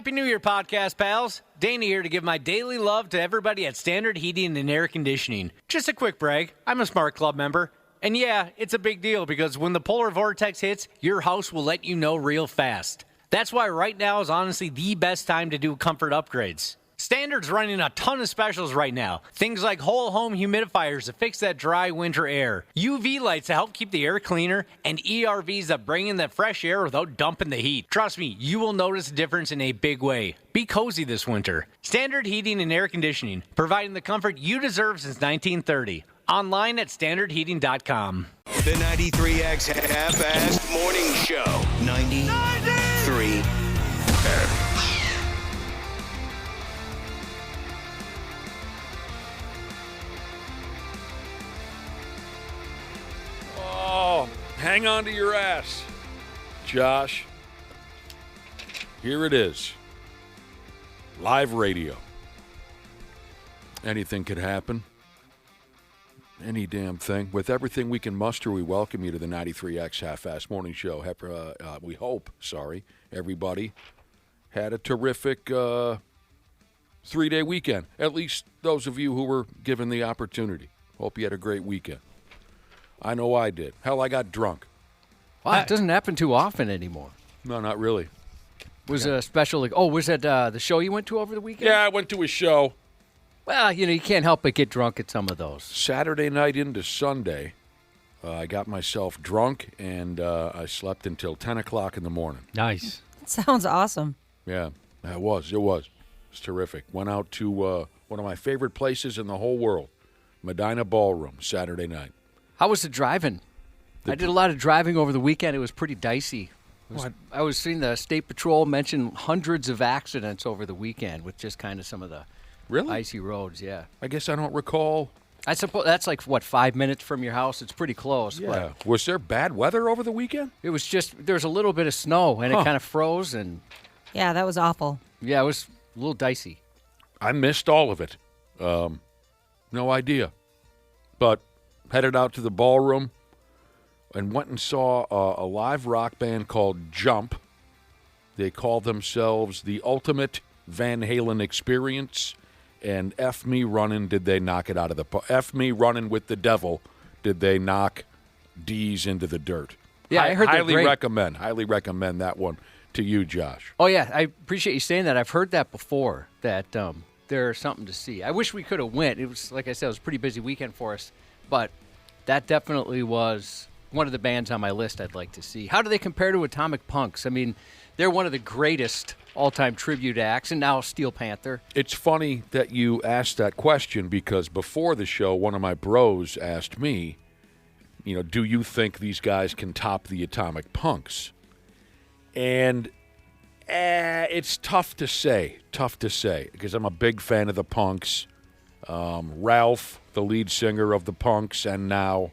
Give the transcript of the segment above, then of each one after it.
Happy New Year, podcast pals. Danny here to give my daily love to everybody at Standard Heating and Air Conditioning. Just a quick brag, I'm a Smart Club member. And yeah, it's a big deal because when the polar vortex hits, your house will let you know real fast. That's why right now is honestly the best time to do comfort upgrades. Standard's running a ton of specials right now. Things like whole home humidifiers to fix that dry winter air, UV lights to help keep the air cleaner, and ERVs that bring in that fresh air without dumping the heat. Trust me, you will notice a difference in a big way. Be cozy this winter. Standard Heating and Air Conditioning, providing the comfort you deserve since 1930. Online at standardheating.com. The 93X Half-Assed Morning Show. 93. Oh, hang on to your ass, Josh. Here it is. Live radio. Anything could happen. Any damn thing. With everything we can muster, we welcome you to the 93X Half-Assed Morning Show. We hope, everybody had a terrific 3-day weekend. At least those of you who were given the opportunity. Hope you had a great weekend. I know I did. Hell, I got drunk. Wow, it doesn't happen too often anymore. No, not really. Was it a special, was that the show you went to over the weekend? Yeah, I went to a show. Well, you can't help but get drunk at some of those. Saturday night into Sunday, I got myself drunk, and I slept until 10 o'clock in the morning. Nice. Sounds awesome. Yeah, it was. It was terrific. Went out to one of my favorite places in the whole world, Medina Ballroom, Saturday night. How was the driving? I did a lot of driving over the weekend. It was pretty dicey. I was seeing the State Patrol mention hundreds of accidents over the weekend with just kind of some of the icy roads, yeah. I guess I don't recall. I suppose that's 5 minutes from your house? It's pretty close. Yeah. But Was there bad weather over the weekend? it was just, there was a little bit of snow, and it kind of froze, and Yeah, that was awful. yeah, it was a little dicey. I missed all of it. No idea. But headed out to the ballroom and went and saw a live rock band called Jump. They call themselves the Ultimate Van Halen Experience. And F Me Runnin', did they knock it out of the park? F Me Runnin' with the Devil, did they knock D's into the dirt? Yeah, I heard they're highly great. Highly recommend that one to you, Josh. Oh, yeah, I appreciate you saying that. I've heard that before, that there's something to see. I wish we could have went. It was, like I said, it was a pretty busy weekend for us. But that definitely was one of the bands on my list I'd like to see. How do they compare to Atomic Punks? I mean, they're one of the greatest all-time tribute acts, and now Steel Panther. It's funny that you asked that question because before the show, one of my bros asked me, do you think these guys can top the Atomic Punks? And it's tough to say, because I'm a big fan of the Punks. Ralph, the lead singer of the Punks, and now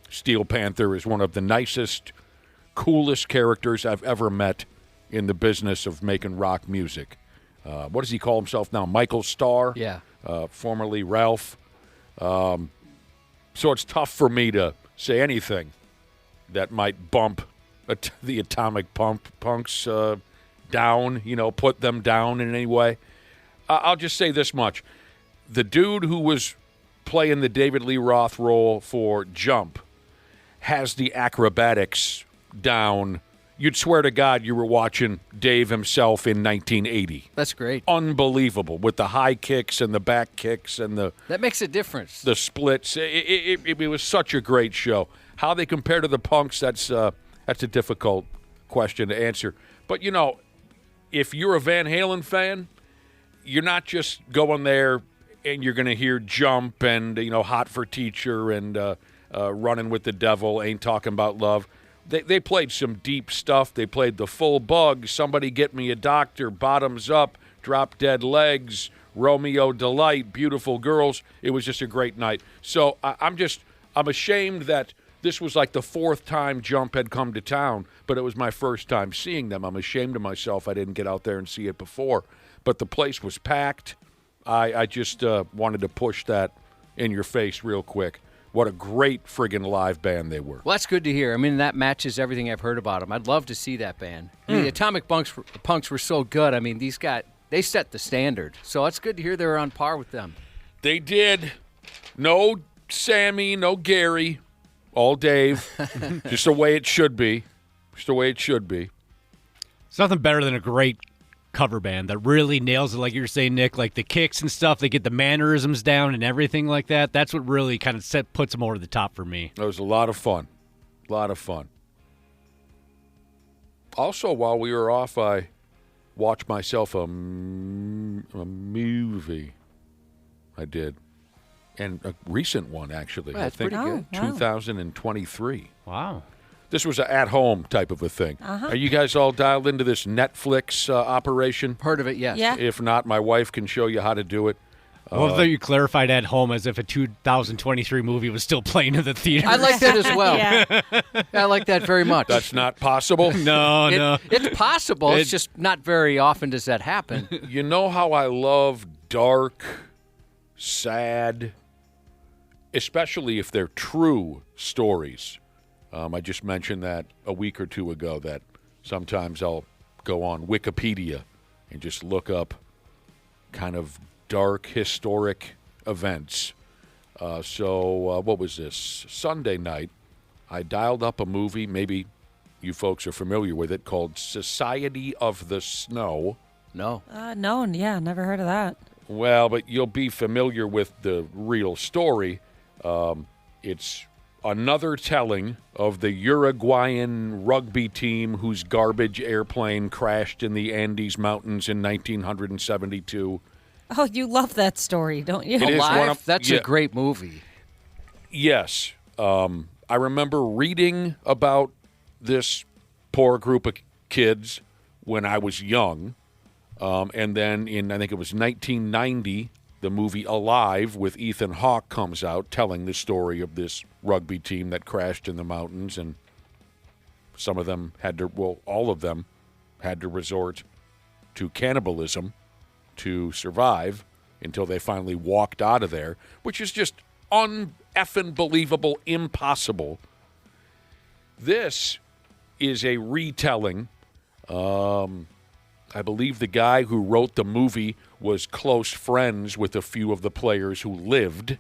Steel Panther is one of the nicest, coolest characters I've ever met in the business of making rock music. What does he call himself now? Michael Starr? Yeah. Formerly Ralph. So it's tough for me to say anything that might bump the Atomic Punks down, put them down in any way. I'll just say this much. The dude who was playing the David Lee Roth role for Jump has the acrobatics down. You'd swear to God you were watching Dave himself in 1980. That's great. Unbelievable, with the high kicks and the back kicks and that makes a difference. The splits. It was such a great show. How they compare to the Punks, that's a difficult question to answer. But, if you're a Van Halen fan, you're not just going there and you're going to hear Jump and, Hot for Teacher and Running with the Devil, Ain't Talking About Love. They played some deep stuff. They played The Full Bug, Somebody Get Me a Doctor, Bottoms Up, Drop Dead Legs, Romeo Delight, Beautiful Girls. It was just a great night. So I'm ashamed that this was like the fourth time Jump had come to town, but it was my first time seeing them. I'm ashamed of myself I didn't get out there and see it before. But the place was packed. I just wanted to push that in your face real quick. what a great friggin' live band they were. Well, that's good to hear. I mean, that matches everything I've heard about them. I'd love to see that band. I mean, the Atomic Punks were so good. I mean, these guys, they set the standard. So it's good to hear they're on par with them. They did. No Sammy, no Gary, all Dave. Just the way it should be. Just the way it should be. It's nothing better than a great cover band that really nails it, like you're saying, Nick, like the kicks and stuff. They get the mannerisms down and everything like that. That's what really kind of puts them over the top for me. It was a lot of fun. A lot of fun. Also, while we were off, I watched myself a movie. I did. And a recent one, actually. Well, I that's think pretty good. Wow. 2023. Wow. This was an at-home type of a thing. Are you guys all dialed into this Netflix operation? Heard of it, yes. Yeah. If not, my wife can show you how to do it. Well, though you clarified at home as if a 2023 movie was still playing in the theater. I like that as well. Yeah. I like that very much. That's not possible. No. It's possible. It's just not very often does that happen. You know how I love dark, sad, especially if they're true stories. I just mentioned that a week or two ago that sometimes I'll go on Wikipedia and just look up kind of dark, historic events. So what was this? Sunday night, I dialed up a movie, maybe you folks are familiar with it, called Society of the Snow. No. No, yeah, never heard of that. Well, but you'll be familiar with the real story. It's another telling of the Uruguayan rugby team whose garbage airplane crashed in the Andes Mountains in 1972. Oh, you love that story, don't you? It is Alive? one of- That's yeah. a great movie. Yes. I remember reading about this poor group of kids when I was young. And then in, I think it was 1990, the movie Alive with Ethan Hawke comes out telling the story of this rugby team that crashed in the mountains. And some of them had to, well, all of them had to resort to cannibalism to survive until they finally walked out of there, which is just un-effing believable, impossible. This is a retelling. I believe the guy who wrote the movie was close friends with a few of the players who lived.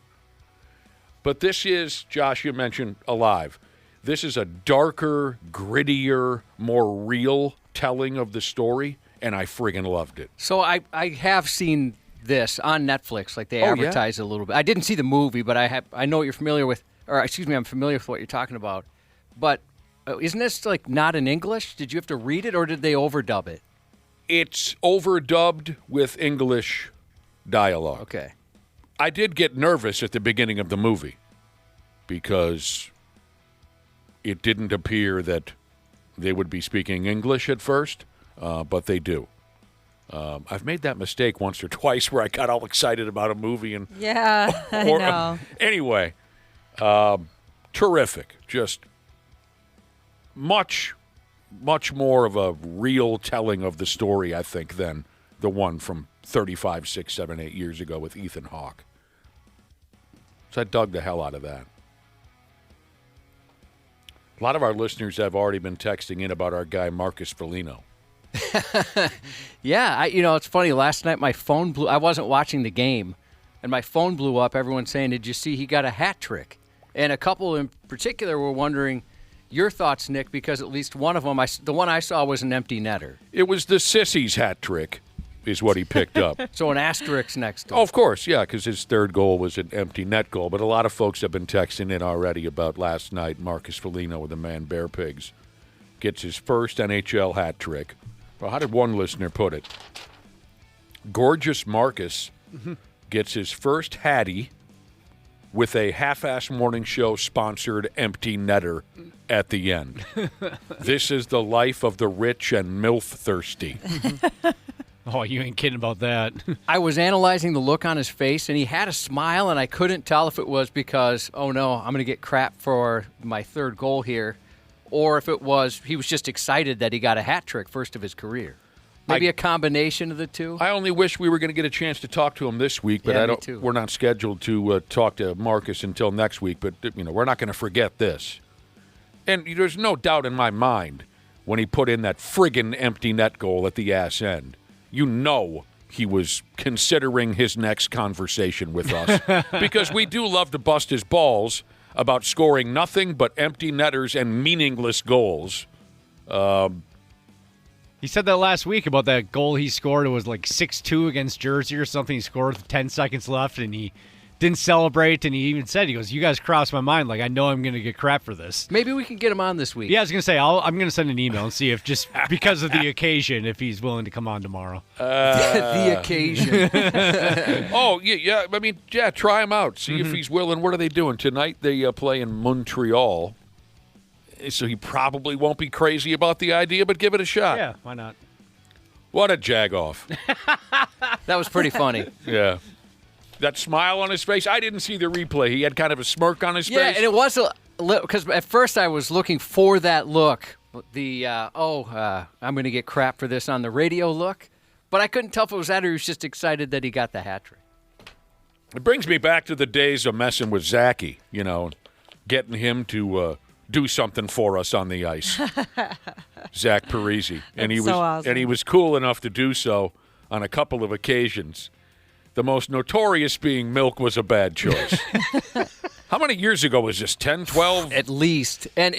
But this is, Josh, you mentioned Alive. This is a darker, grittier, more real telling of the story, and I friggin' loved it. So I have seen this on Netflix. Like they Oh, yeah? advertise a little bit. I didn't see the movie, but I know what you're familiar with. Or excuse me, I'm familiar with what you're talking about. But isn't this like not in English? Did you have to read it, or did they overdub it? It's overdubbed with English dialogue. Okay. I did get nervous at the beginning of the movie because it didn't appear that they would be speaking English at first, but they do. I've made that mistake once or twice where I got all excited about a movie and Yeah, I know. Anyway, terrific. Just much more of a real telling of the story, I think, than the one from 35, 6, 7, 8 years ago with Ethan Hawke. So I dug the hell out of that. A lot of our listeners have already been texting in about our guy Marcus Foligno. Yeah, it's funny. Last night my phone blew. I wasn't watching the game, and my phone blew up. Everyone saying, "Did you see he got a hat trick?" And a couple in particular were wondering your thoughts, Nick, because at least one of them, the one I saw, was an empty netter. It was the sissy's hat trick, is what he picked up. So an asterisk next to it. Oh, of course, yeah, because his third goal was an empty net goal. But a lot of folks have been texting in already about last night. Marcus Foligno with the Man Bear Pigs gets his first NHL hat trick. Well, how did one listener put it? Gorgeous Marcus gets his first hattie with a half-ass morning show sponsored empty netter at the end. This is the life of the rich and MILF thirsty. Oh, you ain't kidding about that. I was analyzing the look on his face, and he had a smile, and I couldn't tell if it was because, oh no, I'm going to get crap for my third goal here, or if it was he was just excited that he got a hat trick, first of his career. Maybe a combination of the two. I only wish we were going to get a chance to talk to him this week, but Yeah, I me don't. too. We're not scheduled to talk to Marcus until next week. But we're not going to forget this. And there's no doubt in my mind when he put in that friggin' empty net goal at the ass end. He was considering his next conversation with us because we do love to bust his balls about scoring nothing but empty netters and meaningless goals. He said that last week about that goal he scored. It was like 6-2 against Jersey or something. He scored with 10 seconds left, and he didn't celebrate. And he even said, he goes, "You guys crossed my mind. Like, I know I'm going to get crap for this." Maybe we can get him on this week. Yeah, I was going to say, I'm going to send an email and see if just because of the occasion, if he's willing to come on tomorrow. The occasion. Oh, yeah. I mean, try him out. See if he's willing. What are they doing tonight? They play in Montreal. So he probably won't be crazy about the idea, but give it a shot. Yeah, why not? What a jag-off. That was pretty funny. Yeah. That smile on his face, I didn't see the replay. He had kind of a smirk on his face. Yeah, and it was because at first I was looking for that look, the I'm going to get crap for this on the radio look, but I couldn't tell if it was that or he was just excited that he got the hat trick. It brings me back to the days of messing with Zachy, getting him to do something for us on the ice. Zach Parisi. And That's so awesome. And he was cool enough to do so on a couple of occasions. The most notorious being milk was a bad choice. How many years ago was this? 10, 12? At least. And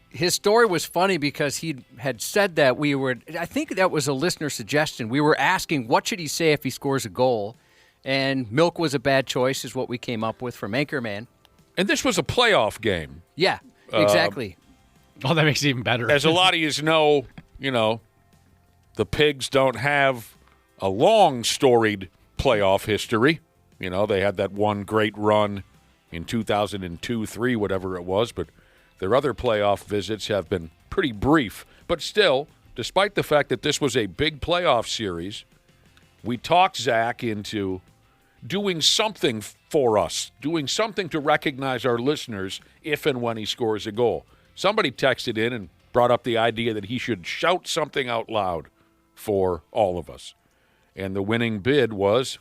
his story was funny because he had said that I think that was a listener suggestion. We were asking what should he say if he scores a goal, and milk was a bad choice is what we came up with from Anchorman. And this was a playoff game. Yeah, exactly. Oh, that makes it even better. As a lot of you know, the Pigs don't have a long storied playoff history. They had that one great run in 2002-3, whatever it was, but their other playoff visits have been pretty brief. But still, despite the fact that this was a big playoff series, we talked Zach into doing something for us, doing something to recognize our listeners if and when he scores a goal. Somebody texted in and brought up the idea that he should shout something out loud for all of us. And the winning bid was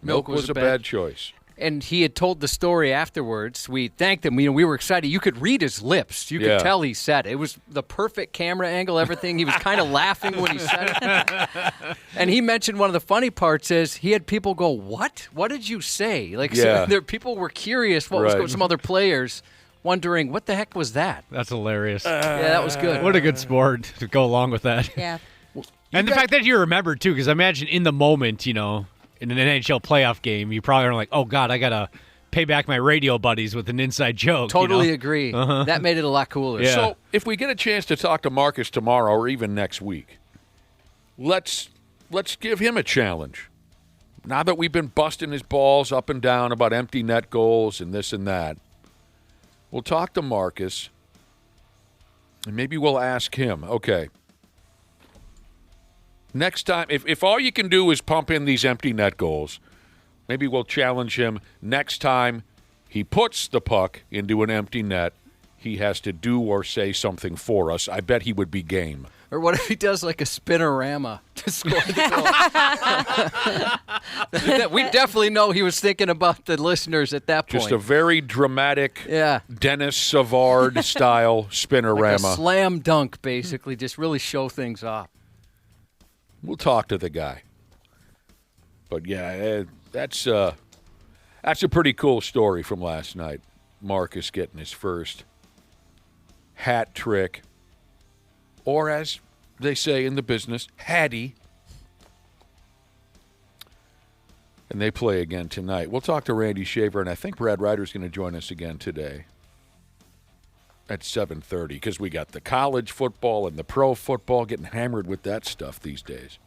milk was a bad choice. And he had told the story afterwards. We thanked him. We were excited. You could read his lips. You could tell he said it. It was the perfect camera angle, everything. He was kind of laughing when he said it. And he mentioned one of the funny parts is he had people go, "What? What did you say?" So people were curious what was going on. Some other players wondering, what the heck was that? That's hilarious. Yeah, that was good. What a good sport to go along with that. Yeah. And the fact that you remembered, too, because I imagine in the moment, in an NHL playoff game, you probably are like, oh, God, I got to pay back my radio buddies with an inside joke. Totally agree. Uh-huh. That made it a lot cooler. Yeah. So if we get a chance to talk to Marcus tomorrow or even next week, let's give him a challenge. Now that we've been busting his balls up and down about empty net goals and this and that, we'll talk to Marcus, and maybe we'll ask him, okay, next time, if all you can do is pump in these empty net goals, maybe we'll challenge him next time he puts the puck into an empty net, he has to do or say something for us. I bet he would be game. Or what if he does like a spinorama to score the goal? We definitely know he was thinking about the listeners at that point. Just a very dramatic Dennis Savard-style spinorama. Like a slam dunk, basically. Just really show things off. We'll talk to the guy. But, that's a pretty cool story from last night. Marcus getting his first hat trick. Or as they say in the business, hattie. And they play again tonight. We'll talk to Randy Shaver, and I think Brad Ryder's going to join us again today at 7:30 because we got the college football and the pro football, getting hammered with that stuff these days.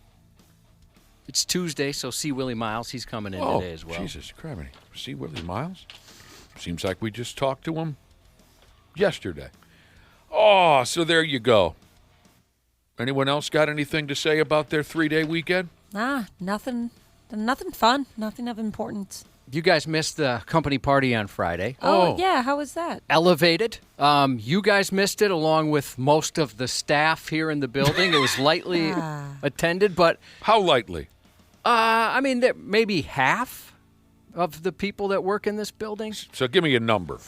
It's Tuesday, so see Willi Myles. He's coming in today as well. Jesus Christ. See Willi Myles? Seems like we just talked to him yesterday. Oh, so there you go. Anyone else got anything to say about their 3-day weekend? Nothing fun. Nothing of importance. You guys missed the company party on Friday. Oh, yeah. How was that? Elevated. You guys missed it along with most of the staff here in the building. It was lightly attended, but How lightly? I mean, maybe half of the people that work in this building. So give me a number.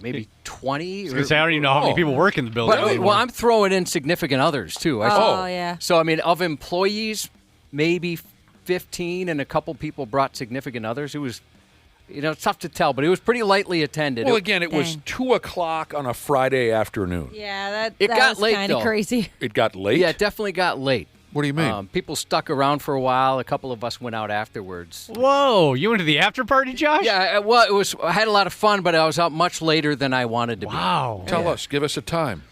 Maybe 20. Because I don't even know how many people work in the building. But, well, I'm throwing in significant others, too. Yeah. So, I mean, of employees, maybe 15, and a couple people brought significant others. It was, it's tough to tell, but it was pretty lightly attended. Well, again, it was 2 o'clock on a Friday afternoon. Yeah, It that got was late, kind of though. crazy. It got late? Yeah, it definitely got late. What do you mean? People stuck around for a while. A couple of us went out afterwards. Whoa, you went to the after party, Josh? Yeah, well, I had a lot of fun, but I was out much later than I wanted to Wow. Tell us. Give us a time. be.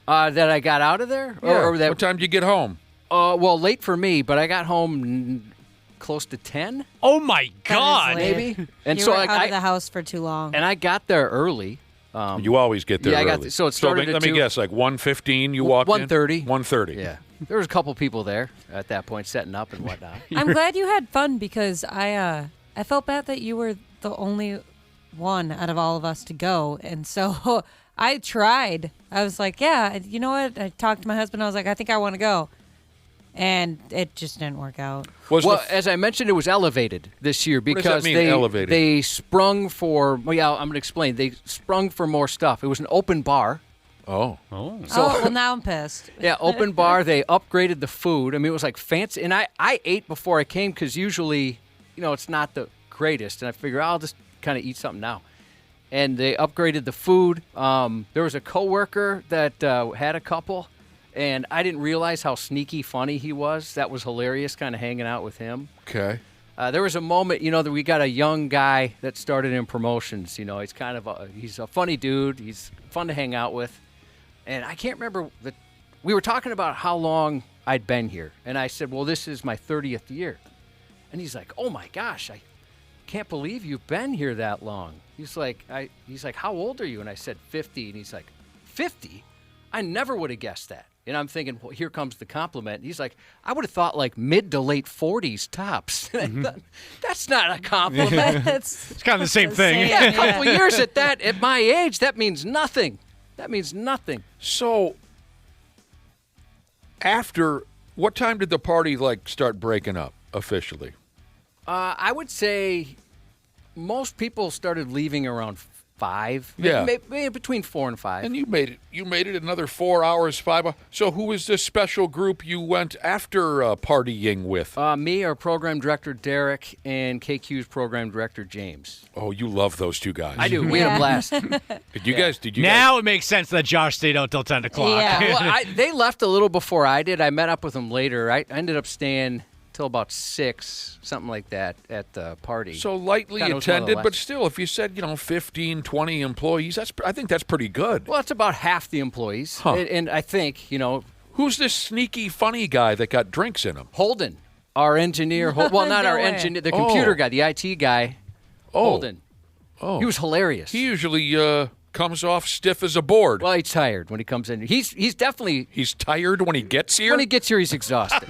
That I got out of there? Or that, What time did you get home? well, late for me, but I got home close to 10, Oh, my God. late. maybe. And You so were like, out of the house for too long. I got there early. You always get there yeah, I got early. so it started let at me 2. guess, like 1:15 you walked in? 1:30. 1:30. Yeah. There was a couple people there at that point setting up and whatnot. I'm glad you had fun because I felt bad that you were the only one out of all of us to go, and so I tried. I was like, yeah, you know what? I talked to my husband. I was like, I think I want to go, and it just didn't work out. Well, as I mentioned, it was elevated this year does that because mean, elevated? they sprung for. Well, yeah, I'm going to explain. They sprung for more stuff. It was an open bar. Oh. Well, now I'm pissed. Yeah, open bar. They upgraded the food. I mean, it was like fancy. And I ate before I came because usually, it's not the greatest. And I figure I'll just kind of eat something now. And they upgraded the food. There was a coworker that had a couple, and I didn't realize how sneaky funny he was. That was hilarious, kind of hanging out with him. Okay. There was a moment, that we got a young guy that started in promotions. He's kind of he's a funny dude. He's fun to hang out with. And I can't remember we were talking about how long I'd been here. And I said, well, this is my 30th year. And he's like, oh my gosh, I can't believe you've been here that long. He's like, how old are you? And I said 50. And he's like, 50? I never would have guessed that. And I'm thinking, well, here comes the compliment. And he's like, I would have thought like mid to late 40s tops. That's not a compliment. It's kind of the same thing. Yeah, a couple years at my age, that means nothing. That means nothing. So, what time did the party start breaking up officially? I would say most people started leaving around 5. Yeah. Maybe between 4 and 5. And you made it another 4 hours, 5 hours. So who was this special group you went after partying with? Me, our program director, Derek, and KQ's program director, James. Oh, you love those two guys. I do. We had a blast. Did you guys? Now it makes sense that Josh stayed out till 10 o'clock. Yeah. Well, they left a little before I did. I met up with them later. I ended up staying till about 6, something like that, at the party. So lightly Kinda was one of the attended, but last- still, if you said, 15, 20 employees, I think that's pretty good. Well, it's about half the employees. Huh. And I think, Who's this sneaky, funny guy that got drinks in him? Holden, our engineer. Well, not No our way. engineer, the computer guy, the IT guy. Holden. Oh. He was hilarious. He usually comes off stiff as a board. Well, he's tired when he comes in. He's definitely He's tired when he gets here? when he gets here, he's exhausted.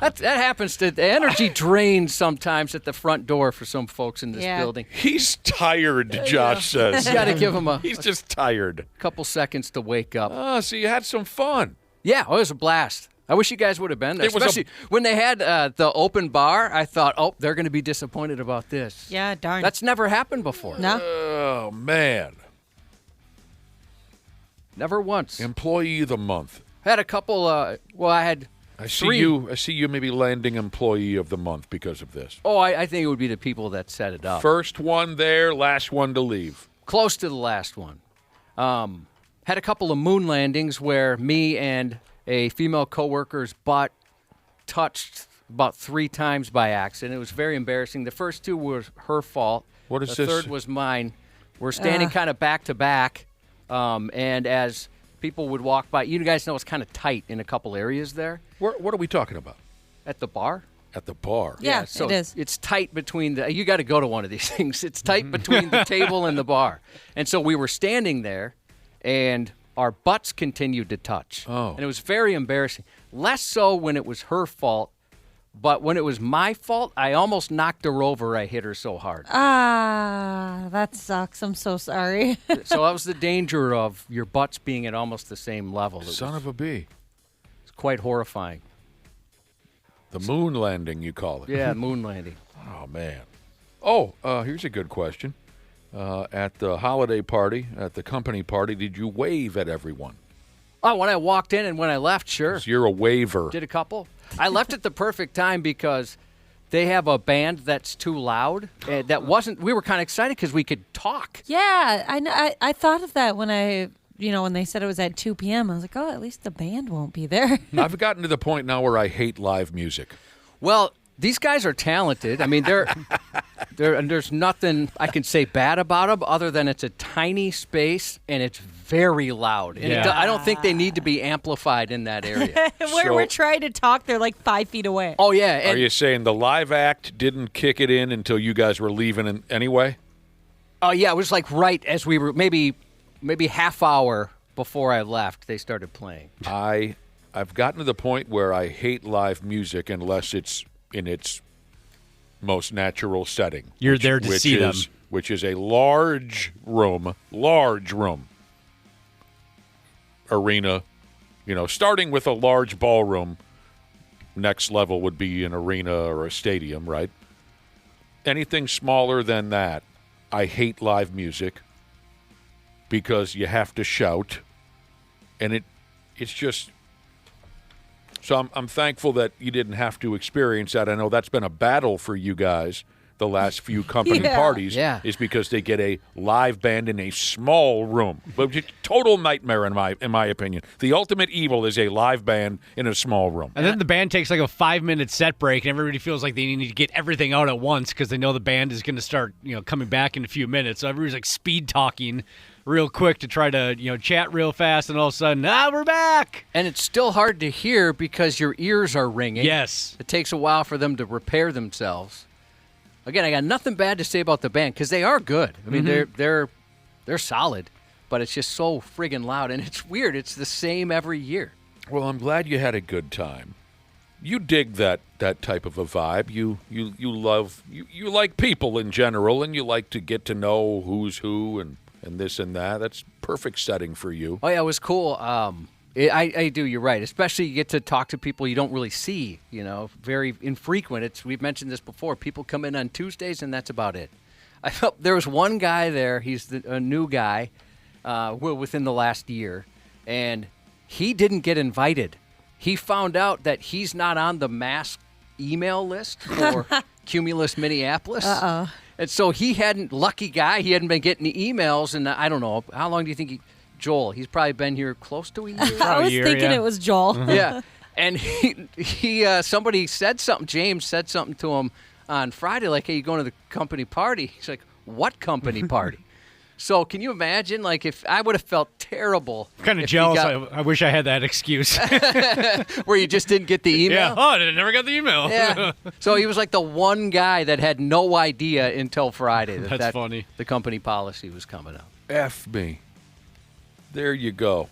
That happens to the energy drains sometimes at the front door for some folks in this Yeah. building. He's tired, Josh says. You got to give him a He's just tired. couple seconds to wake up. Oh, so you had some fun. Yeah, it was a blast. I wish you guys would have been there. It was a- Especially when they had the open bar, I thought, oh, they're going to be disappointed about this. Yeah, darn. That's never happened before. no. Oh, man. Never once. Employee of the month. Had a couple, I had I 3. see you maybe landing employee of the month because of this. Oh, I think it would be the people that set it up. First one there, last one to leave. Close to the last one. Had a couple of moon landings where me and a female coworker's butt touched about 3 times by accident. It was very embarrassing. The first 2 were her fault. What is the this? third was mine. We're standing kind of back to back, and as people would walk by, you guys know it's kind of tight in a couple areas there What are we talking about? at the bar. At the bar. Yeah, so it is. It's tight between the. You got to go to one of these things. It's tight between the table and the bar, and so we were standing there, and our butts continued to touch. Oh. And it was very embarrassing. Less so when it was her fault, But when it was my fault, I almost knocked her over. I hit her so hard. Ah, that sucks. I'm so sorry. So that was the danger of your butts being at almost the same level. Son of a bee. It's quite horrifying. The moon landing, you call it. Yeah, moon landing. Oh, man. Oh, here's a good question. At the holiday party, at the company party, did you wave at everyone? Oh, when I walked in and when I left, sure. 'Cause you're a waver. Did a couple. I left at the perfect time because they have a band that's too loud. That wasn't. We were kind of excited because we could talk. Yeah, I thought of that when when they said it was at 2 p.m. I was like, oh, at least the band won't be there. I've gotten to the point now where I hate live music. Well, these guys are talented. I mean, and there's nothing I can say bad about them other than it's a tiny space and it's very loud. And I don't think they need to be amplified in that area. Where we're trying to talk, they're like 5 feet away. Oh, yeah. Are you saying the live act didn't kick it in until you guys were leaving anyway? Oh, yeah. It was like right as we were maybe half hour before I left, they started playing. I've gotten to the point where I hate live music unless it's in its most natural setting. You're there to see them. Which is a large room, arena, starting with a large ballroom. Next level would be an arena or a stadium, right? Anything smaller than that, I hate live music because you have to shout, and it's just. So I'm thankful that you didn't have to experience that. I know that's been a battle for you guys the last few company parties, is because they get a live band in a small room. But total nightmare in my opinion. The ultimate evil is a live band in a small room. And then the band takes like a 5-minute set break, and everybody feels like they need to get everything out at once because they know the band is going to start, coming back in a few minutes. So everybody's like speed talking real quick to try to, chat real fast, and all of a sudden, we're back. And it's still hard to hear because your ears are ringing. Yes. It takes a while for them to repair themselves. Again, I got nothing bad to say about the band because they are good. I mean, they're solid, but it's just so friggin' loud, and it's weird. It's the same every year. Well, I'm glad you had a good time. You dig that type of a vibe. You love you like people in general, and you like to get to know who's who and this and that. That's perfect setting for you. Oh, yeah, it was cool. I do, you're right. Especially you get to talk to people you don't really see, very infrequent. We've mentioned this before. People come in on Tuesdays, and that's about it. I felt there was one guy there. He's a new guy within the last year, and he didn't get invited. He found out that he's not on the mass email list for Cumulus Minneapolis. Uh-oh. And so lucky guy, he hadn't been getting the emails, and I don't know, how long do you think Joel, he's probably been here close to a year. I was thinking it was Joel. Mm-hmm. Yeah. And somebody said something, James said something to him on Friday, like, hey, you going to the company party? He's like, what company party? So can you imagine, like, if I would have felt terrible. I'm kind of jealous. I wish I had that excuse. Where you just didn't get the email? Yeah. Oh, I never got the email. Yeah. So he was like the one guy that had no idea until Friday that funny. The company policy was coming up. F me. There you go.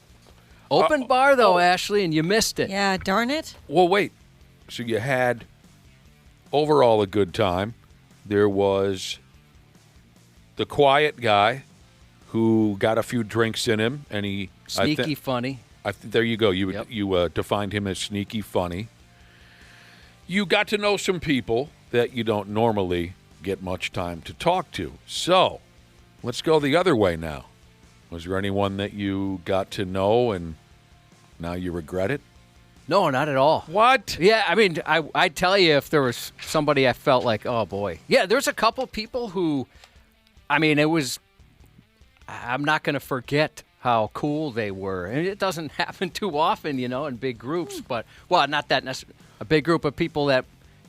Open bar, though, Ashley, and you missed it. Yeah, darn it. Well, wait. So you had overall a good time. There was the quiet guy who got a few drinks in him, and he sneaky funny. There you go. You defined him as sneaky funny. You got to know some people that you don't normally get much time to talk to. So let's go the other way now. Was there anyone that you got to know and now you regret it? No, not at all. What? Yeah, I mean, I'd tell you if there was somebody I felt like, oh, boy. Yeah, there's a couple people who, I mean, I'm not going to forget how cool they were. And it doesn't happen too often, in big groups. But, well, not that necessarily. A big group of people that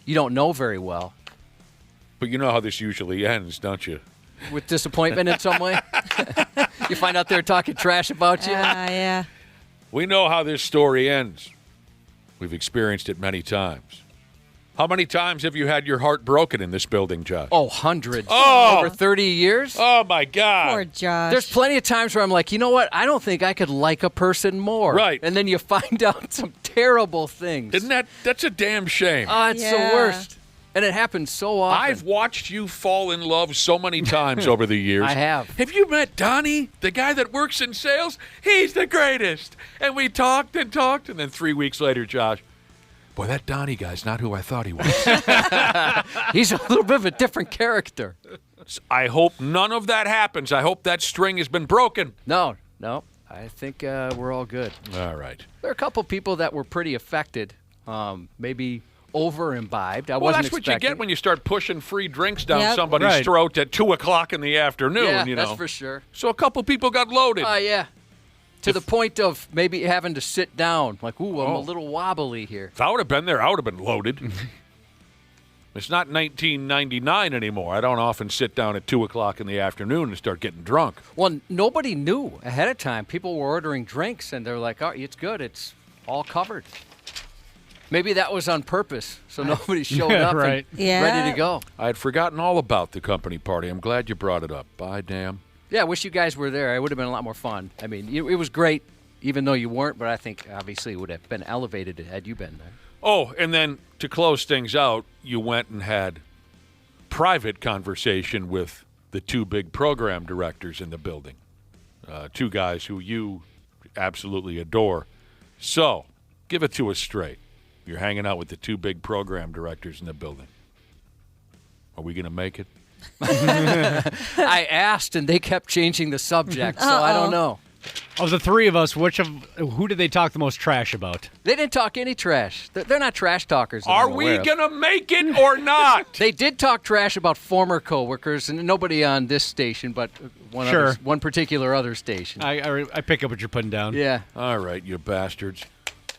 you don't know very well. But you know how this usually ends, don't you? With disappointment in some way? You find out they're talking trash about you? Yeah. We know how this story ends. We've experienced it many times. How many times have you had your heart broken in this building, Josh? Oh, hundreds. Oh! Over 30 years? Oh, my God. Poor Josh. There's plenty of times where I'm like, you know what? I don't think I could like a person more. Right. And then you find out some terrible things. That's a damn shame. It's the worst. And it happens so often. I've watched you fall in love so many times over the years. I have. Have you met Donnie, the guy that works in sales? He's the greatest. And we talked, and then 3 weeks later, Josh, boy, that Donnie guy's not who I thought he was. He's a little bit of a different character. I hope none of that happens. I hope that string has been broken. No. I think we're all good. All right. There are a couple people that were pretty affected, maybe over-imbibed. Well, that's what you get when you start pushing free drinks down somebody's Right. throat at 2 o'clock in the afternoon. Yeah, you know. that's for sure. So a couple people got loaded. Yeah. To the point of maybe having to sit down. Like, ooh, I'm Oh. a little wobbly here. If I would have been there, I would have been loaded. It's not 1999 anymore. I don't often sit down at 2 o'clock in the afternoon and start getting drunk. Well, nobody knew ahead of time. People were ordering drinks, and they're like, oh, it's good. It's all covered. Maybe that was on purpose, so nobody showed up right. and ready to go. I had forgotten all about the company party. I'm glad you brought it up. By damn. Yeah, I wish you guys were there. It would have been a lot more fun. I mean, it was great, even though you weren't, but I think obviously it would have been elevated had you been there. Oh, and then to close things out, you went and had private conversation with the 2 big program directors in the building. 2 guys who you absolutely adore. So, give it to us straight. You're hanging out with the 2 big program directors in the building. Are we going to make it? I asked, and they kept changing the subject, so I don't know. Of the 3 of us, who did they talk the most trash about? They didn't talk any trash. They're not trash talkers. that Are I'm we aware of. going to make it or not? They did talk trash about former coworkers, and nobody on this station, but one particular other station. I pick up what you're putting down. Yeah. All right, you bastards.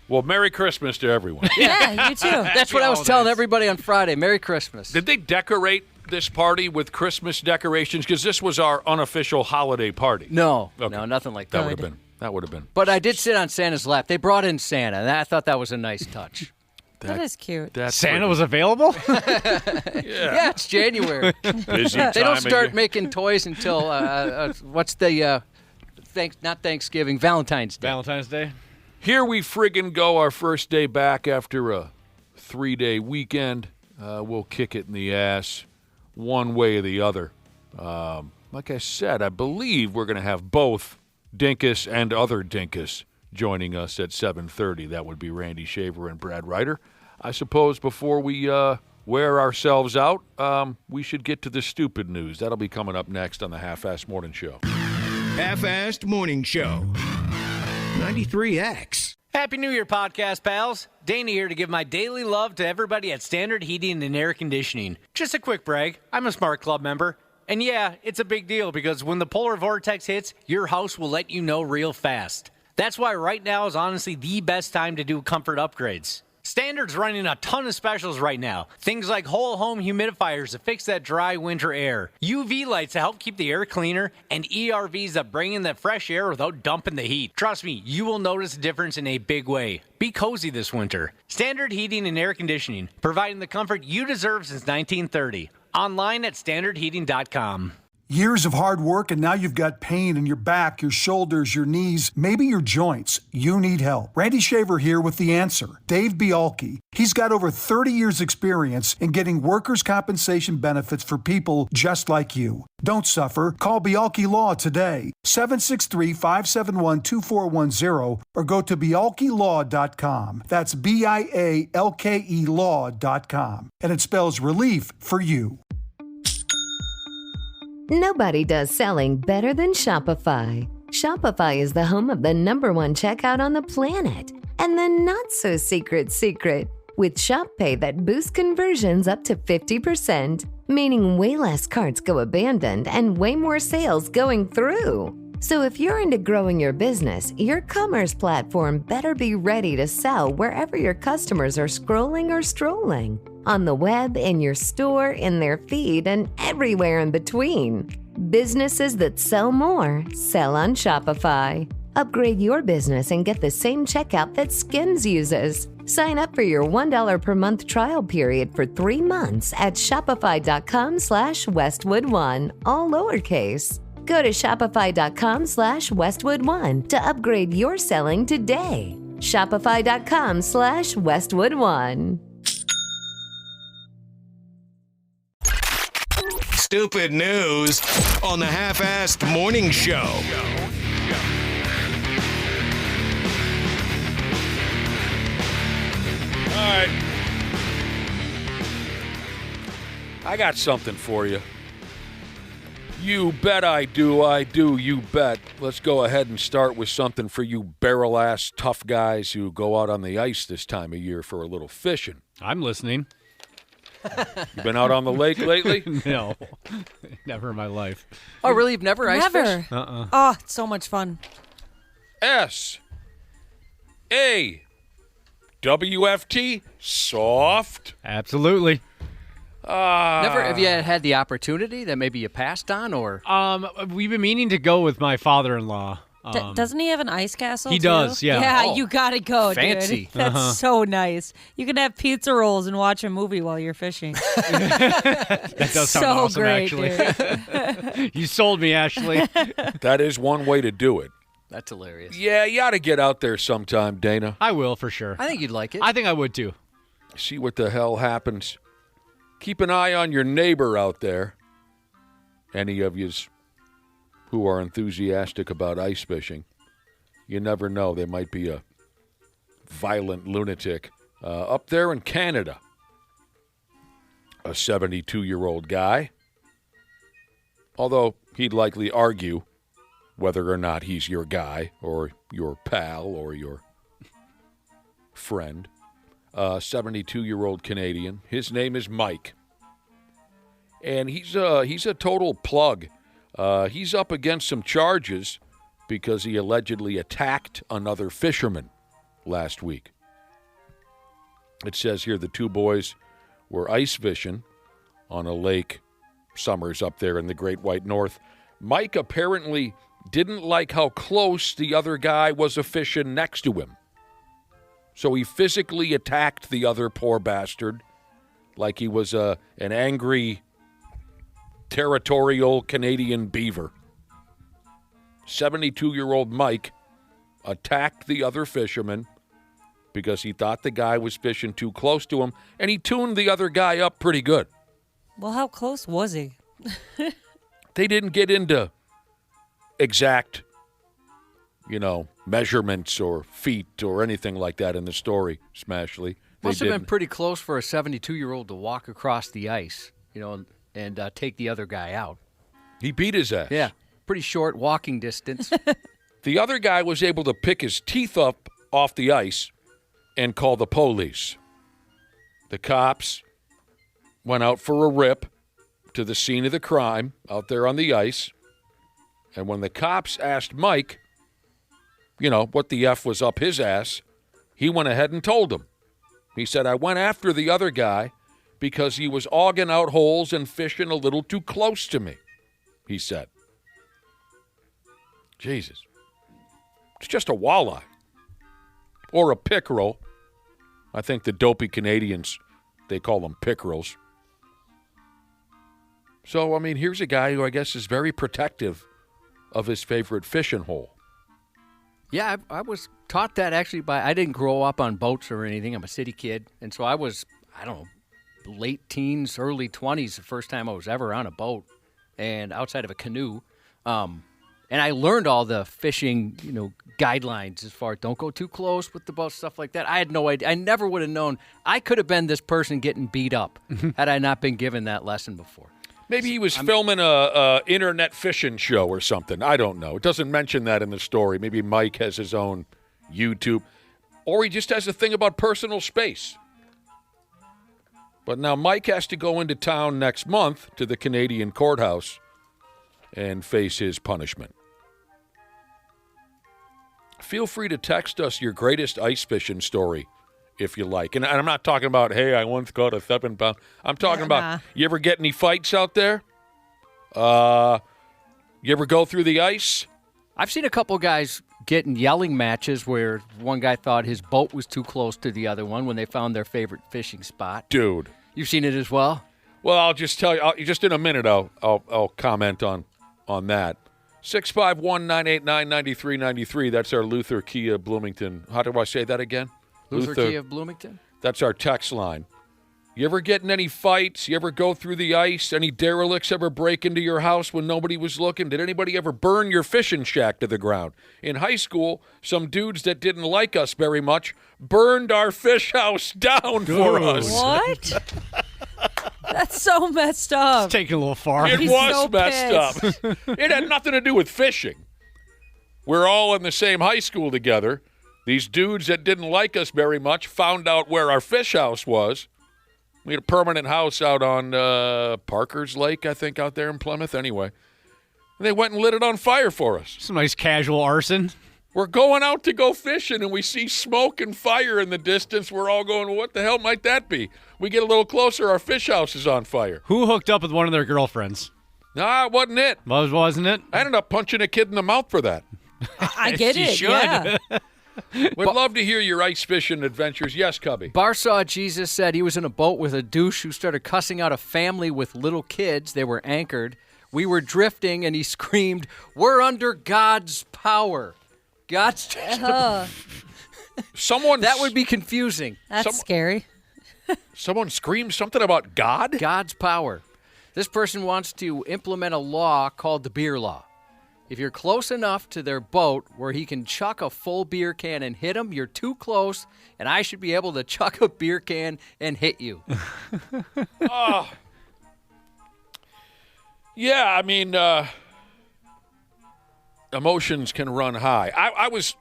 Well, Merry Christmas to everyone. Yeah, you too. That's what I was telling everybody on Friday. Merry Christmas. Did they decorate this party with Christmas decorations? Because this was our unofficial holiday party. No, Okay. no, nothing like That that. would have been. That would have been. But I did sit on Santa's lap. They brought in Santa, and I thought that was a nice touch. That is cute. That's Santa was available? Yeah, it's January. busy. They time don't of start year. making toys until what's the not Thanksgiving, Valentine's Day. Valentine's Day? Here we friggin' go, our first day back after a 3-day weekend. We'll kick it in the ass one way or the other. Like I said, I believe we're going to have both Dinkus and other Dinkus joining us at 7:30. That would be Randy Shaver and Brad Ryder. I suppose before we wear ourselves out, we should get to the stupid news. That'll be coming up next on the Half-Assed Morning Show. Half-Assed Morning Show. 93X. Happy New Year, podcast pals. Danny here to give my daily love to everybody at Standard Heating and Air Conditioning. Just a quick brag, I'm a Smart Club member. And yeah, it's a big deal because when the polar vortex hits, your house will let you know real fast. That's why right now is honestly the best time to do comfort upgrades. Standard's running a ton of specials right now. Things like whole home humidifiers to fix that dry winter air, UV lights to help keep the air cleaner, and ERVs that bring in that fresh air without dumping the heat. Trust me, you will notice a difference in a big way. Be cozy this winter. Standard Heating and Air Conditioning, providing the comfort you deserve since 1930. Online at standardheating.com. Years of hard work, and now you've got pain in your back, your shoulders, your knees, maybe your joints. You need help. Randy Shaver here with the answer. Dave Bialke. He's got over 30 years experience in getting workers' compensation benefits for people just like you. Don't suffer. Call Bialke Law today. 763-571-2410 or go to bialkelaw.com. That's BIALKE law.com. And it spells relief for you. Nobody does selling better than Shopify. Shopify is the home of the #1 checkout on the planet. And the not-so-secret secret, with Shop Pay that boosts conversions up to 50%, meaning way less carts go abandoned and way more sales going through. So if you're into growing your business, your commerce platform better be ready to sell wherever your customers are scrolling or strolling. On the web, in your store, in their feed, and everywhere in between. Businesses that sell more, sell on Shopify. Upgrade your business and get the same checkout that Skims uses. Sign up for your $1 per month trial period for 3 months at shopify.com/Westwood1, all lowercase. Go to shopify.com/Westwood1 to upgrade your selling today. Shopify.com/Westwood1. Stupid news on the Half-Assed Morning Show. All right. I got something for you. You bet I do, you bet. Let's go ahead and start with something for you barrel-ass tough guys who go out on the ice this time of year for a little fishing. I'm listening. You been out on the lake lately? No, never in my life. Oh, really? You've never ice fished? Never. Oh, it's so much fun. SAWFT, soft. Absolutely. Never. Have you had the opportunity that maybe you passed on, or? We've been meaning to go with my father-in-law. Doesn't he have an ice castle? He too? does, yeah. Yeah, Oh, you gotta go, fancy. dude. That's so nice. You can have pizza rolls and watch a movie while you're fishing. That does sound so awesome, great, actually. dude. You sold me, Ashley. That is one way to do it. That's hilarious. Yeah, you ought to get out there sometime, Dana. I will, for sure. I think you'd like it. I think I would, too. See what the hell happens. Keep an eye on your neighbor out there. Any of yous who are enthusiastic about ice fishing. You never know. They might be a violent lunatic. Up there in Canada, a 72-year-old guy, although he'd likely argue whether or not he's your guy or your pal or your friend. 72-year-old Canadian. His name is Mike. And he's a total plug. He's up against some charges because he allegedly attacked another fisherman last week. It says here the two boys were ice fishing on a lake, Summers, up there in the Great White North. Mike apparently didn't like how close the other guy was a fishing next to him. So he physically attacked the other poor bastard like he was an angry, territorial Canadian beaver. 72-year-old Mike attacked the other fisherman because he thought the guy was fishing too close to him, and he tuned the other guy up pretty good. Well, how close was he? They didn't get into exact, measurements or feet or anything like that in the story, Smashley. Must have been pretty close for a 72-year-old to walk across the ice, and take the other guy out. He beat his ass. Yeah, pretty short walking distance. The other guy was able to pick his teeth up off the ice and call the police. The cops went out for a rip to the scene of the crime out there on the ice. And when the cops asked Mike, what the F was up his ass, he went ahead and told them. He said, I went after the other guy because he was augging out holes and fishing a little too close to me, he said. Jesus. It's just a walleye. Or a pickerel. I think the dopey Canadians, they call them pickerels. So, here's a guy who I guess is very protective of his favorite fishing hole. Yeah, I was taught that actually I didn't grow up on boats or anything. I'm a city kid. And so I was, late teens, early 20s, the first time I was ever on a boat and outside of a canoe. And I learned all the fishing, guidelines as far as don't go too close with the boat, stuff like that. I had no idea. I never would have known. I could have been this person getting beat up had I not been given that lesson before. Maybe he was filming a internet fishing show or something. I don't know. It doesn't mention that in the story. Maybe Mike has his own YouTube. Or he just has a thing about personal space. But now Mike has to go into town next month to the Canadian courthouse and face his punishment. Feel free to text us your greatest ice fishing story if you like. And I'm not talking about, hey, I once caught a 7-pound. I'm talking about, you ever get any fights out there? You ever go through the ice? I've seen a couple guys get in yelling matches where one guy thought his boat was too close to the other one when they found their favorite fishing spot. Dude. You've seen it as well? Well, I'll just tell you, just in a minute I'll comment on that. 651-989-9393. That's our Luther Kia Bloomington. How do I say that again? Luther Kia of Bloomington? That's our text line. You ever get in any fights? You ever go through the ice? Any derelicts ever break into your house when nobody was looking? Did anybody ever burn your fishing shack to the ground? In high school, some dudes that didn't like us very much burned our fish house down for us. What? That's so messed up. Taking a little far. It He's was so messed pissed. up. It had nothing to do with fishing. We're all in the same high school together. These dudes that didn't like us very much found out where our fish house was. We had a permanent house out on Parker's Lake, I think, out there in Plymouth. Anyway, they went and lit it on fire for us. Some nice casual arson. We're going out to go fishing, and we see smoke and fire in the distance. We're all going, well, what the hell might that be? We get a little closer, our fish house is on fire. Who hooked up with one of their girlfriends? Nah, it wasn't it. Wasn't it? I ended up punching a kid in the mouth for that. I get You it. should. Yeah. Would love to hear your ice fishing adventures. Yes, Cubby. Barsaw Jesus said he was in a boat with a douche who started cussing out a family with little kids. They were anchored. We were drifting, and he screamed, "We're under God's power." God's Someone That would be confusing. That's scary. Someone screamed something about God? God's power. This person wants to implement a law called the beer law. If you're close enough to their boat where he can chuck a full beer can and hit him, you're too close, and I should be able to chuck a beer can and hit you. Yeah, I mean, emotions can run high. I was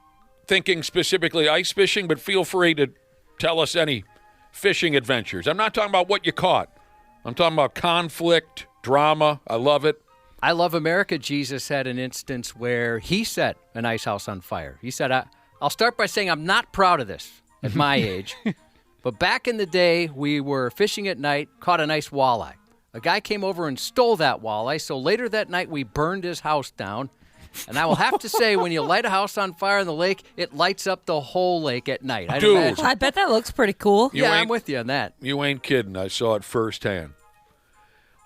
thinking specifically ice fishing, but feel free to tell us any fishing adventures. I'm not talking about what you caught. I'm talking about conflict, drama. I love it. I Love America Jesus had an instance where he set an ice house on fire. He said, I'll start by saying I'm not proud of this at my age, but back in the day, we were fishing at night, caught a nice walleye. A guy came over and stole that walleye, so later that night we burned his house down. And I will have to say, when you light a house on fire in the lake, it lights up the whole lake at night. I'd Dude. imagine. I bet that looks pretty cool. You Yeah, ain't- I'm with you on that. You ain't kidding. I saw it firsthand.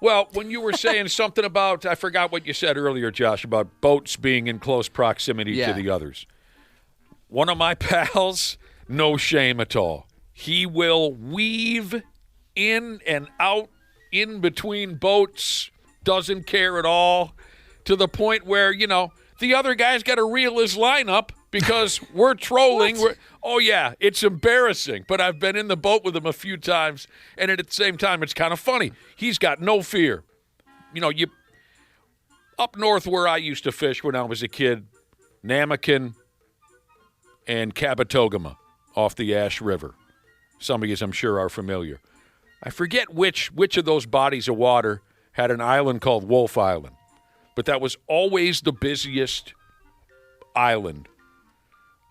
Well, when you were saying something about, I forgot what you said earlier, Josh, about boats being in close proximity Yeah. to the others. One of my pals, no shame at all. He will weave in and out in between boats, doesn't care at all, to the point where, the other guy's got to reel his line up because we're trolling. Oh, yeah, it's embarrassing. But I've been in the boat with him a few times, and at the same time, it's kind of funny. He's got no fear. Up north where I used to fish when I was a kid, Namakan and Cabotogama off the Ash River. Some of you, I'm sure, are familiar. I forget which of those bodies of water had an island called Wolf Island, but that was always the busiest island,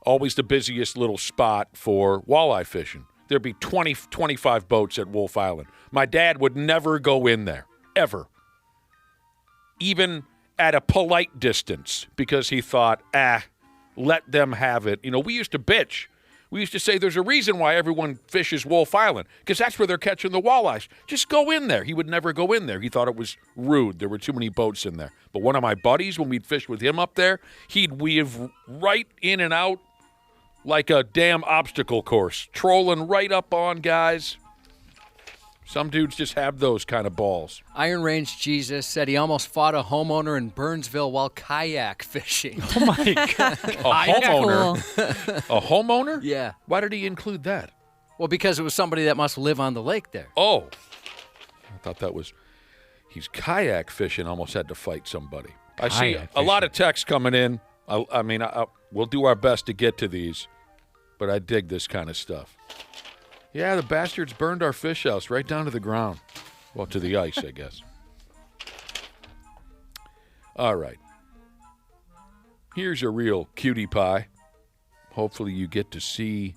always the busiest little spot for walleye fishing. There'd be 20, 25 boats at Wolf Island. My dad would never go in there, ever, even at a polite distance, because he thought, let them have it. We used to bitch. We used to say there's a reason why everyone fishes Wolf Island, because that's where they're catching the walleyes. Just go in there. He would never go in there. He thought it was rude. There were too many boats in there. But one of my buddies, when we'd fish with him up there, he'd weave right in and out like a damn obstacle course, trolling right up on guys. Some dudes just have those kind of balls. Iron Range Jesus said he almost fought a homeowner in Burnsville while kayak fishing. Oh, my God. A homeowner? Cool. A homeowner? Yeah. Why did he include that? Well, because it was somebody that must live on the lake there. Oh, I thought that was, he's kayak fishing, almost had to fight somebody. I see Kayak a lot of texts coming in. I mean, we'll do our best to get to these, but I dig this kind of stuff. Yeah, the bastards burned our fish house right down to the ground. Well, to the ice, I guess. All right. Here's a real cutie pie. Hopefully you get to see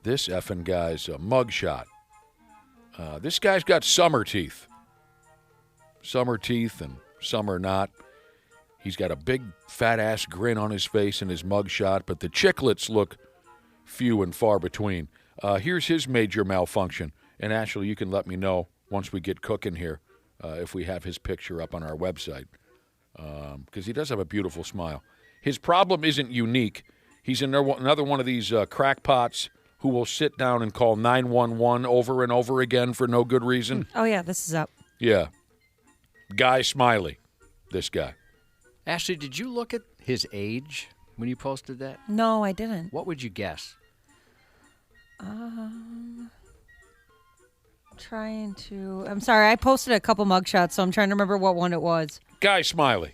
this effing guy's mugshot. This guy's got summer teeth. Summer teeth and summer not. He's got a big fat-ass grin on his face in his mugshot, but the chiclets look few and far between. Here's his major malfunction. And Ashley, you can let me know once we get cooking here if we have his picture up on our website. because he does have a beautiful smile. His problem isn't unique. He's another one of these crackpots who will sit down and call 911 over and over again for no good reason. Oh, yeah, this is up. Yeah. Guy Smiley, this guy. Ashley, did you look at his age when you posted that? No, I didn't. What would you guess? I'm sorry, I posted a couple mugshots, so I'm trying to remember what one it was. Guy Smiley.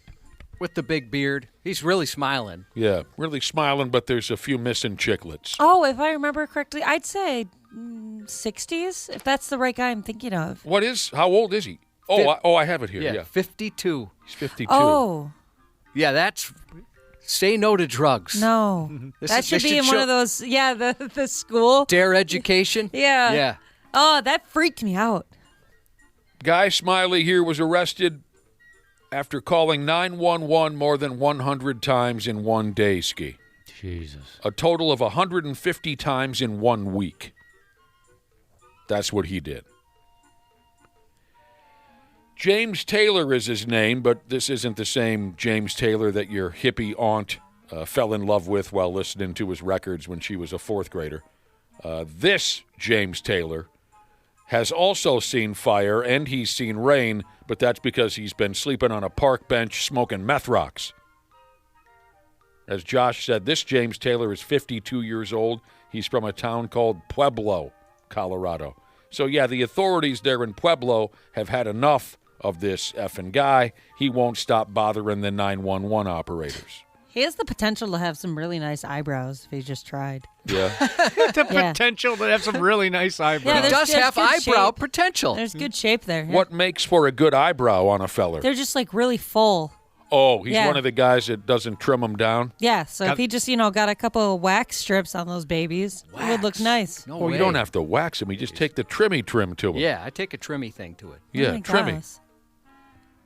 With the big beard. He's really smiling. Yeah, really smiling, but there's a few missing chiclets. Oh, if I remember correctly, I'd say 60s, if that's the right guy I'm thinking of. How old is he? Oh, I have it here. Yeah. 52. He's 52. Oh, Yeah, that's say no to drugs. no. This That is- should they be should in one show- of those, the school. Dare education. Yeah. Yeah. Oh, that freaked me out. Guy Smiley here was arrested after calling 911 more than 100 times in one day, Ski. Jesus. A total of 150 times in 1 week. That's what he did. James Taylor is his name, but this isn't the same James Taylor that your hippie aunt fell in love with while listening to his records when she was a fourth grader. This James Taylor has also seen fire and he's seen rain, but that's because he's been sleeping on a park bench smoking meth rocks. As Josh said, this James Taylor is 52 years old. He's from a town called Pueblo, Colorado. So, yeah, the authorities there in Pueblo have had enough of this effing guy. He won't stop bothering the 911 operators. He has the potential to have some really nice eyebrows if he just tried. Yeah. The Yeah. potential to have some really nice eyebrows. Yeah, He there's does good- have good eyebrow shape. potential. There's good shape there. yeah. What makes for a good eyebrow on a feller? They're just like really full. Oh, he's Yeah. one of the guys that doesn't trim them down? Yeah, so if he just, got a couple of wax strips on those babies, it would look Wax. nice. No Well, way. you don't have to wax him. You just take the trim to him. Yeah, I take a trimmy thing to it. Yeah, Oh my trimmy. gosh.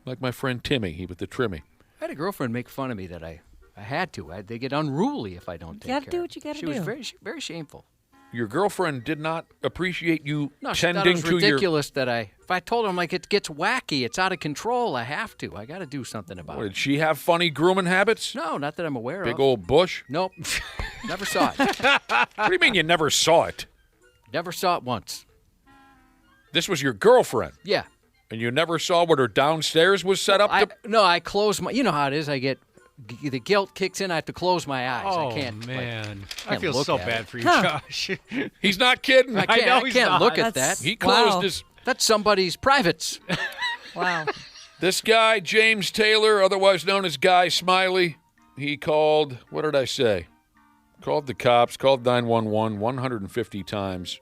Like my friend Timmy, he with the trimmy. I had a girlfriend make fun of me that I had to. They get unruly if I don't take You gotta care do of what you gotta She was do. very shameful. Your girlfriend did not appreciate you No, she thought it tending was to your... ridiculous that if I told her, I'm like, it gets wacky, it's out of control, I have to. I got to do something about What, it. did she have funny grooming habits? No, not that I'm aware of. Big old bush? Nope. Never saw it. What do you mean you never saw it? Never saw it once. This was your girlfriend, Yeah. and you never saw what her downstairs was set up to... I close my. You know how it is. I get the guilt kicks in. I have to close my eyes. Oh, I can't. man. I can't feel look so at bad it. for you, Huh. Josh. He's not kidding. I can't, know I he's can't not. look at That's- that. He closed Wow. his... That's somebody's privates. Wow. This guy, James Taylor, otherwise known as Guy Smiley, he called, what did I say? Called the cops, called 911 150 times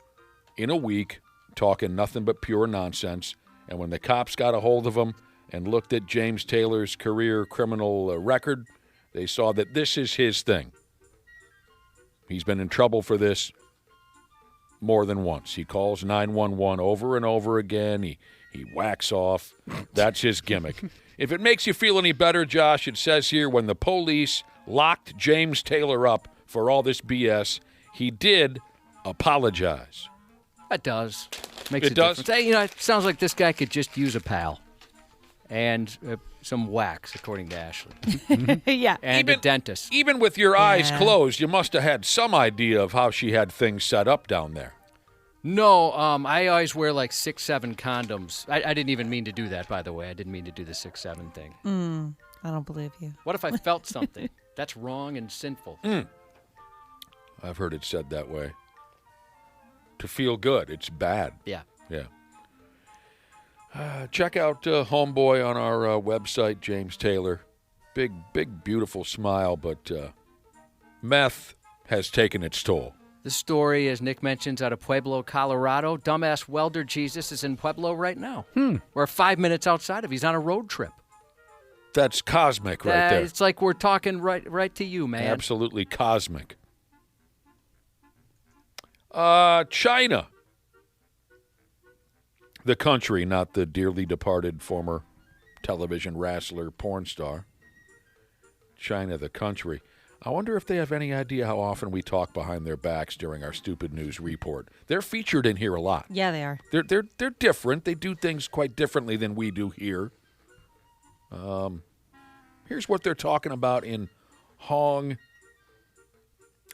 in a week, talking nothing but pure nonsense. And when the cops got a hold of him and looked at James Taylor's career criminal record, they saw that this is his thing. He's been in trouble for this more than once. He calls 911 over and over again. He whacks off. That's his gimmick. If it makes you feel any better, Josh, it says here when the police locked James Taylor up for all this BS, he did apologize. That does. Makes It a does? difference. Hey, it sounds like this guy could just use a pal. And some wax, according to Ashley. Yeah. And a dentist. Even with your eyes Yeah. closed, you must have had some idea of how she had things set up down there. No, I always wear like 6-7 condoms. I didn't even mean to do that, by the way. I didn't mean to do the 6-7 thing. I don't believe you. What if I felt something? That's wrong and sinful. I've heard it said that way. To feel good, it's bad. Yeah. Yeah. Check out Homeboy on our website, James Taylor. Big, beautiful smile, but meth has taken its toll. The story, as Nick mentions, out of Pueblo, Colorado. Dumbass welder Jesus is in Pueblo right now. We're 5 minutes outside of. He's on a road trip. That's cosmic right there. It's like we're talking right to you, man. Absolutely cosmic. China. The country, not the dearly departed former television wrestler porn star. China, the country. I wonder if they have any idea how often we talk behind their backs during our stupid news report. They're featured in here a lot. Yeah, they are. They're different. They do things quite differently than we do here. Here's what they're talking about in Hong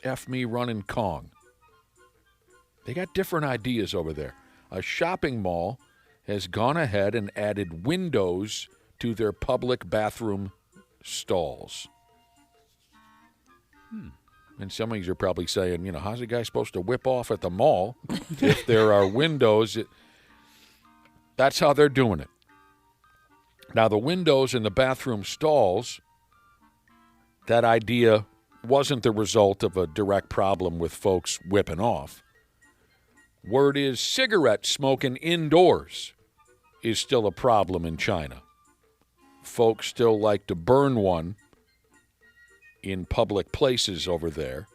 F me running Kong. They got different ideas over there. A shopping mall has gone ahead and added windows to their public bathroom stalls. And some of you are probably saying, how's a guy supposed to whip off at the mall if there are windows? That's how they're doing it. Now, the windows in the bathroom stalls, that idea wasn't the result of a direct problem with folks whipping off. Word is cigarette smoking indoors is still a problem in China. Folks still like to burn one in public places over there,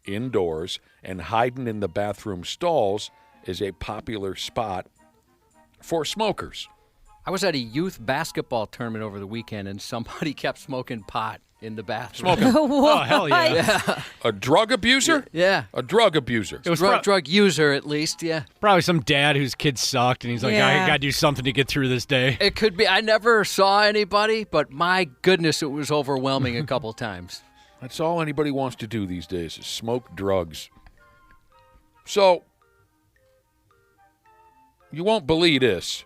indoors, and hiding in the bathroom stalls is a popular spot for smokers. I was at a youth basketball tournament over the weekend, and somebody kept smoking pot in the bathroom. Smoking. Oh, hell yeah. A drug abuser? Yeah. A drug abuser. It was Drug user, at least, yeah. probably some dad whose kid sucked, and he's like, I Yeah. got to do something to get through this day. It could be. I never saw anybody, but my goodness, it was overwhelming a couple times. That's all anybody wants to do these days is smoke drugs. So, you won't believe this.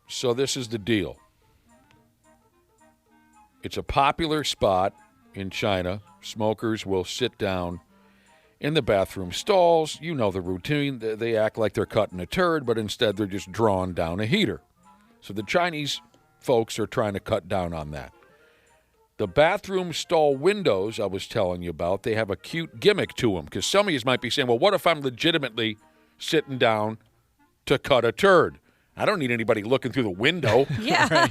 So this is the deal. It's a popular spot in China. Smokers will sit down in the bathroom stalls. You know the routine. They act like they're cutting a turd, but instead they're just drawing down a heater. So the Chinese folks are trying to cut down on that. The bathroom stall windows I was telling you about, they have a cute gimmick to them, because some of you might be saying, well, what if I'm legitimately sitting down to cut a turd? I don't need anybody looking through the window. Yeah.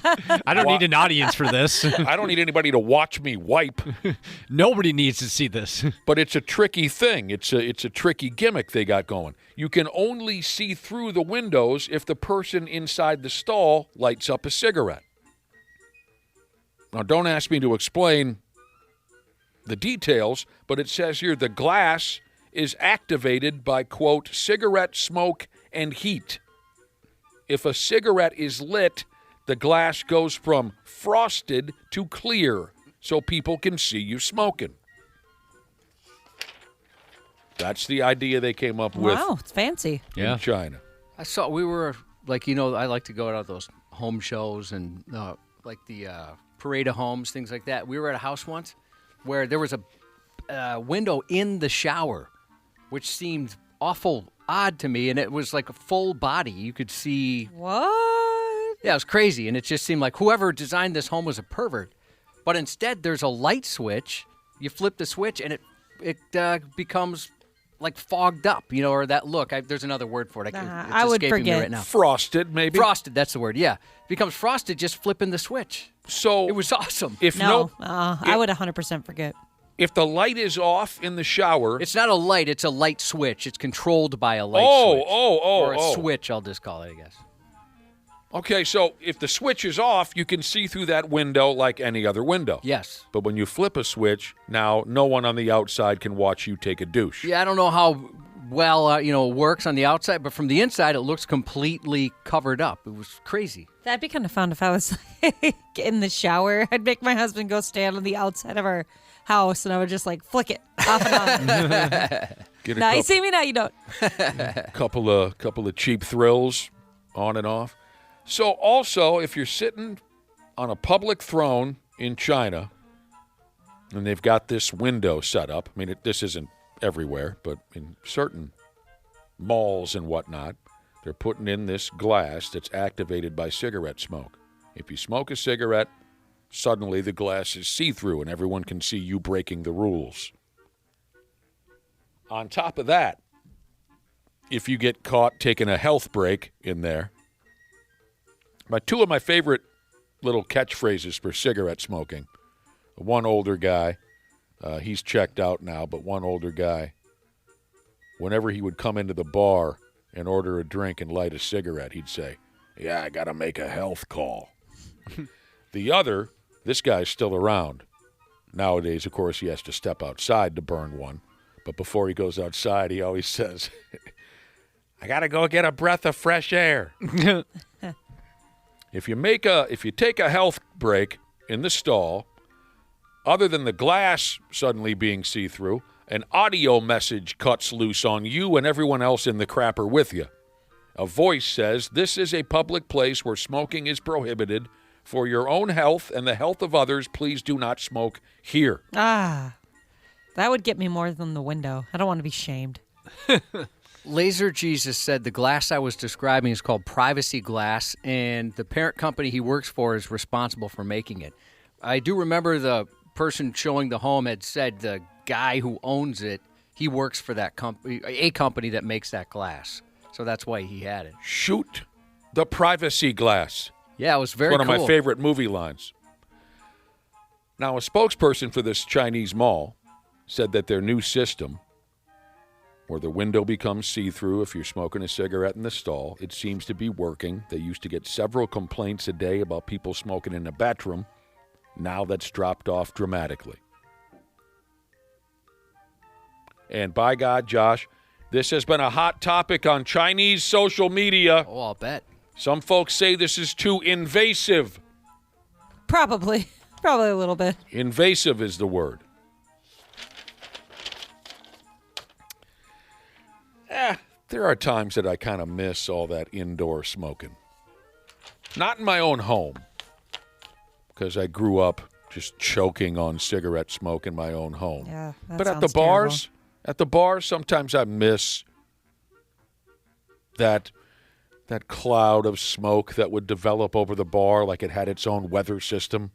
I don't need an audience for this. I don't need anybody to watch me wipe. Nobody needs to see this. But it's a tricky thing. It's a tricky gimmick they got going. You can only see through the windows if the person inside the stall lights up a cigarette. Now, don't ask me to explain the details, but it says here the glass is activated by, quote, cigarette smoke and heat. If a cigarette is lit, the glass goes from frosted to clear so people can see you smoking. That's the idea they came up with Wow, it's fancy. in China. We were, I like to go to those home shows and like the parade of homes, things like that. We were at a house once where there was a window in the shower, which seemed awful odd to me, and it was like a full body. You could see. What? Yeah, it was crazy, and it just seemed like whoever designed this home was a pervert. But instead, there's a light switch. You flip the switch, and it becomes like fogged up, or that look. There's another word for it. It's I would escaping me forget. right now. Frosted, maybe? Frosted, that's the word, yeah. Becomes frosted just flipping the switch. So It was awesome. if No, I would 100% forget. if the light is off in the shower, It's not a light, it's a light switch. It's controlled by a light switch. Or a switch, I'll just call it, I guess. Okay, so if the switch is off, you can see through that window like any other window. Yes. But when you flip a switch, now no one on the outside can watch you take a douche. Yeah, I don't know how well, it works on the outside, but from the inside, it looks completely covered up. It was crazy. That'd be kind of fun if I was in the shower. I'd make my husband go stand on the outside of our house, and I would just flick it off and on. Get a Now you see me, now you don't. couple of cheap thrills on and off. So also, if you're sitting on a public throne in China, and they've got this window set up, I mean, this isn't everywhere, but in certain malls and whatnot, they're putting in this glass that's activated by cigarette smoke. If you smoke a cigarette, suddenly the glass is see-through and everyone can see you breaking the rules. On top of that, if you get caught taking a health break in there, two of my favorite little catchphrases for cigarette smoking. One older guy, he's checked out now, but one older guy, whenever he would come into the bar and order a drink and light a cigarette, he'd say, "Yeah, I got to make a health call." The other, this guy's still around. Nowadays, of course, he has to step outside to burn one. But before he goes outside, he always says, "I got to go get a breath of fresh air." If you take a health break in the stall, other than the glass suddenly being see-through, an audio message cuts loose on you and everyone else in the crapper with you. A voice says, "This is a public place where smoking is prohibited. For your own health and the health of others, please do not smoke here." Ah, that would get me more than the window. I don't want to be shamed. Laser Jesus said the glass I was describing is called privacy glass, and the parent company he works for is responsible for making it. I do remember the person showing the home had said the guy who owns it, he works for that company, a company that makes that glass. So that's why he had it. Shoot the privacy glass. Yeah, it was very One of cool. my favorite movie lines. Now, a spokesperson for this Chinese mall said that their new system, where the window becomes see-through if you're smoking a cigarette in the stall, it seems to be working. They used to get several complaints a day about people smoking in the bathroom. Now that's dropped off dramatically. And by God, Josh, this has been a hot topic on Chinese social media. Oh, I'll bet. Some folks say this is too invasive. Probably a little bit. Invasive is the word. There are times that I kind of miss all that indoor smoking. Not in my own home, because I grew up just choking on cigarette smoke in my own home. Yeah, that but sounds terrible. at the bars, sometimes I miss that cloud of smoke that would develop over the bar like it had its own weather system.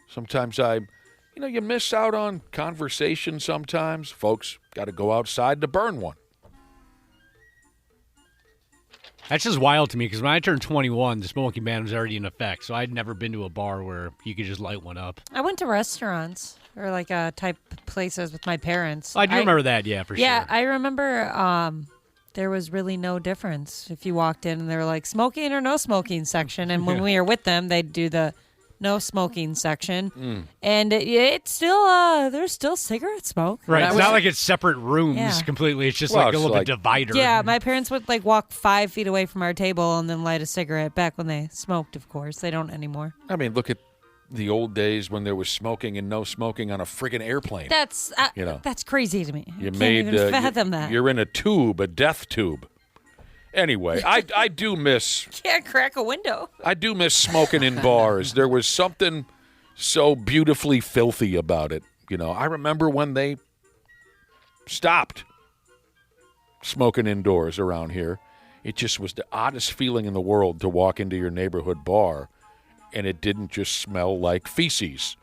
Sometimes you miss out on conversation sometimes. Folks got to go outside to burn one. That's just wild to me because when I turned 21, the smoking ban was already in effect. So I'd never been to a bar where you could just light one up. I went to restaurants or like type places with my parents. I do remember that, yeah, for Yeah, sure. I remember there was really no difference if you walked in and they were like smoking or no smoking section. And when we were with them, they'd do the no smoking section. And it's still, there's still cigarette smoke. Right, it's That not was- like it's separate rooms Yeah. completely. It's just Well, like a it's little like- bit divider. Yeah, my parents would like walk 5 feet away from our table and then light a cigarette back when they smoked, of course. They don't anymore. I mean, look at the old days when there was smoking and no smoking on a friggin' airplane. That's that's crazy to me. You I can't made even fathom that. You're in a tube, a death tube. Anyway, I do miss Can't crack a window. smoking in bars. There was something so beautifully filthy about it. I remember when they stopped smoking indoors around here. It just was the oddest feeling in the world to walk into your neighborhood bar and it didn't just smell like feces.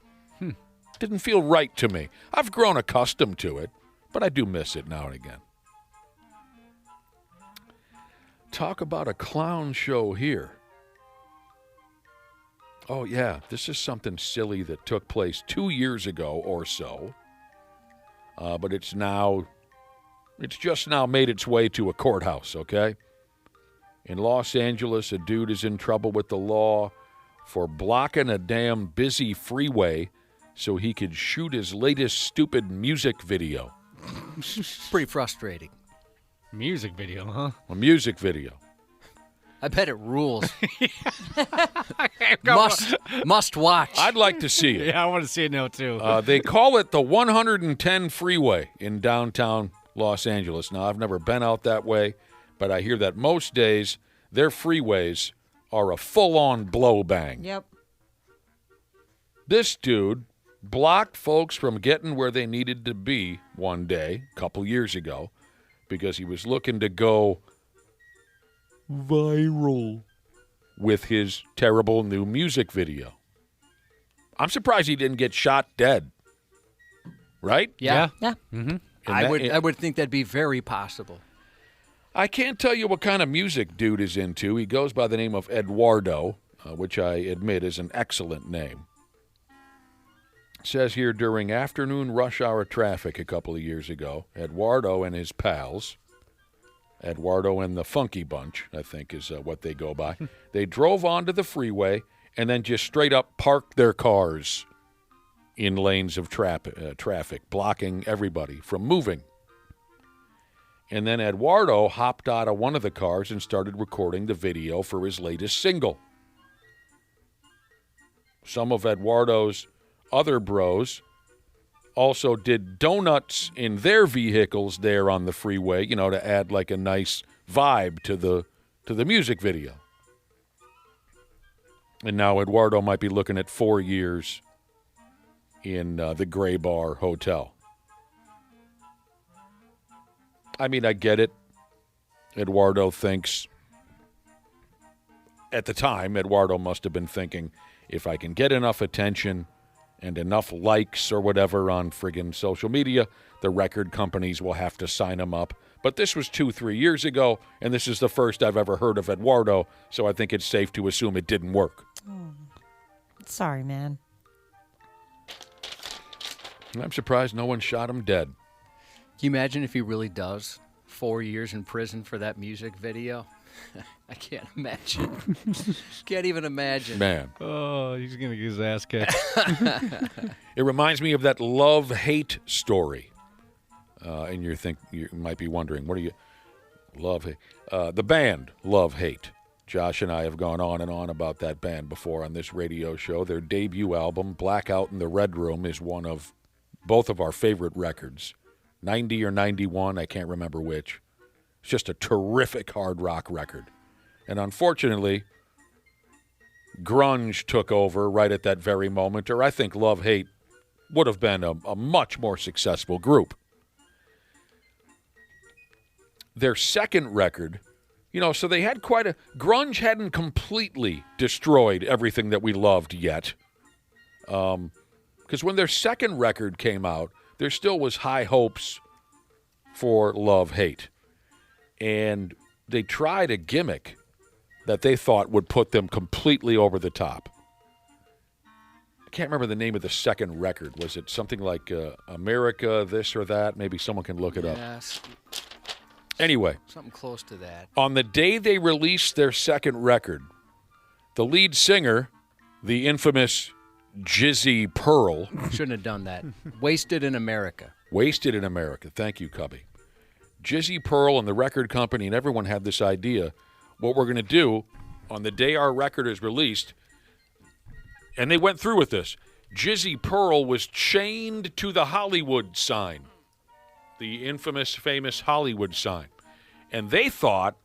Didn't feel right to me. I've grown accustomed to it, but I do miss it now and again. Talk about a clown show here. Oh, yeah, this is something silly that took place 2 years ago or so. But it's just now made its way to a courthouse, okay? In Los Angeles, a dude is in trouble with the law for blocking a damn busy freeway so he could shoot his latest stupid music video. Pretty frustrating. Music video, huh? A music video. I bet it rules. must watch. I'd like to see it. Yeah, I want to see it now, too. They call it the 110 freeway in downtown Los Angeles. Now, I've never been out that way, but I hear that most days their freeways are a full-on blow bang. Yep. This dude blocked folks from getting where they needed to be one day, a couple years ago, because he was looking to go viral with his terrible new music video. I'm surprised he didn't get shot dead. Right? Yeah. Yeah. I would think that'd be very possible. I can't tell you what kind of music dude is into. He goes by the name of Eduardo, which I admit is an excellent name. It says here, during afternoon rush hour traffic a couple of years ago, Eduardo and his pals, Eduardo and the Funky Bunch, I think is what they go by, they drove onto the freeway and then just straight up parked their cars in lanes of traffic, blocking everybody from moving. And then Eduardo hopped out of one of the cars and started recording the video for his latest single. some of Eduardo's other bros also did donuts in their vehicles there on the freeway, to add like a nice vibe to the music video. And now Eduardo might be looking at 4 years in the Gray Bar Hotel. I mean, I get it. Eduardo thinks, at the time, Eduardo must have been thinking, if I can get enough attention and enough likes or whatever on friggin' social media, the record companies will have to sign him up. But this was 2-3 years ago, and this is the first I've ever heard of Eduardo, so I think it's safe to assume it didn't work. Sorry, man. I'm surprised no one shot him dead. Can you imagine if he really does 4 years in prison for that music video? I can't imagine. Can't even imagine. Man. Oh, he's going to get his ass kicked. It reminds me of that love-hate story. And you might be wondering, what are you... Love-hate. The band Love-Hate. Josh and I have gone on and on about that band before on this radio show. Their debut album, Blackout in the Red Room, is one of both of our favorite records. 90 or 91, I can't remember which. It's just a terrific hard rock record. And unfortunately, grunge took over right at that very moment, or I think Love-Hate would have been a much more successful group. Their second record, so they had grunge hadn't completely destroyed everything that we loved yet. Because when their second record came out, there still was high hopes for Love-Hate. And they tried a gimmick that they thought would put them completely over the top. I can't remember the name of the second record. Was it something like America, this or that? Maybe someone can look it up. Yes. Anyway. Something close to that. On the day they released their second record, the lead singer, the infamous Jizzy Pearl. Shouldn't have done that. Wasted in America. Wasted in America. Thank you, Cubby. Jizzy Pearl and the record company and everyone had this idea. What we're going to do on the day our record is released, and they went through with this. Jizzy Pearl was chained to the Hollywood sign, the infamous, famous Hollywood sign. And they thought,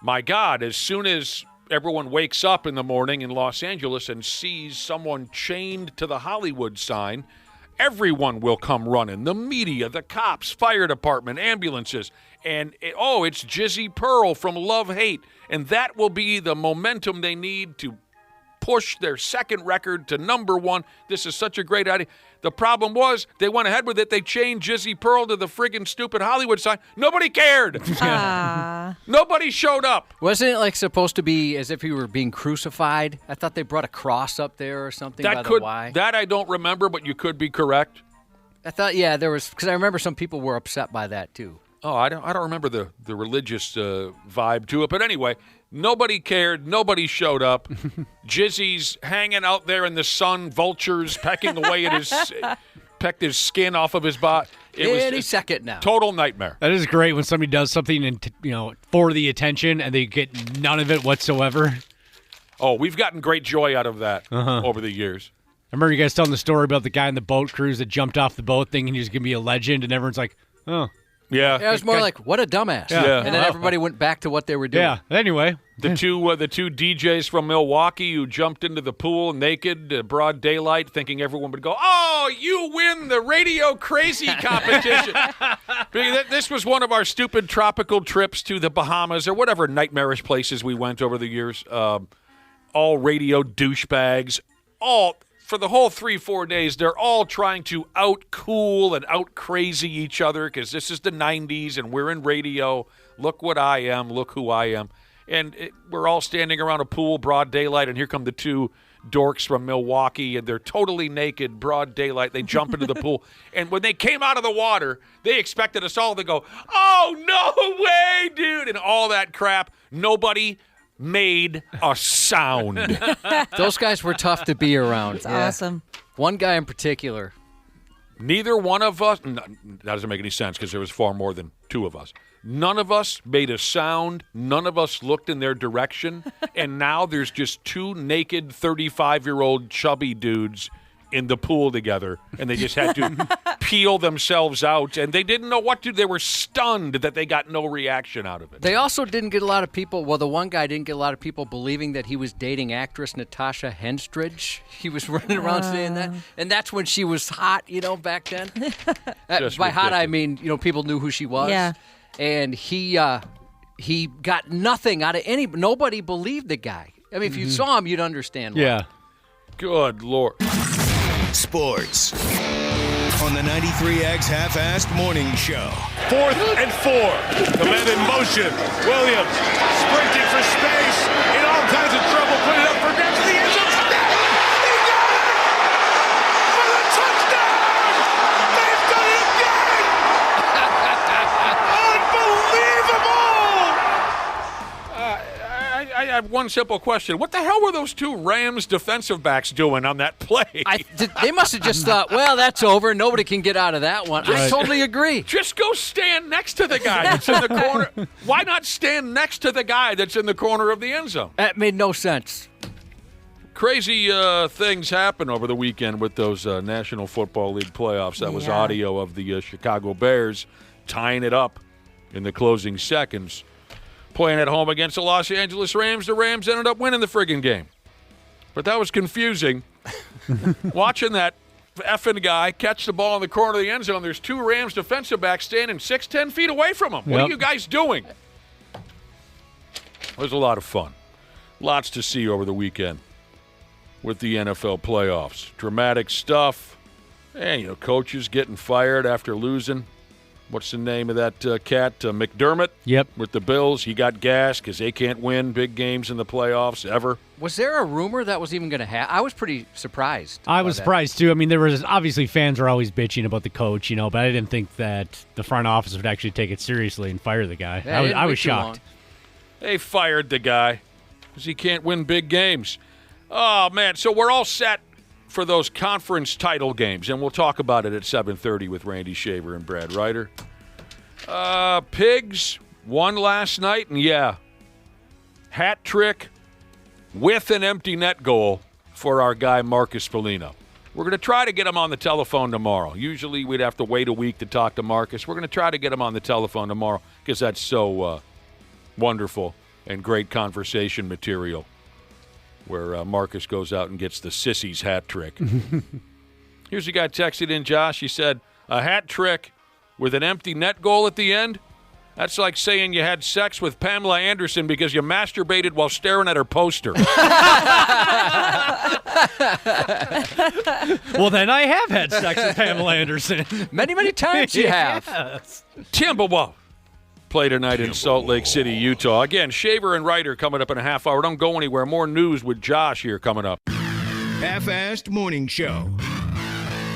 my God, as soon as everyone wakes up in the morning in Los Angeles and sees someone chained to the Hollywood sign, everyone will come running. The media, the cops, fire department, ambulances. And, it's Jizzy Pearl from Love-Hate. And that will be the momentum they need to push their second record to number one. This is such a great idea. The problem was they went ahead with it. They chained Jizzy Pearl to the friggin' stupid Hollywood sign. Nobody cared. Nobody showed up. Wasn't it supposed to be as if he were being crucified? I thought they brought a cross up there or something by the Y. That I don't remember, but you could be correct. I thought, there was, because I remember some people were upset by that too. Oh, I don't remember the religious vibe to it. But anyway, nobody cared. Nobody showed up. Jizzy's hanging out there in the sun, vultures pecking away at pecked his skin off of his body. Any second now. Total nightmare. That is great when somebody does something and for the attention and they get none of it whatsoever. Oh, we've gotten great joy out of that over the years. I remember you guys telling the story about the guy in the boat cruise that jumped off the boat thinking he was going to be a legend, and everyone's like, oh. Yeah. It was more like, what a dumbass. Yeah. And then everybody went back to what they were doing. Yeah. Anyway. The two DJs from Milwaukee who jumped into the pool naked, broad daylight, thinking everyone would go, oh, you win the Radio Crazy competition. This was one of our stupid tropical trips to the Bahamas or whatever nightmarish places we went over the years. All radio douchebags. For the whole 3-4 days, they're all trying to out-cool and out-crazy each other because this is the 90s and we're in radio. Look what I am. Look who I am. And we're all standing around a pool, broad daylight, and here come the two dorks from Milwaukee, and they're totally naked, broad daylight. They jump into the pool. And when they came out of the water, they expected us all to go, oh, no way, dude, and all that crap. Nobody made a sound. Those guys were tough to be around. It's awesome. One guy in particular. Neither one of us, that doesn't make any sense because there was far more than two of us. None of us made a sound. None of us looked in their direction. And now there's just two naked 35-year-old chubby dudes in the pool together, and they just had to peel themselves out, and they didn't know what to do. They were stunned that they got no reaction out of it. They also didn't get a lot of people, well, the one guy didn't get a lot of people believing that he was dating actress Natasha Henstridge. He was running around saying that, and that's when she was hot, back then. By hot, I mean, people knew who she was. Yeah. And he got nothing out of nobody believed the guy. I mean, if you saw him, you'd understand why. Yeah. Good Lord. Sports on the 93X Half-Assed Morning Show. 4th and 4. The man in motion. Williams sprinting for space. In all kinds of trouble. Put it up for grabs. The end zone. He got it! For the touchdown! They've done it again! Unbelievable! I have one simple question. What the hell were those two Rams defensive backs doing on that play? They must have just thought, well, that's over. Nobody can get out of that one. I totally agree. Just go stand next to the guy that's in the corner. Why not stand next to the guy that's in the corner of the end zone? That made no sense. Crazy things happen over the weekend with those National Football League playoffs. That was audio of the Chicago Bears tying it up in the closing seconds. Playing at home against the Los Angeles Rams, the Rams ended up winning the friggin' game. But that was confusing. Watching that effing guy catch the ball in the corner of the end zone, there's two Rams defensive backs standing 6-10 feet away from him. What are you guys doing? It was a lot of fun. Lots to see over the weekend with the NFL playoffs. Dramatic stuff. And, coaches getting fired after losing. What's the name of that cat? McDermott? Yep. With the Bills. He got gassed because they can't win big games in the playoffs ever. Was there a rumor that was even going to happen? I was pretty surprised. I was surprised, too. I mean, there was obviously fans were always bitching about the coach, but I didn't think that the front office would actually take it seriously and fire the guy. Yeah, I was shocked. They fired the guy because he can't win big games. Oh, man. So we're all set for those conference title games, and we'll talk about it at 7:30 with Randy Shaver and Brad Ryder. Pigs won last night, and hat trick with an empty net goal for our guy Marcus Foligno. We're going to try to get him on the telephone tomorrow. Usually we'd have to wait a week to talk to Marcus. We're going to try to get him on the telephone tomorrow because that's so wonderful and great conversation material where Marcus goes out and gets the sissy's hat trick. Here's a guy texted in, Josh. He said, a hat trick with an empty net goal at the end? That's like saying you had sex with Pamela Anderson because you masturbated while staring at her poster. Well, then I have had sex with Pamela Anderson. Many, many times you have. Yes. Timberwolves play tonight in Salt Lake City, Utah. Again, Shaver and Ryder coming up in a half hour. Don't go anywhere. More news with Josh here coming up. Half-Assed Morning Show.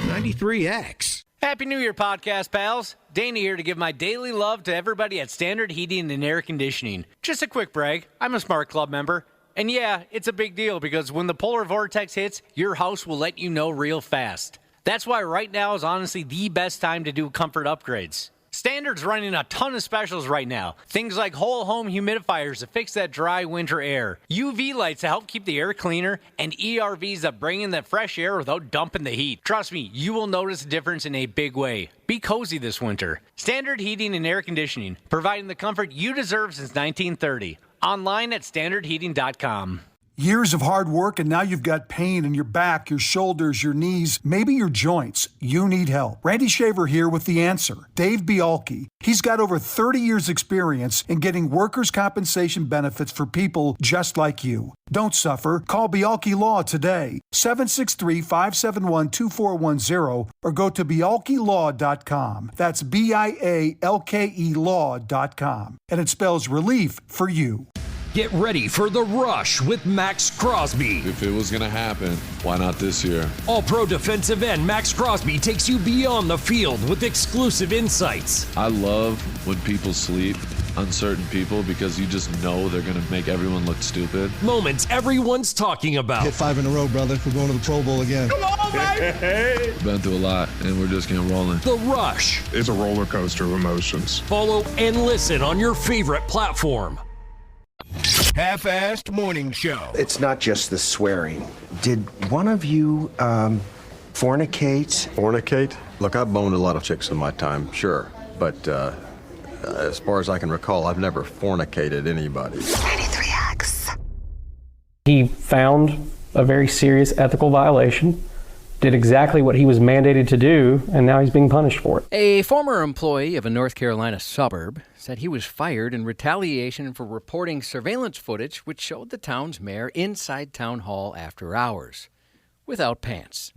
93X. Happy New Year, podcast pals. Danny here to give my daily love to everybody at Standard Heating and Air Conditioning. Just a quick brag. I'm a Smart Club member. And it's a big deal because when the polar vortex hits, your house will let you know real fast. That's why right now is honestly the best time to do comfort upgrades. Standard's running a ton of specials right now. Things like whole home humidifiers to fix that dry winter air, UV lights to help keep the air cleaner, and ERVs that bring in that fresh air without dumping the heat. Trust me, you will notice a difference in a big way. Be cozy this winter. Standard Heating and Air Conditioning, providing the comfort you deserve since 1930. Online at standardheating.com. Years of hard work, and now you've got pain in your back, your shoulders, your knees, maybe your joints. You need help. Randy Shaver here with the answer. Dave Bialke. He's got over 30 years experience in getting workers' compensation benefits for people just like you. Don't suffer. Call Bialke Law today. 763-571-2410 or go to bialkelaw.com. That's BIALKE law.com. And it spells relief for you. Get ready for The Rush with Max Crosby. If it was going to happen, why not this year? All-Pro defensive end Max Crosby takes you beyond the field with exclusive insights. I love when people sleep uncertain people because you just know they're going to make everyone look stupid. Moments everyone's talking about. Hit 5 in a row, brother. We're going to the Pro Bowl again. Come on, baby! Been through a lot, and we're just getting rolling. The Rush. It's a roller coaster of emotions. Follow and listen on your favorite platform. Half-assed morning show. It's not just the swearing. Did one of you fornicate? Fornicate? Look, I've boned a lot of chicks in my time, sure. But as far as I can recall, I've never fornicated anybody. 93X. He found a very serious ethical violation, did exactly what he was mandated to do, and now he's being punished for it. A former employee of a North Carolina suburb said he was fired in retaliation for reporting surveillance footage which showed the town's mayor inside town hall after hours, without pants.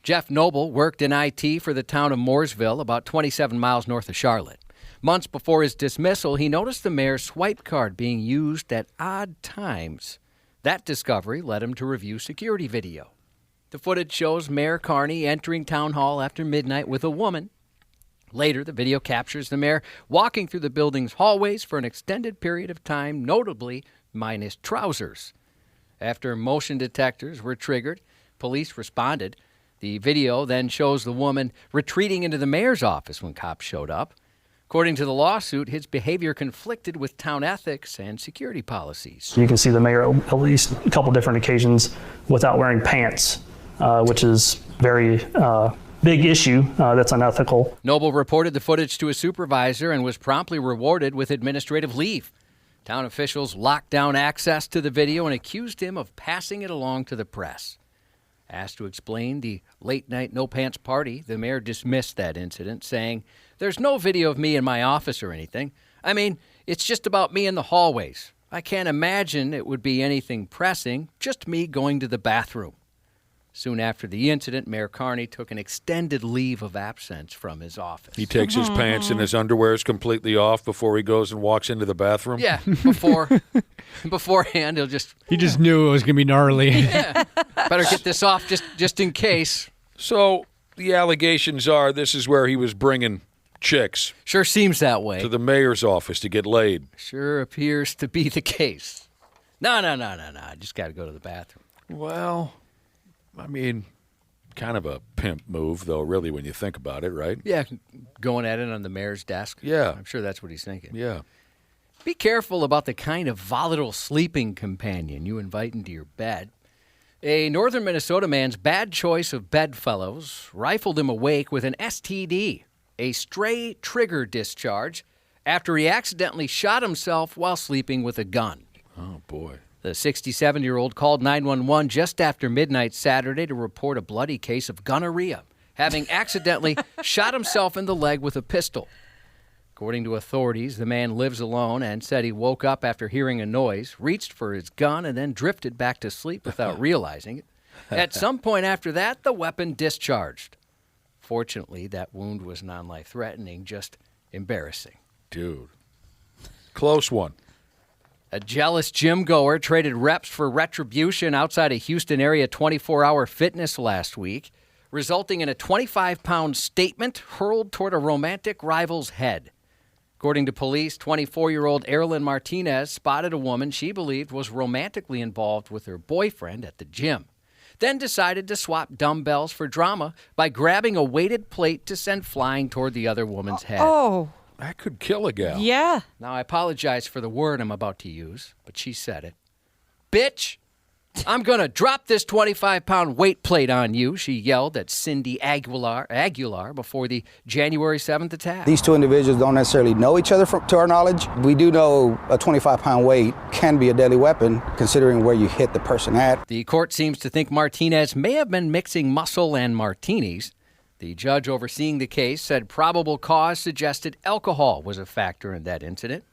Jeff Noble worked in IT for the town of Mooresville, about 27 miles north of Charlotte. Months before his dismissal, he noticed the mayor's swipe card being used at odd times. That discovery led him to review security video. The footage shows Mayor Carney entering town hall after midnight with a woman. Later, the video captures the mayor walking through the building's hallways for an extended period of time, notably minus trousers. After motion detectors were triggered, police responded. The video then shows the woman retreating into the mayor's office when cops showed up. According to the lawsuit, his behavior conflicted with town ethics and security policies. You can see the mayor at least a couple different occasions without wearing pants, which is very big issue. That's unethical. Noble reported the footage to a supervisor and was promptly rewarded with administrative leave. Town officials locked down access to the video and accused him of passing it along to the press. Asked to explain the late-night no-pants party, the mayor dismissed that incident, saying, "There's no video of me in my office or anything. I mean, it's just about me in the hallways. I can't imagine it would be anything pressing, just me going to the bathroom." Soon after the incident, Mayor Carney took an extended leave of absence from his office. He takes his pants and his underwear is completely off before he goes and walks into the bathroom? Yeah, beforehand, he'll just... He just knew it was going to be gnarly. Yeah, better get this off just in case. So the allegations are this is where he was bringing chicks. Sure seems that way. To the mayor's office to get laid. Sure appears to be the case. No. I just got to go to the bathroom. Well, I mean, kind of a pimp move, though, really, when you think about it, right? Yeah, going at it on the mayor's desk. Yeah. I'm sure that's what he's thinking. Yeah. Be careful about the kind of volatile sleeping companion you invite into your bed. A northern Minnesota man's bad choice of bedfellows rifled him awake with an STD, a stray trigger discharge, after he accidentally shot himself while sleeping with a gun. Oh, boy. The 67-year-old called 911 just after midnight Saturday to report a bloody case of gun-orrhea, having accidentally shot himself in the leg with a pistol. According to authorities, the man lives alone and said he woke up after hearing a noise, reached for his gun, and then drifted back to sleep without realizing it. At some point after that, the weapon discharged. Fortunately, that wound was non-life-threatening, just embarrassing. Dude. Close one. A jealous gym goer traded reps for retribution outside a Houston area 24-hour fitness last week, resulting in a 25-pound statement hurled toward a romantic rival's head. According to police, 24-year-old Erilyn Martinez spotted a woman she believed was romantically involved with her boyfriend at the gym, then decided to swap dumbbells for drama by grabbing a weighted plate to send flying toward the other woman's head. Oh. That could kill a gal. Yeah. Now, I apologize for the word I'm about to use, but she said it. Bitch, I'm going to drop this 25-pound weight plate on you, she yelled at Cindy Aguilar before the January 7th attack. These two individuals don't necessarily know each other to our knowledge. We do know a 25-pound weight can be a deadly weapon, considering where you hit the person at. The court seems to think Martinez may have been mixing muscle and martinis. The judge overseeing the case said probable cause suggested alcohol was a factor in that incident.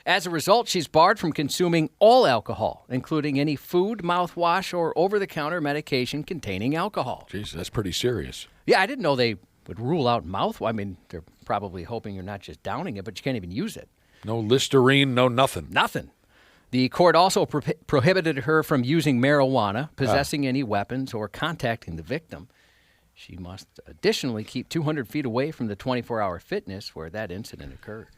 As a result, she's barred from consuming all alcohol, including any food, mouthwash, or over-the-counter medication containing alcohol. Jeez, that's pretty serious. Yeah, I didn't know they would rule out mouthwash. I mean, they're probably hoping you're not just downing it, but you can't even use it. No Listerine, no nothing. Nothing. The court also prohibited her from using marijuana, possessing any weapons, or contacting the victim. She must additionally keep 200 feet away from the 24-hour fitness where that incident occurred.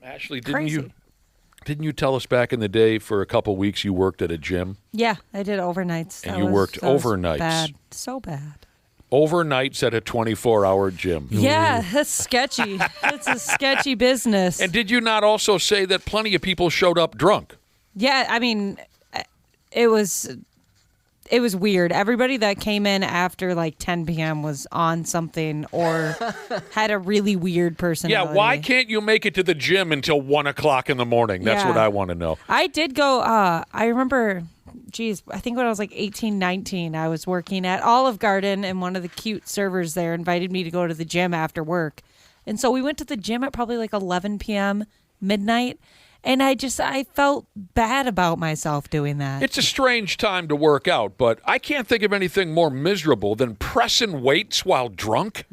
Ashley, didn't you tell us back in the day for a couple weeks you worked at a gym? Yeah, I did overnights. And you worked overnights. Bad. So bad. Overnights at a 24-hour gym. Yeah, that's sketchy. That's a sketchy business. And did you not also say that plenty of people showed up drunk? Yeah, I mean, it was weird. Everybody that came in after like 10 p.m. was on something or had a really weird personality. Yeah, why can't you make it to the gym until 1 o'clock in the morning? That's what I want to know. I did go, I remember, I think when I was like 18, 19, I was working at Olive Garden, and one of the cute servers there invited me to go to the gym after work. And so we went to the gym at probably like 11 p.m., midnight. And I felt bad about myself doing that. It's a strange time to work out, but I can't think of anything more miserable than pressing weights while drunk.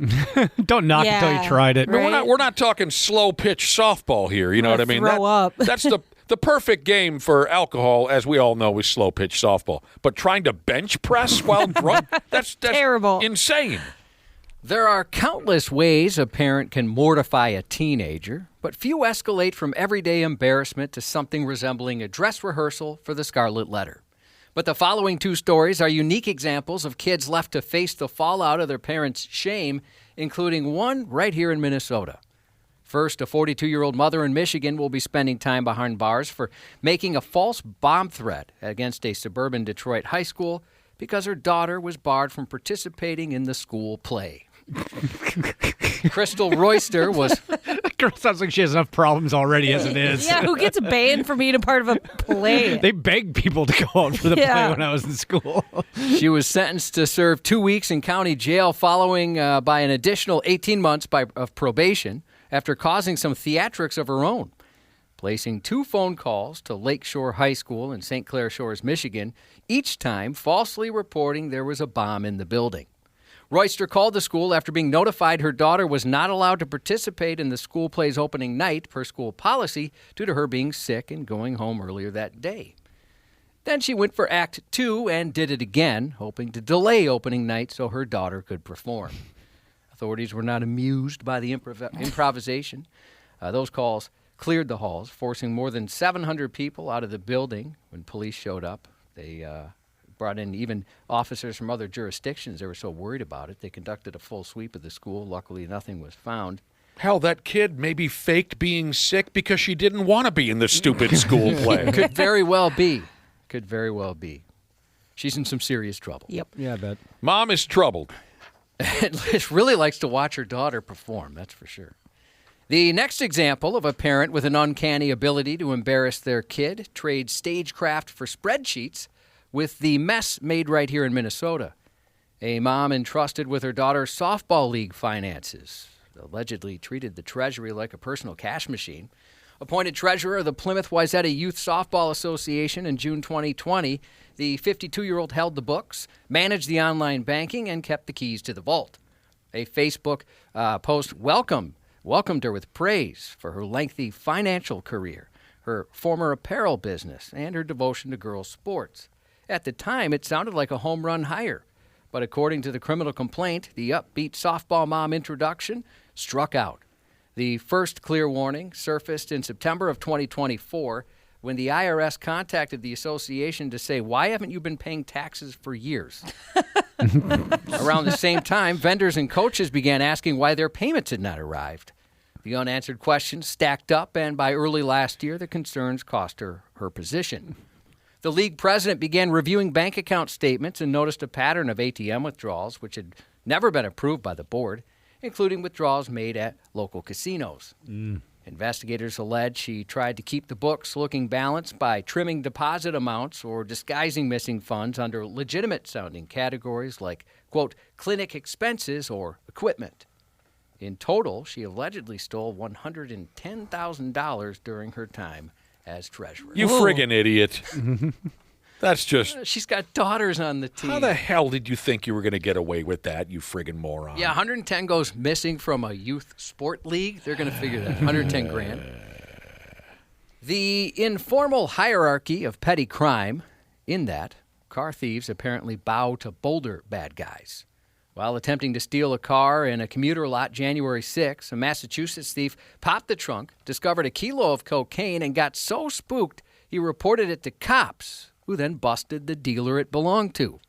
Don't knock it until you tried it. Right? We're not talking slow pitch softball here. You know what I mean? Throw up. That's the perfect game for alcohol, as we all know, is slow pitch softball. But trying to bench press while drunk, that's terrible, insane. There are countless ways a parent can mortify a teenager, but few escalate from everyday embarrassment to something resembling a dress rehearsal for the Scarlet Letter. But the following two stories are unique examples of kids left to face the fallout of their parents' shame, including one right here in Minnesota. First, a 42-year-old mother in Michigan will be spending time behind bars for making a false bomb threat against a suburban Detroit high school because her daughter was barred from participating in the school play. Crystal Royster was... Girl sounds like she has enough problems already as it is. Yeah, who gets banned from being a part of a play? They begged people to go out for the play when I was in school. She was sentenced to serve 2 weeks in county jail following by an additional 18 months of probation after causing some theatrics of her own, placing 2 phone calls to Lakeshore High School in St. Clair Shores, Michigan, each time falsely reporting there was a bomb in the building. Royster called the school after being notified her daughter was not allowed to participate in the school play's opening night per school policy due to her being sick and going home earlier that day. Then she went for Act 2 and did it again, hoping to delay opening night so her daughter could perform. Authorities were not amused by the improvisation. Those calls cleared the halls, forcing more than 700 people out of the building when police showed up. They brought in even officers from other jurisdictions. They were so worried about it. They conducted a full sweep of the school. Luckily, nothing was found. Hell, that kid maybe faked being sick because she didn't want to be in the stupid school play. Could very well be. Could very well be. She's in some serious trouble. Yep. Yeah, I bet. Mom is troubled. Liz really likes to watch her daughter perform, that's for sure. The next example of a parent with an uncanny ability to embarrass their kid trades stagecraft for spreadsheets with the mess made right here in Minnesota. A mom entrusted with her daughter's softball league finances allegedly treated the treasury like a personal cash machine. Appointed treasurer of the Plymouth Wayzata Youth Softball Association in June 2020, the 52-year-old held the books, managed the online banking, and kept the keys to the vault. A Facebook post welcomed her with praise for her lengthy financial career, her former apparel business, and her devotion to girls' sports. At the time, it sounded like a home run hire. But according to the criminal complaint, the upbeat softball mom introduction struck out. The first clear warning surfaced in September of 2024 when the IRS contacted the association to say, why haven't you been paying taxes for years? Around the same time, vendors and coaches began asking why their payments had not arrived. The unanswered questions stacked up, and by early last year, the concerns cost her her position. The league president began reviewing bank account statements and noticed a pattern of ATM withdrawals, which had never been approved by the board, including withdrawals made at local casinos. Investigators allege she tried to keep the books looking balanced by trimming deposit amounts or disguising missing funds under legitimate-sounding categories like, quote, clinic expenses or equipment. In total, she allegedly stole $110,000 during her time as treasurer. You friggin' idiot. That's just... She's got daughters on the team. How the hell did you think you were going to get away with that, you friggin' moron? Yeah, 110 goes missing from a youth sport league. They're going to figure that. 110 grand. The informal hierarchy of petty crime, in that, car thieves apparently bow to bolder bad guys, While attempting to steal a car in a commuter lot January 6, a Massachusetts thief popped the trunk, discovered a kilo of cocaine, and got so spooked he reported it to cops, who then busted the dealer it belonged to.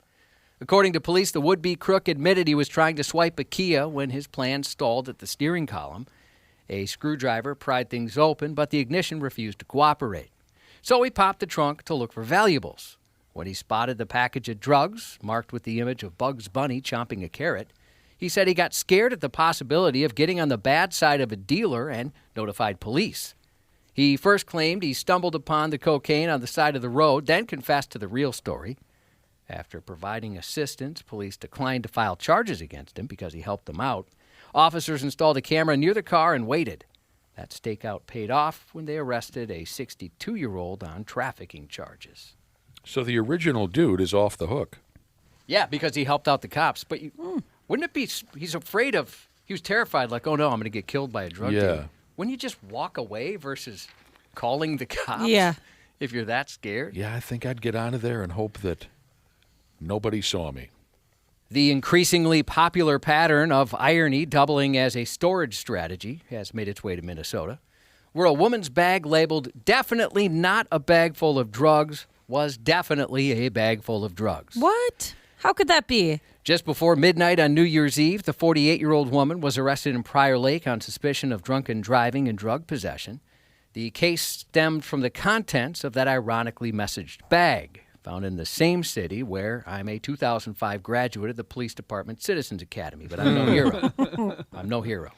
According to police, the would-be crook admitted he was trying to swipe a Kia when his plan stalled at the steering column. A screwdriver pried things open, but the ignition refused to cooperate. So he popped the trunk to look for valuables. When he spotted the package of drugs, marked with the image of Bugs Bunny chomping a carrot, he said he got scared at the possibility of getting on the bad side of a dealer and notified police. He first claimed he stumbled upon the cocaine on the side of the road, then confessed to the real story. After providing assistance, police declined to file charges against him because he helped them out. Officers installed a camera near the car and waited. That stakeout paid off when they arrested a 62-year-old on trafficking charges. So the original dude is off the hook. Yeah, because he helped out the cops. But wouldn't it be, he's afraid of, he was terrified, like, oh no, I'm going to get killed by a drug dealer. Wouldn't you just walk away versus calling the cops? Yeah. If you're that scared? Yeah, I think I'd get out of there and hope that nobody saw me. The increasingly popular pattern of irony doubling as a storage strategy has made its way to Minnesota, where a woman's bag labeled definitely not a bag full of drugs was definitely a bag full of drugs. What? How could that be? Just before midnight on New Year's Eve, the 48-year-old woman was arrested in Prior Lake on suspicion of drunken driving and drug possession. The case stemmed from the contents of that ironically messaged bag, found in the same city where I'm a 2005 graduate of the Police Department Citizens Academy, but I'm no hero. I'm no hero.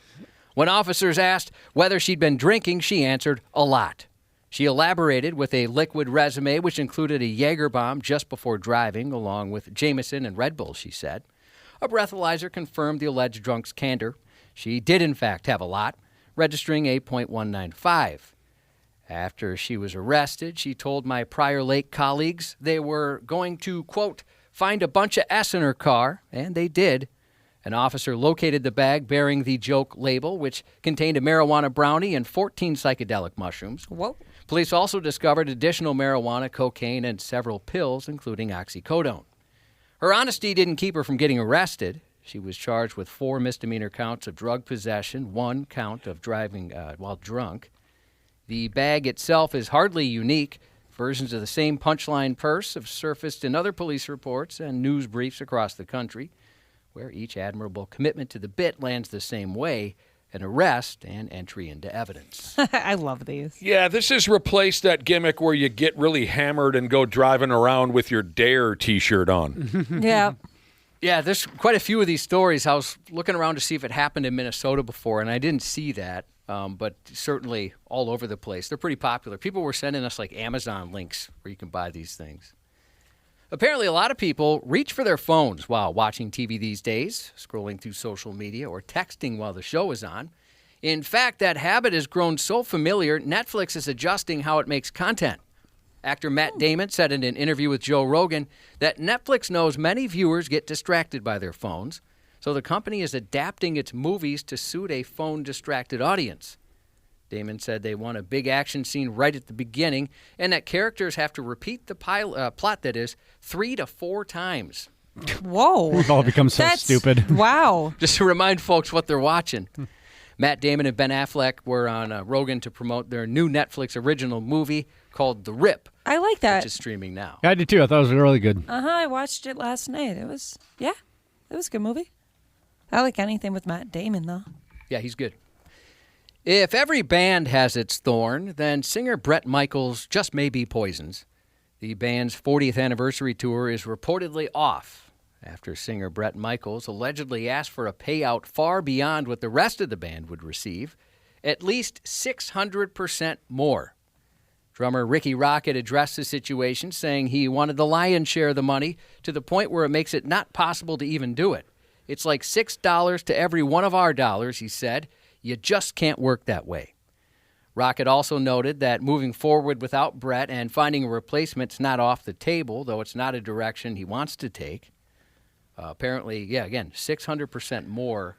When officers asked whether she'd been drinking, she answered, a lot. She elaborated with a liquid resume, which included a Jaeger bomb just before driving, along with Jameson and Red Bull, she said. A breathalyzer confirmed the alleged drunk's candor. She did, in fact, have a lot, registering a .195. After she was arrested, she told my Prior Lake colleagues they were going to, quote, find a bunch of S in her car, and they did. An officer located the bag bearing the joke label, which contained a marijuana brownie and 14 psychedelic mushrooms. Whoa. Police also discovered additional marijuana, cocaine, and several pills, including oxycodone. Her honesty didn't keep her from getting arrested. She was charged with 4 misdemeanor counts of drug possession, 1 count of driving while drunk. The bag itself is hardly unique. Versions of the same punchline purse have surfaced in other police reports and news briefs across the country, where each admirable commitment to the bit lands the same way, an arrest and entry into evidence. I love these. Yeah, this has replaced that gimmick where you get really hammered and go driving around with your Dare T-shirt on. Yeah. Yeah, there's quite a few of these stories. I was looking around to see if it happened in Minnesota before, and I didn't see that, but certainly all over the place. They're pretty popular. People were sending us like Amazon links where you can buy these things. Apparently, a lot of people reach for their phones while watching TV these days, scrolling through social media or texting while the show is on. In fact, that habit has grown so familiar, Netflix is adjusting how it makes content. Actor Matt Damon said in an interview with Joe Rogan that Netflix knows many viewers get distracted by their phones, so the company is adapting its movies to suit a phone-distracted audience. Damon said they want a big action scene right at the beginning and that characters have to repeat the plot, that is, 3 to 4 times. Whoa. We've all become so stupid. Wow. Just to remind folks what they're watching. Matt Damon and Ben Affleck were on Rogan to promote their new Netflix original movie called The Rip. I like that. Which is streaming now. Yeah, I did too. I thought it was really good. I watched it last night. It was a good movie. I like anything with Matt Damon, though. Yeah, he's good. If every band has its thorn, then singer Bret Michaels just may be Poison's. The band's 40th anniversary tour is reportedly off after singer Bret Michaels allegedly asked for a payout far beyond what the rest of the band would receive, at least 600% more. Drummer Ricky Rocket addressed the situation, saying he wanted the lion's share of the money to the point where it makes it not possible to even do it. It's like $6 to every one of our dollars, he said. You just can't work that way. Rocket also noted that moving forward without Bret and finding a replacement's not off the table, though it's not a direction he wants to take. Apparently, 600% more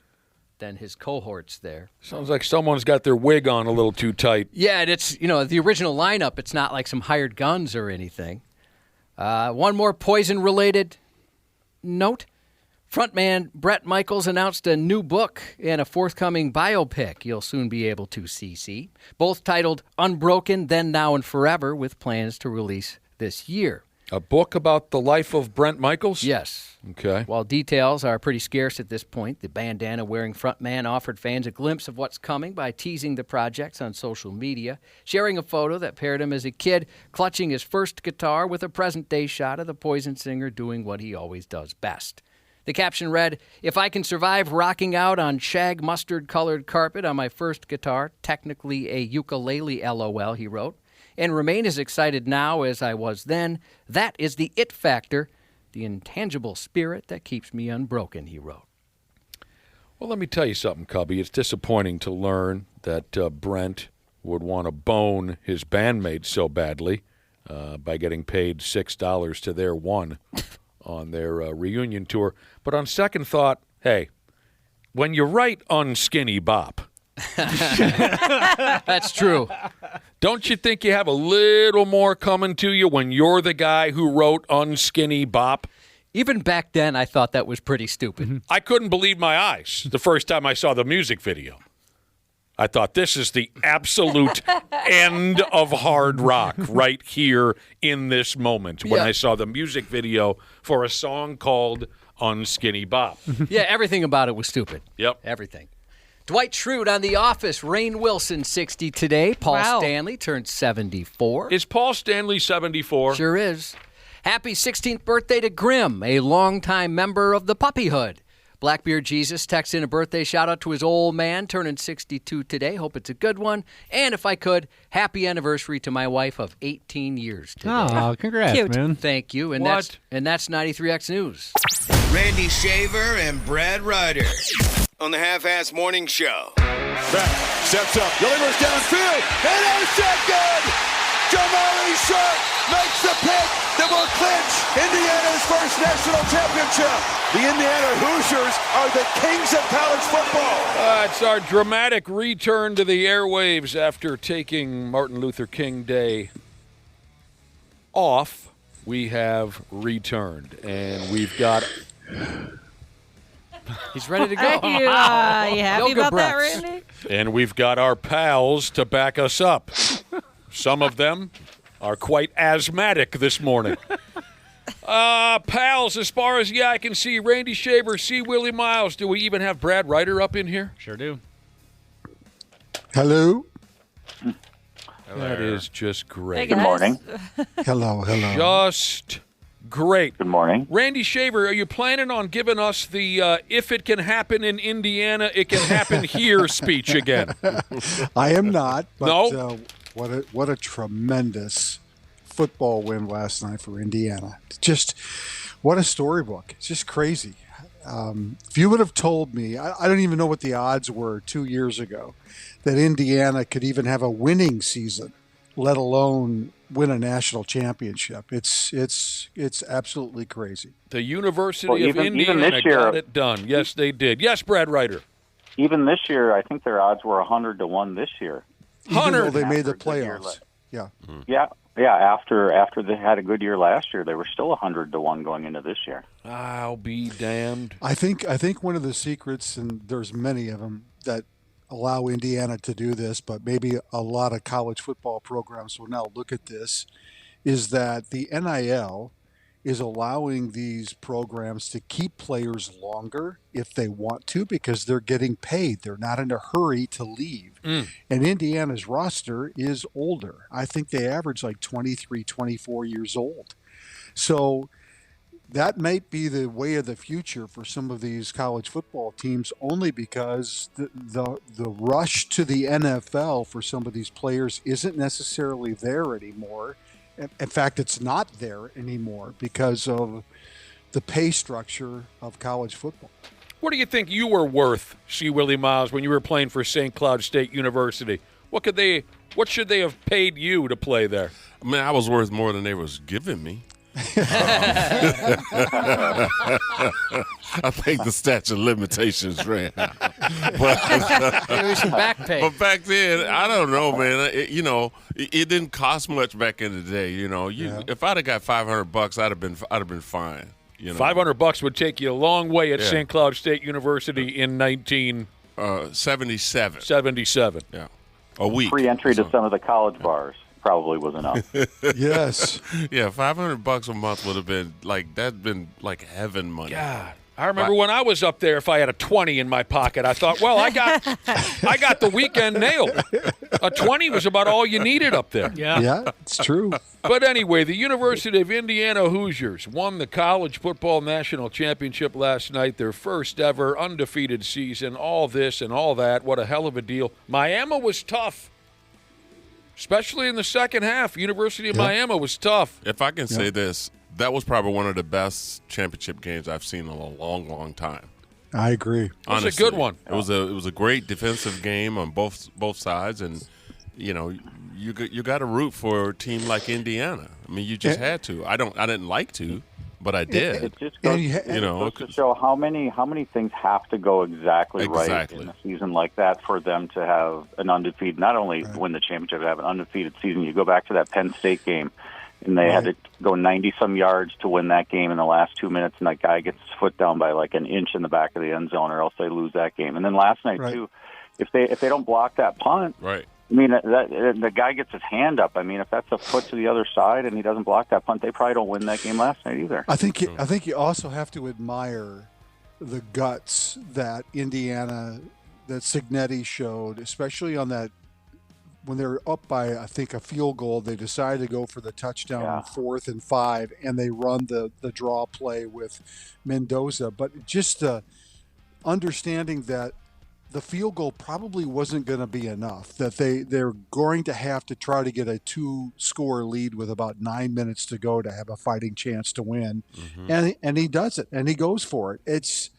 than his cohorts there. Sounds like someone's got their wig on a little too tight. Yeah, and it's, the original lineup, it's not like some hired guns or anything. One more Poison-related note. Frontman Bret Michaels announced a new book and a forthcoming biopic you'll soon be able to see, both titled Unbroken, Then, Now, and Forever, with plans to release this year. A book about the life of Brent Michaels? Yes. Okay. While details are pretty scarce at this point, the bandana-wearing frontman offered fans a glimpse of what's coming by teasing the projects on social media, sharing a photo that paired him as a kid clutching his first guitar with a present-day shot of the Poison singer doing what he always does best. The caption read, "If I can survive rocking out on shag mustard-colored carpet on my first guitar, technically a ukulele LOL," he wrote, "and remain as excited now as I was then, that is the it factor, the intangible spirit that keeps me unbroken," he wrote. Well, let me tell you something, Cubby. It's disappointing to learn that Brent would want to bone his bandmates so badly by getting paid $6 to their one on their reunion tour. But on second thought, hey, when you write Unskinny Bop, that's true. Don't you think you have a little more coming to you when you're the guy who wrote Unskinny Bop? Even back then, I thought that was pretty stupid. I couldn't believe my eyes the first time I saw the music video. I thought, this is the absolute end of hard rock right here in this moment when I saw the music video for a song called Unskinny Bop. Yeah, everything about it was stupid. Yep. Everything. Dwight Schrute on The Office. Rainn Wilson, 60 today. Paul Stanley turned 74. Is Paul Stanley 74? Sure is. Happy 16th birthday to Grimm, a longtime member of the Puppyhood. Blackbeard Jesus texts in a birthday shout-out to his old man, turning 62 today. Hope it's a good one. And if I could, happy anniversary to my wife of 18 years today. Oh, congrats, Cute. man. Thank you. And that's 93X News. Randy Shaver and Brad Ryder on the Half-Ass Morning Show. Back, steps up, delivers downfield, and intercepted! Jamari Sharp makes the pick that will clinch Indiana's first national championship. The Indiana Hoosiers are the kings of college football. It's our dramatic return to the airwaves after taking Martin Luther King Day off. We have returned, and we've got... He's ready to go. You happy Yoga about breaths. that, Randy? And we've got our pals to back us up. Some of them are quite asthmatic this morning. Pals, as far as I can see, Randy Shaver, see Willi Myles. Do we even have Brad Ryder up in here? Sure do. Hello. That is just great. Hey, Good morning. Hello. Just great. Good morning. Randy Shaver, are you planning on giving us the if it can happen in Indiana, it can happen here speech again? I am not. But, No? What a tremendous football win last night for Indiana. Just what a storybook. It's just crazy. If you would have told me, I don't even know what the odds were 2 years ago, that Indiana could even have a winning season, let alone win a national championship. It's absolutely crazy. The University Well, of Indiana this year, got it done. Yes, they did. Yes, Brad Ryder. Even this year, I think their odds were 100-1 this year. Even though they made the playoffs. Yeah. Yeah. After they had a good year last year, they were still 100-1 going into this year. I'll be damned. I think one of the secrets, and there's many of them that allow Indiana to do this, but maybe a lot of college football programs will now look at this, is that the NIL is allowing these programs to keep players longer if they want to because they're getting paid. They're not in a hurry to leave. And Indiana's roster is older. I think they average like 23, 24 years old. So that might be the way of the future for some of these college football teams, only because the rush to the NFL for some of these players isn't necessarily there anymore. In fact, it's not there anymore because of the pay structure of college football. What do you think you were worth, C. Willi Myles, when you were playing for St. Cloud State University? What should they have paid you to play there? I mean, I was worth more than they was giving me. I think the statute of limitations ran out. Maybe some back pay. But back then, I don't know, man. It didn't cost much back in the day. If I'd have got $500, I'd have been fine. $500 would take you a long way at Yeah. St. Cloud State University in 1977. 77. Yeah, a week. Free entry to some of the college bars probably was enough. Yes. Yeah, $500 a month would have been that'd been like heaven money. God. I remember when I was up there, if I had a 20 in my pocket, I thought, well, I got the weekend nailed. A 20 was about all you needed up there. Yeah, it's true. But anyway, the University of Indiana Hoosiers won the college football national championship last night, their first ever undefeated season, all this and all that. What a hell of a deal. Miami was tough, especially in the second half. University of Miami was tough. If I can say this, that was probably one of the best championship games I've seen in a long, long time. I agree. Honestly, was a good one. It was a great defensive game on both sides, and you got to root for a team like Indiana. I mean, you just had to. I didn't like to, but I did. It just goes, goes to show how many things have to go exactly right in a season like that for them to have an undefeated, not only win the championship, but have an undefeated season. You go back to that Penn State game, and they had to go 90-some yards to win that game in the last 2 minutes, and that guy gets his foot down by like an inch in the back of the end zone, or else they lose that game. And then last night, too, if they don't block that punt, right. I mean, the guy gets his hand up. I mean, if that's a foot to the other side and he doesn't block that punt, they probably don't win that game last night either. I think you also have to admire the guts that Cignetti showed, especially on that when they were up by, I think, a field goal. They decided to go for the touchdown on 4th and 5, and they run the draw play with Mendoza. But just the understanding that the field goal probably wasn't going to be enough, that they're going to have to try to get a 2-score lead with about 9 minutes to go to have a fighting chance to win. And he does it, and he goes for it. It's,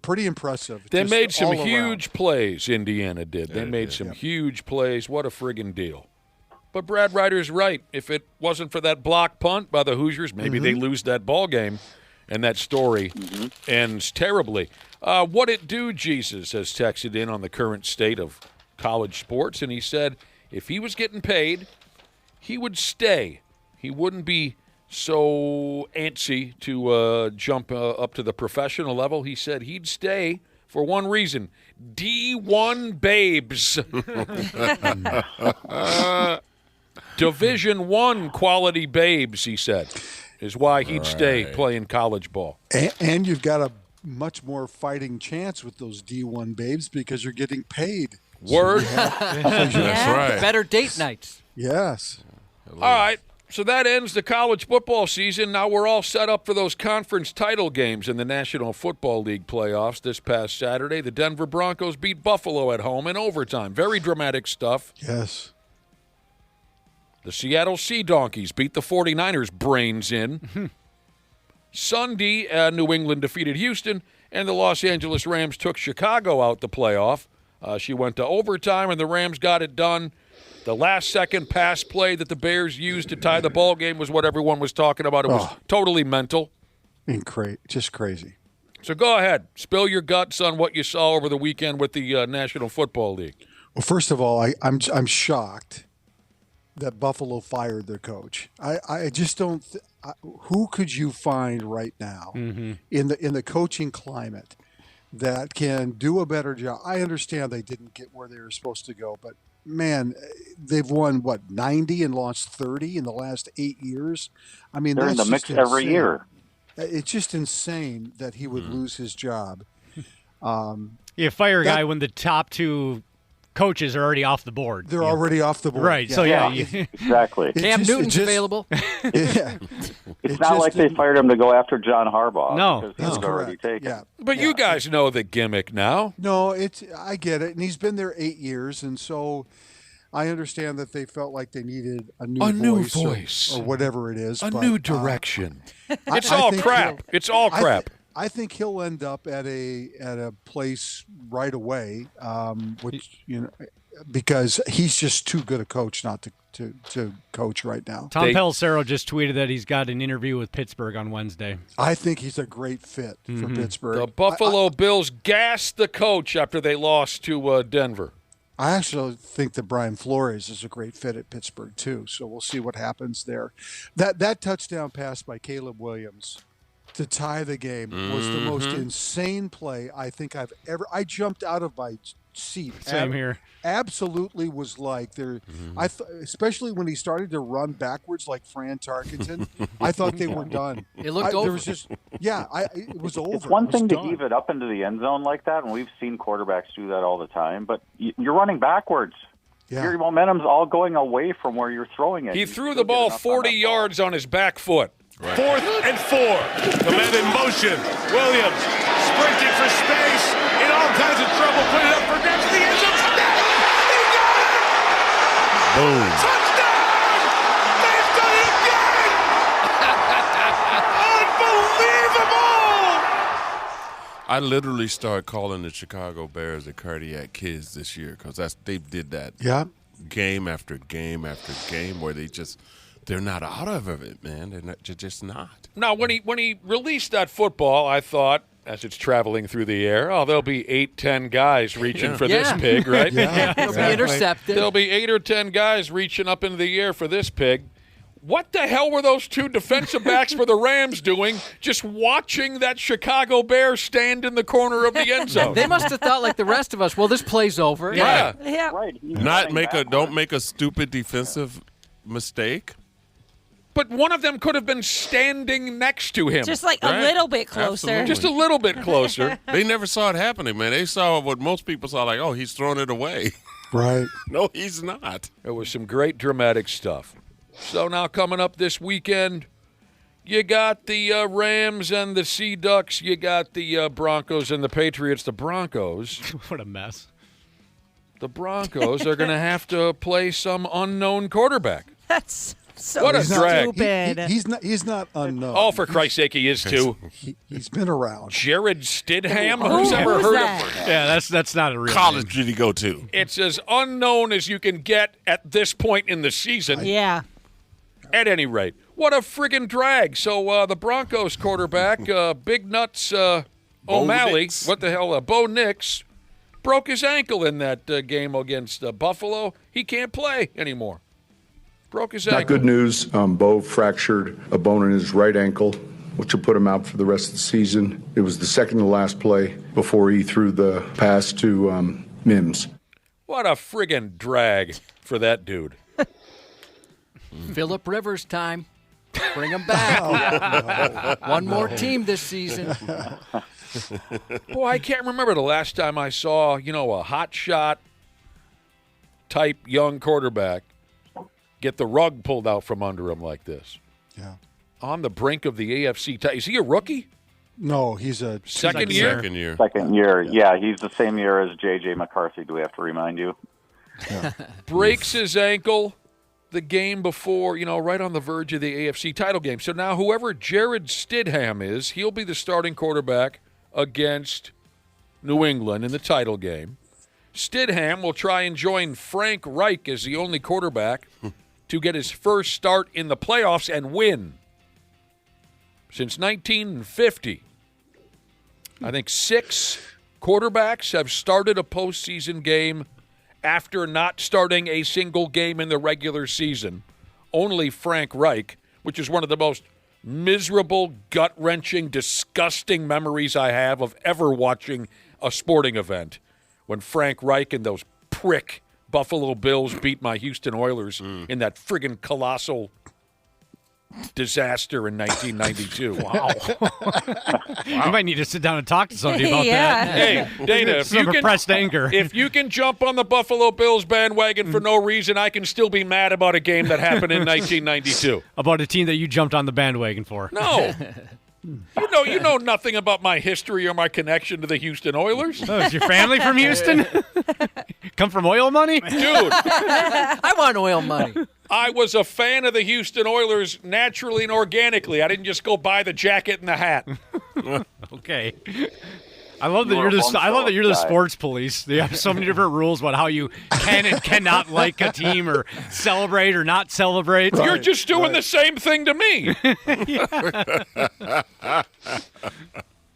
pretty impressive. They just made some all huge around. plays, Indiana did. They made some huge plays. What a friggin' deal. But Brad Ryder's right. If it wasn't for that block punt by the Hoosiers, maybe they lose that ball game, and that story ends terribly. What it do, Jesus has texted in on the current state of college sports, and he said if he was getting paid, he would stay. He wouldn't be so antsy to jump up to the professional level. He said he'd stay for one reason: D1 babes. Division I quality babes, he said, is why he'd stay playing college ball. And you've got a much more fighting chance with those D1 babes because you're getting paid. Word. That's right. Better date nights. Yes. All right. So that ends the college football season. Now we're all set up for those conference title games in the National Football League playoffs this past Saturday. The Denver Broncos beat Buffalo at home in overtime. Very dramatic stuff. Yes. The Seattle Sea Donkeys beat the 49ers brains in. Sunday, New England defeated Houston, and the Los Angeles Rams took Chicago out the playoff. She went to overtime, and the Rams got it done. The last-second pass play that the Bears used to tie the ball game was what everyone was talking about. It was totally mental. Just crazy. So go ahead. Spill your guts on what you saw over the weekend with the National Football League. Well, first of all, I'm shocked that Buffalo fired their coach. I just don't. Who could you find right now in the coaching climate that can do a better job? I understand they didn't get where they were supposed to go, but man, they've won 90 and lost 30 in the last 8 years. I mean, they're in the mix every year. It's just insane that he would lose his job. You fire a guy when the top two coaches are already off the board. They're already off the board. Right. Yeah. So, exactly. Cam Newton's available. Yeah. It's not like they fired him to go after John Harbaugh. No. Because he was already taken. Yeah. But you guys know the gimmick now. No, I get it. And he's been there 8 years. And so I understand that they felt like they needed a new voice. Or whatever it is. A new direction. It's all crap. It's all crap. I think he'll end up at a place right away, which because he's just too good a coach not to coach right now. Tom Pelissero just tweeted that he's got an interview with Pittsburgh on Wednesday. I think he's a great fit for Pittsburgh. The Buffalo Bills gassed the coach after they lost to Denver. I actually think that Brian Flores is a great fit at Pittsburgh too. So we'll see what happens there. That touchdown pass by Caleb Williams to tie the game was the most insane play I think I've ever. I jumped out of my seat. Same here. Absolutely was like there. Especially when he started to run backwards like Fran Tarkenton. I thought they were done. It looked over. There was just it was over. It's one It was thing done. to heave it up into the end zone like that, and we've seen quarterbacks do that all the time. But you're running backwards. Yeah. Your momentum's all going away from where you're throwing it. He threw the ball 40 yards on his back foot. Right. 4th and 4. The man in motion. Williams sprinting for space. In all kinds of trouble. Put it up for grabs to the end zone. Touchdown! He got it! Boom. Touchdown! They've done it again! Unbelievable! I literally started calling the Chicago Bears the cardiac kids this year because they did that game after game after game where they're not out of it, man. They're just not. Now, when he released that football, I thought, as it's traveling through the air, there'll be 8-10 guys reaching for this pig, right? It'll be intercepted. There'll be 8 or 10 guys reaching up into the air for this pig. What the hell were those 2 defensive backs for the Rams doing just watching that Chicago Bears stand in the corner of the end zone? They must have thought like the rest of us, well, this play's over. Yeah. Right. Don't make a stupid defensive mistake. But one of them could have been standing next to him. Just like a little bit closer. Absolutely. Just a little bit closer. They never saw it happening, man. They saw what most people saw, like, oh, he's throwing it away. Right. No, he's not. It was some great dramatic stuff. So now coming up this weekend, you got the Rams and the Sea Ducks. You got the Broncos and the Patriots. The Broncos. What a mess. The Broncos are going to have to play some unknown quarterback. That's so what a stupid. drag. He's not unknown. Oh, for Christ's sake, he is too. He's been around. Jared Stidham? Who's ever heard of him? Yeah, that's not a real college did he go to? It's as unknown as you can get at this point in the season. Yeah. At any rate, what a friggin' drag. So the Broncos quarterback, Big Nuts O'Malley, Nix. what the hell, Bo Nix, broke his ankle in that game against Buffalo. He can't play anymore. Broke his ankle. Not good news. Bo fractured a bone in his right ankle, which will put him out for the rest of the season. It was the second to last play before he threw the pass to Mims. What a friggin' drag for that dude. Phillip Rivers time. Bring him back. One more team this season. Boy, I can't remember the last time I saw, a hot shot type young quarterback get the rug pulled out from under him like this. Yeah. On the brink of the AFC title. Is he a rookie? No, he's a second year. Second year. Yeah, he's the same year as J.J. McCarthy. Do we have to remind you? Yeah. Breaks his ankle the game before, right on the verge of the AFC title game. So now whoever Jared Stidham is, he'll be the starting quarterback against New England in the title game. Stidham will try and join Frank Reich as the only quarterback to get his first start in the playoffs and win. Since 1950, I think 6 quarterbacks have started a postseason game after not starting a single game in the regular season. Only Frank Reich, which is one of the most miserable, gut-wrenching, disgusting memories I have of ever watching a sporting event, when Frank Reich and those prick Buffalo Bills beat my Houston Oilers in that friggin' colossal disaster in 1992. Wow. You might need to sit down and talk to somebody about that. Hey, Dana, if you can jump on the Buffalo Bills bandwagon for no reason, I can still be mad about a game that happened in 1992. About a team that you jumped on the bandwagon for. No. You know nothing about my history or my connection to the Houston Oilers. Oh, is your family from Houston? Come from oil money? Dude. I want oil money. I was a fan of the Houston Oilers naturally and organically. I didn't just go buy the jacket and the hat. Okay. I love that you're the sports police. They have so many different rules about how you can and cannot like a team or celebrate or not celebrate. Right, you're just doing the same thing to me.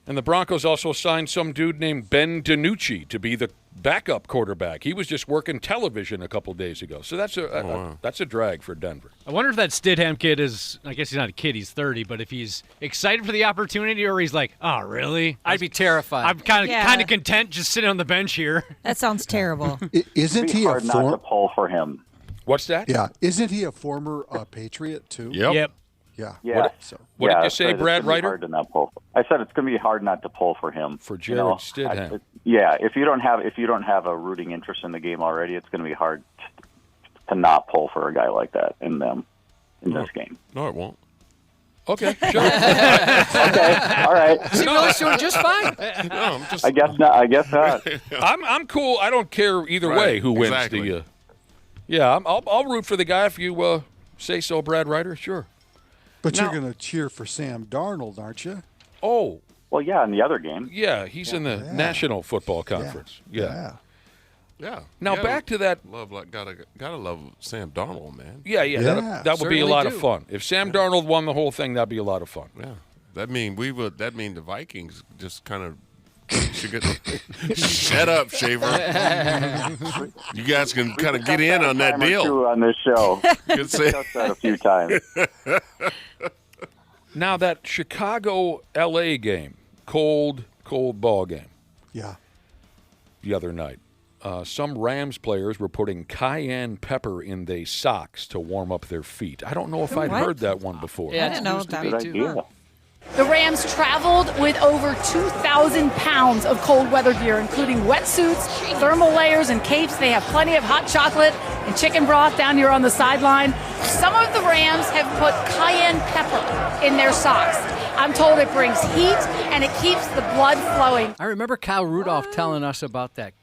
And the Broncos also signed some dude named Ben DiNucci to be the backup quarterback. He was just working television a couple days ago. So that's a drag for Denver. I wonder if that Stidham kid is, I guess he's not a kid, he's 30, but if he's excited for the opportunity or he's like, oh, really? I'd be terrified. I'm kind of content just sitting on the bench here. That sounds terrible. Isn't he hard not to pull for him? What's that? Yeah. Isn't he a former Patriot, too? Yep. Yeah. Yeah. What did you say, Brad Ryder? Hard to not pull. I said it's going to be hard not to pull for him. For Jared Stidham. If you don't have a rooting interest in the game already, it's going to be hard to not pull for a guy like that in this game. No, it won't. Okay, sure. Okay, all right. See, Willie's doing just fine. No, I guess not. I guess not. I'm cool. I don't care either way who wins exactly. I'll root for the guy if you say so, Brad Ryder. Sure. But you're going to cheer for Sam Darnold, aren't you? Oh. Well, yeah, in the other game. Yeah, he's in the National Football Conference. Yeah. Now back to that. Gotta love Sam Darnold, man. Yeah. That would be a lot of fun. If Sam Darnold won the whole thing, that'd be a lot of fun. Yeah. That mean the Vikings just kind of shut up, Shaver. You guys can kind of get in on that deal on this show. Good say that a few times. Now that Chicago-LA game, cold ball game. Yeah. The other night, some Rams players were putting cayenne pepper in their socks to warm up their feet. I don't know if I'd heard that one before. Yeah, I didn't know that too. The Rams traveled with over 2,000 pounds of cold weather gear, including wetsuits, thermal layers, and capes. They have plenty of hot chocolate and chicken broth down here on the sideline. Some of the Rams have put cayenne pepper in their socks. I'm told it brings heat and it keeps the blood flowing. I remember Kyle Rudolph telling us about that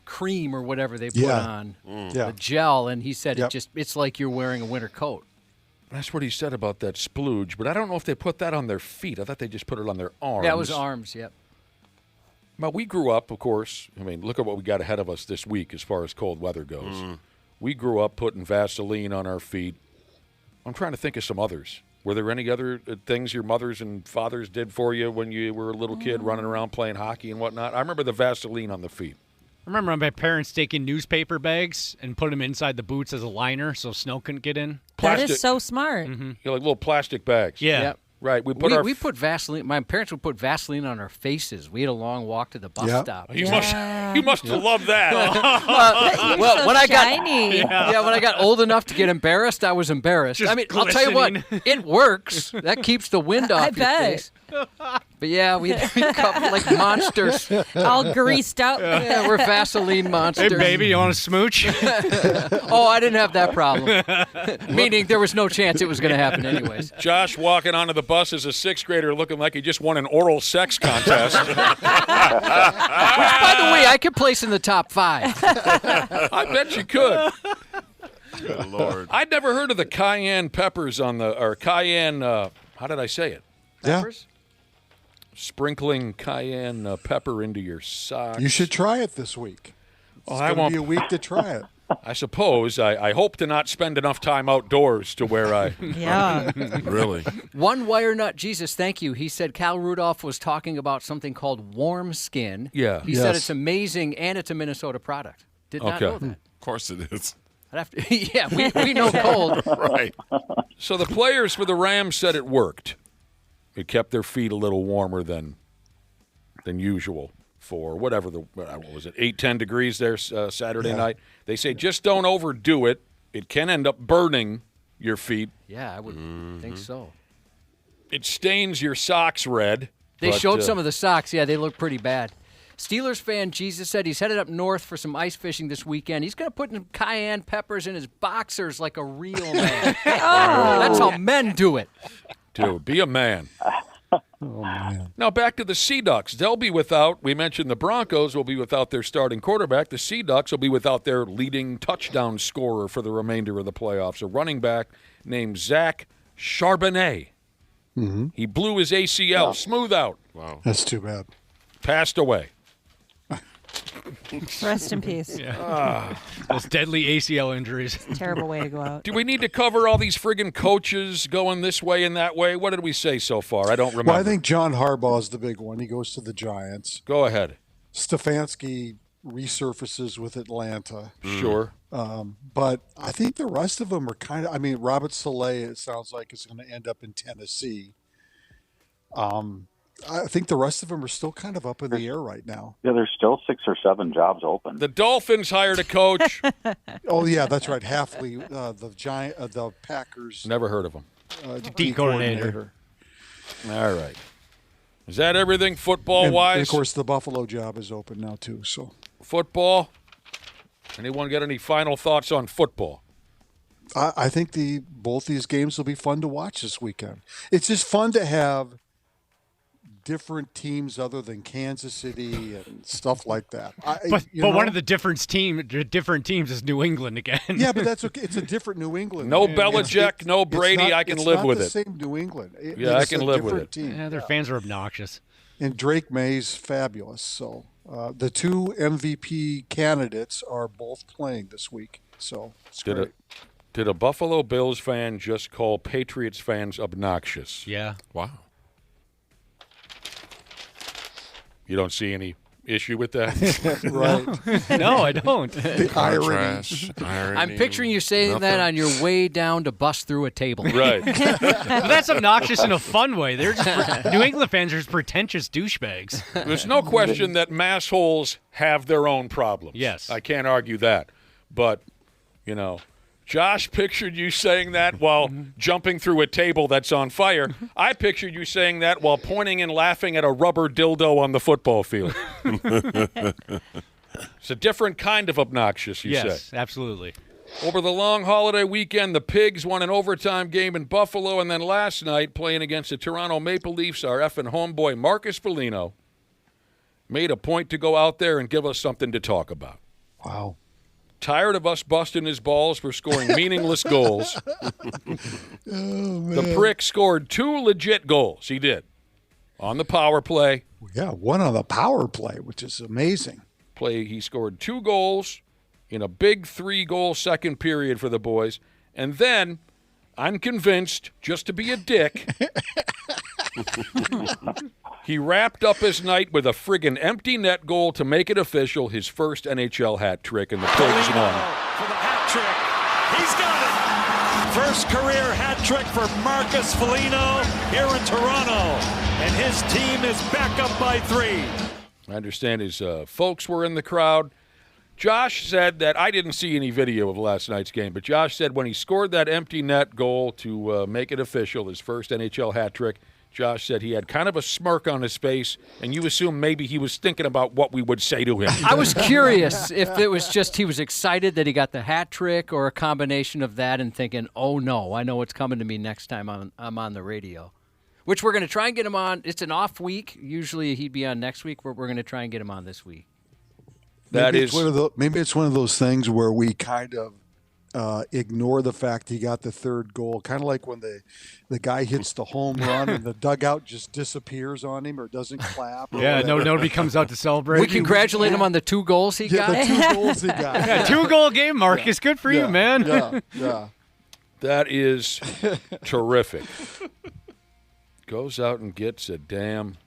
cream or whatever they put on, the gel, and he said it's like you're wearing a winter coat. That's what he said about that splooge, but I don't know if they put that on their feet. I thought they just put it on their arms. Yeah, it was arms, yep. Well, we grew up, of course. I mean, look at what we got ahead of us this week as far as cold weather goes. We grew up putting Vaseline on our feet. I'm trying to think of some others. Were there any other things your mothers and fathers did for you when you were a little kid running around playing hockey and whatnot? I remember the Vaseline on the feet. I remember my parents taking newspaper bags and put them inside the boots as a liner so snow couldn't get in. That is so smart. Mm-hmm. You're like little plastic bags. Yeah. Yep. Right. We put Vaseline. My parents would put Vaseline on our faces. We had a long walk to the bus stop. You must have loved that. Well, so when shiny. I got old enough to get embarrassed, I was embarrassed. Just I mean, I'll tell you what, glistening. it works. That keeps the wind off your face. But yeah, we'd come like monsters. All greased up. Yeah, we're Vaseline monsters. Hey, baby, you want to smooch? Oh, I didn't have that problem. Meaning there was no chance it was going to happen anyways. Josh walking onto the bus as a sixth grader looking like he just won an oral sex contest. Which, by the way, I could place in the top 5. I bet you could. Good Lord. I'd never heard of the cayenne peppers or cayenne, how did I say it? Peppers? Sprinkling cayenne pepper into your socks. You should try it this week. It's going to be a week to try it. I suppose. I hope to not spend enough time outdoors to where I... Yeah. Really? One wire nut Jesus, thank you. He said Cal Rudolph was talking about something called warm skin. Yeah. He said it's amazing and it's a Minnesota product. Did not know that. Of course it is. I'd have to, yeah, we know cold. Right. So the players for the Rams said it worked. It kept their feet a little warmer than usual for whatever what was it, 8-10 degrees there Saturday night. They say just don't overdo it. It can end up burning your feet. Yeah, I would think so. It stains your socks red. They showed some of the socks. Yeah, they look pretty bad. Steelers fan Jesus said he's headed up north for some ice fishing this weekend. He's going to put some cayenne peppers in his boxers like a real man. That's how men do it. Dude, be a man. Oh, man. Now back to the Sea Ducks. They'll be without, we mentioned the Broncos will be without their starting quarterback. The Sea Ducks will be without their leading touchdown scorer for the remainder of the playoffs, a running back named Zach Charbonnet. Mm-hmm. He blew his ACL, smooth out. Wow. That's too bad. Passed away. Rest in peace. Those deadly ACL injuries. Terrible way to go out. Do we need to cover all these friggin' coaches going this way and that way? What did we say so far? I don't remember. Well, I think John Harbaugh is the big one. He goes to the Giants. Go ahead. Stefanski resurfaces with Atlanta. Sure. But I think the rest of them are kind of, Robert Saleh, it sounds like, is going to end up in Tennessee. I think the rest of them are still kind of up in the air right now. Yeah, there's still 6 or 7 jobs open. The Dolphins hired a coach. Oh yeah, that's right. Halfley, the Packers. Never heard of him. D coordinator. All right. Is that everything football-wise? And of course, the Buffalo job is open now too. So football. Anyone got any final thoughts on football? I think both these games will be fun to watch this weekend. It's just fun to have different teams other than Kansas City and stuff like that. But one of the different teams is New England again. Yeah, but that's okay. It's a different New England. No Belichick, no Brady. I can live with it. It's not the same New England. I can live with it. Team. Yeah, their fans are obnoxious. And Drake May's fabulous. So the 2 MVP candidates are both playing this week. So it's great. Did a Buffalo Bills fan just call Patriots fans obnoxious? Yeah. Wow. You don't see any issue with that? Right. No, I don't. The irony. I'm picturing you saying that on your way down to bust through a table. Right. But that's obnoxious in a fun way. They're just New England fans are just pretentious douchebags. There's no question that massholes have their own problems. Yes. I can't argue that. But, Josh pictured you saying that while jumping through a table that's on fire. I pictured you saying that while pointing and laughing at a rubber dildo on the football field. It's a different kind of obnoxious, you say. Yes, absolutely. Over the long holiday weekend, the Pigs won an overtime game in Buffalo, and then last night, playing against the Toronto Maple Leafs, our effing homeboy Marcus Foligno made a point to go out there and give us something to talk about. Wow. Tired of us busting his balls for scoring meaningless goals. The prick scored 2 legit goals. He did. On the power play. Yeah, one on the power play, which is amazing. He scored 2 goals in a big 3-goal second period for the boys. And then, I'm convinced, just to be a dick, he wrapped up his night with a friggin' empty net goal to make it official, his first NHL hat trick, and the Pigs won. For the hat trick. He's got it. First career hat trick for Marcus Foligno here in Toronto. And his team is back up by 3. I understand his folks were in the crowd. Josh said that, I didn't see any video of last night's game, but Josh said when he scored that empty net goal to make it official, his first NHL hat trick, Josh said he had kind of a smirk on his face, and you assume maybe he was thinking about what we would say to him. I was curious if it was just he was excited that he got the hat trick or a combination of that and thinking, oh, no, I know what's coming to me next time I'm on the radio, which we're going to try and get him on. It's an off week. Usually he'd be on next week, but we're going to try and get him on this week. Maybe it's one of those things where we kind of ignore the fact he got the 3rd goal, kind of like when the guy hits the home run and the dugout just disappears on him or doesn't clap. Yeah, nobody comes out to celebrate. We congratulate him on the 2 goals he got. The 2 goals he got. Yeah, 2-goal game, Marcus. Good for you, man. Yeah. That is terrific. Goes out and gets a damn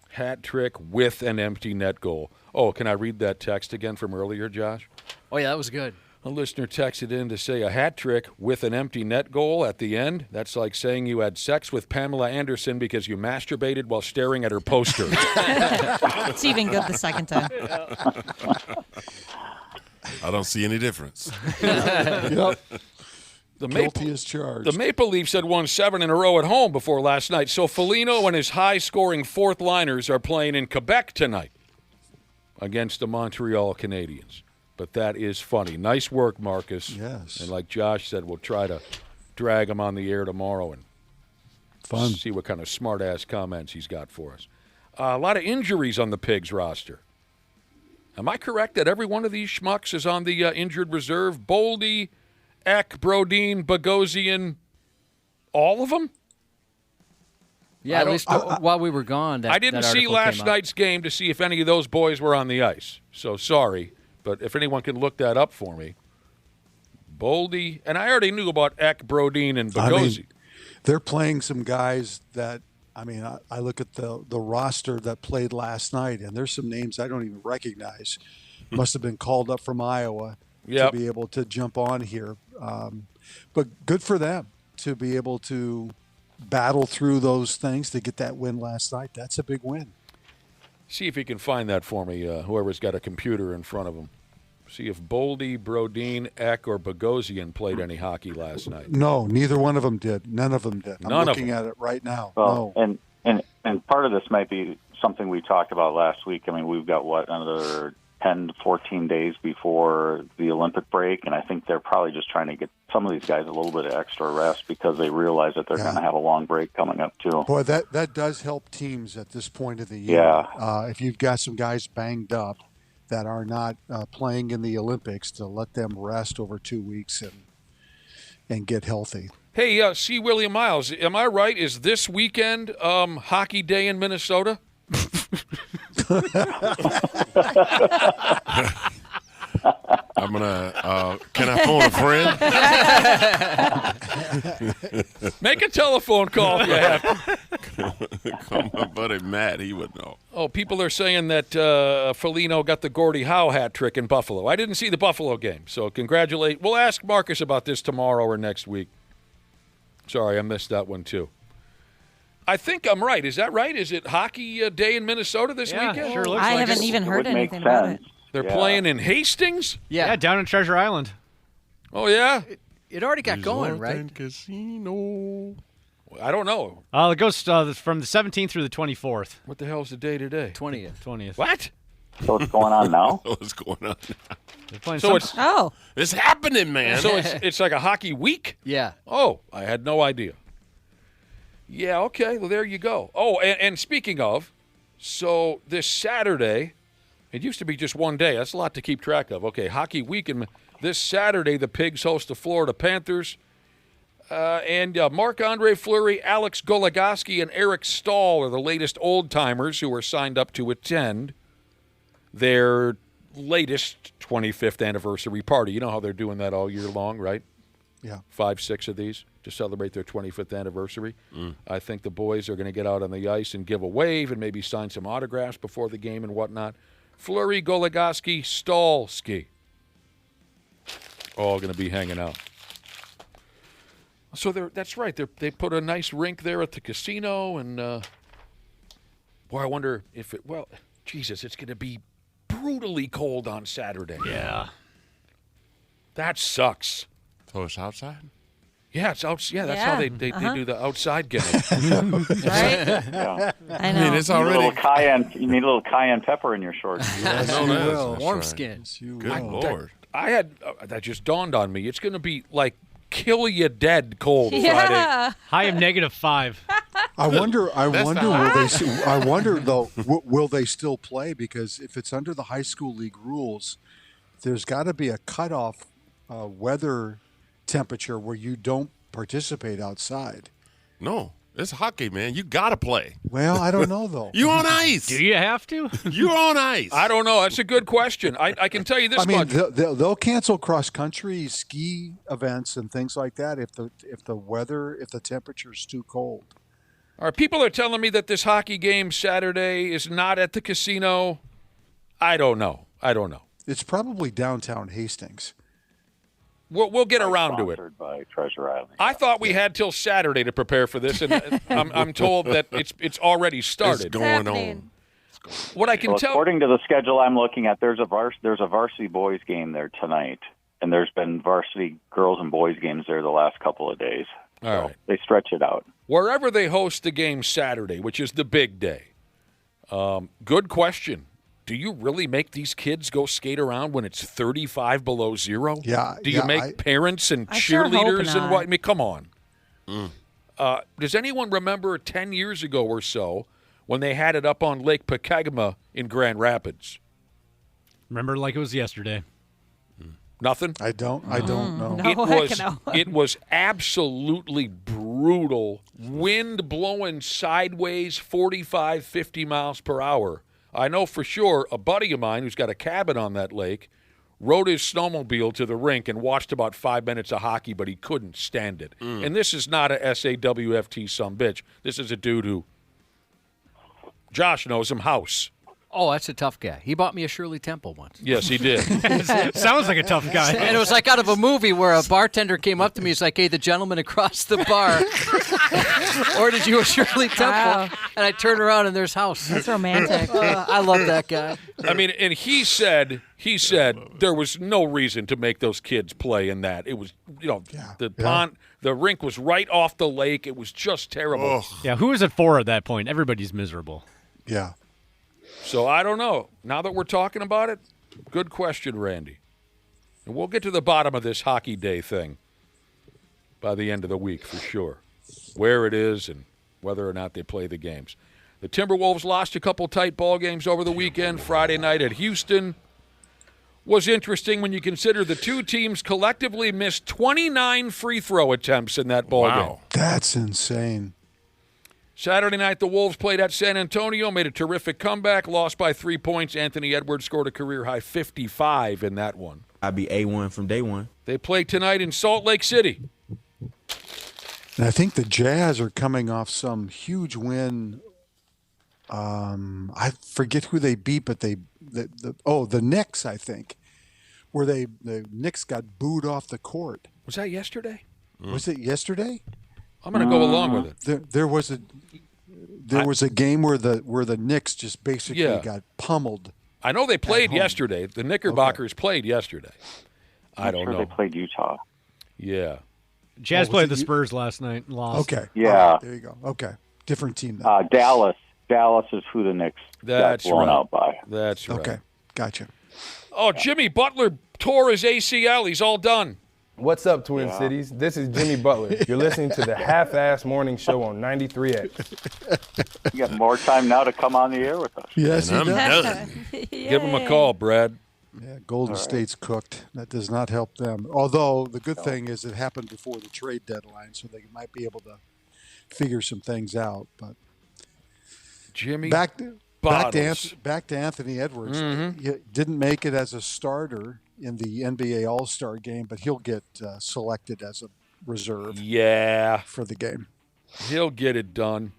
hat trick with an empty net goal. Oh, can I read that text again from earlier, Josh? Oh, yeah, that was good. A listener texted in to say a hat trick with an empty net goal at the end. That's like saying you had sex with Pamela Anderson because you masturbated while staring at her poster. It's even good the second time. I don't see any difference. Yep. Guilty as charged. The Maple Leafs had won 7 in a row at home before last night, so Foligno and his high-scoring fourth-liners are playing in Quebec tonight against the Montreal Canadiens. But that is funny. Nice work, Marcus. Yes. And like Josh said, we'll try to drag him on the air tomorrow and see what kind of smart-ass comments he's got for us. A lot of injuries on the Pigs roster. Am I correct that every one of these schmucks is on the injured reserve? Boldy, Eck, Brodin, Bogosian, all of them? Yeah, at least while we were gone. I didn't see last night's game to see if any of those boys were on the ice. So sorry, but if anyone can look that up for me. Boldy, and I already knew about Eck, Brodin, and Bogosian. They're playing some guys that, I look at the roster that played last night, and there's some names I don't even recognize. Must have been called up from Iowa to be able to jump on here. But good for them to be able to battle through those things to get that win last night. That's a big win. See if you can find that for me, whoever's got a computer in front of them. See if Boldy, Brodin, Eck, or Bogosian played any hockey last night. No, neither one of them did. None of them did. I'm looking at it right now. Well, no. and part of this might be something we talked about last week. I mean, we've got, another 10 to 14 days before the Olympic break, and I think they're probably just trying to get some of these guys a little bit of extra rest because they realize that they're going to have a long break coming up, too. Boy, that does help teams at this point of the year. Yeah. If you've got some guys banged up that are not playing in the Olympics, to let them rest over 2 weeks and get healthy. Hey, see Willi Myles, am I right? Is this weekend hockey day in Minnesota? I'm gonna. Can I phone a friend? Make a telephone call if you have to. Call my buddy Matt. He would know. Oh, people are saying that Foligno got the Gordie Howe hat trick in Buffalo. I didn't see the Buffalo game, so congratulate. We'll ask Marcus about this tomorrow or next week. Sorry, I missed that one too. I think I'm right. Is that right? Is it hockey day in Minnesota this weekend? Sure looks I like haven't it. even heard Would make anything about it. sense. They're playing in Hastings? Yeah, down in Treasure Island. Oh, yeah? It already got going, right? Casino. I don't know. It goes from the 17th through the 24th. What the hell's the day today? 20th. What? So it's going on now? What's going on now? They're playing So it's It's happening, man. so it's like a hockey week? Yeah. Oh, I had no idea. Yeah, okay. Well, there you go. Oh, and speaking of, so this Saturday, it used to be just one day. That's a lot to keep track of. Okay, hockey weekend. This Saturday, the Pigs host the Florida Panthers. And Marc-Andre Fleury, Alex Goligoski, and Eric Stahl are the latest old-timers who are signed up to attend their latest 25th anniversary party. You know how they're doing that all year long, right? Yeah. 5, 6 of these to celebrate their 25th anniversary. I think the boys are going to get out on the ice and give a wave and maybe sign some autographs before the game and whatnot. Fleury, Goligoski, Stahlski, all going to be hanging out. So that's right. They put a nice rink there at the casino, and boy, I wonder if it. Well, Jesus, it's going to be brutally cold on Saturday. Yeah, that sucks. So it's outside. Yeah, it's out. Yeah, that's how they do the outside game. Right? Yeah. I know. I mean, it's already. You need a little cayenne pepper in your shorts. Yes, I know you that. will. That's Warm right. skin. Yes, you Good will. Lord. I had that just dawned on me. It's going to be like kill you dead cold Friday. Yeah. high of -5. I wonder. That's I wonder though. Will they still play? Because if it's under the high school league rules, there's got to be a cutoff weather temperature where you don't participate outside. No, it's hockey, man. You gotta play. Well, I don't know though. You on ice? Do you have to? You're on ice. I don't know. That's a good question. I can tell you this I mean, much. they'll cancel cross country ski events and things like that if the temperature's too cold. All right, people are telling me that this hockey game Saturday is not at the casino. I don't know. It's probably downtown Hastings. We'll get around to it. Sponsored by Treasure Island. I thought we had till Saturday to prepare for this, and I'm told that it's already started. It's going on. What I can tell, according to the schedule I'm looking at, there's a varsity boys game there tonight, and there's been varsity girls and boys games there the last couple of days. All right. They stretch it out. Wherever they host the game Saturday, which is the big day, good question. Do you really make these kids go skate around when it's 35 below zero? Yeah. Do you make parents and I sure hope cheerleaders and not. what? I mean, come on. Does anyone remember 10 years ago or so when they had it up on Lake Pekagama in Grand Rapids? Remember like it was yesterday. Nothing? I don't know. No, heck no. It was absolutely brutal. brutal, wind blowing sideways 45, 50 miles per hour. I know for sure a buddy of mine who's got a cabin on that lake rode his snowmobile to the rink and watched about 5 minutes of hockey, but he couldn't stand it. And this is not a SAWFT sumbitch. This is a dude who, Josh knows him, House. Oh, that's a tough guy. He bought me a Shirley Temple once. Yes, he did. Sounds like a tough guy. And it was like out of a movie where a bartender came up to me. He's like, "Hey, the gentleman across the bar ordered you a Shirley Temple." Wow. And I turn around and there's House. That's romantic. I love that guy. I mean, and he said there was no reason to make those kids play in that. It was, the rink was right off the lake. It was just terrible. Yeah, who is it for at that point? Everybody's miserable. Yeah. So I don't know. Now that we're talking about it, good question, Randy. And we'll get to the bottom of this hockey day thing by the end of the week for sure. Where it is and whether or not they play the games. The Timberwolves lost a couple tight ball games over the weekend. Friday night at Houston was interesting when you consider the two teams collectively missed 29 free throw attempts in that ball game. That's insane. Saturday night, the Wolves played at San Antonio, made a terrific comeback, lost by 3 points. Anthony Edwards scored a career-high 55 in that one. I'd be A1 from day one. They play tonight in Salt Lake City. And I think the Jazz are coming off some huge win. I forget who they beat, but the Knicks, I think, where the Knicks got booed off the court. Was that yesterday? Was it yesterday? I'm going to go along with it. There was a game where the Knicks just basically got pummeled. I know they played yesterday. The Knickerbockers played yesterday. I don't know. They played Utah. Yeah. Jazz played the Spurs last night and lost. Okay. Yeah. Right, there you go. Okay. Different team then. Dallas. Dallas is who the Knicks got blown out by. That's right. Okay. Gotcha. Oh, Jimmy Butler tore his ACL. He's all done. What's up, Twin Cities? This is Jimmy Butler. You're listening to the Half-Ass Morning Show on 93X. You got more time now to come on the air with us. Yes, he does. Give him a call, Brad. Yeah, Golden State's cooked. That does not help them. Although the good thing is it happened before the trade deadline, so they might be able to figure some things out. But Jimmy, back to Anthony Edwards. He didn't make it as a starter in the NBA All-Star game, but he'll get selected as a reserve. Yeah, for the game. He'll get it done.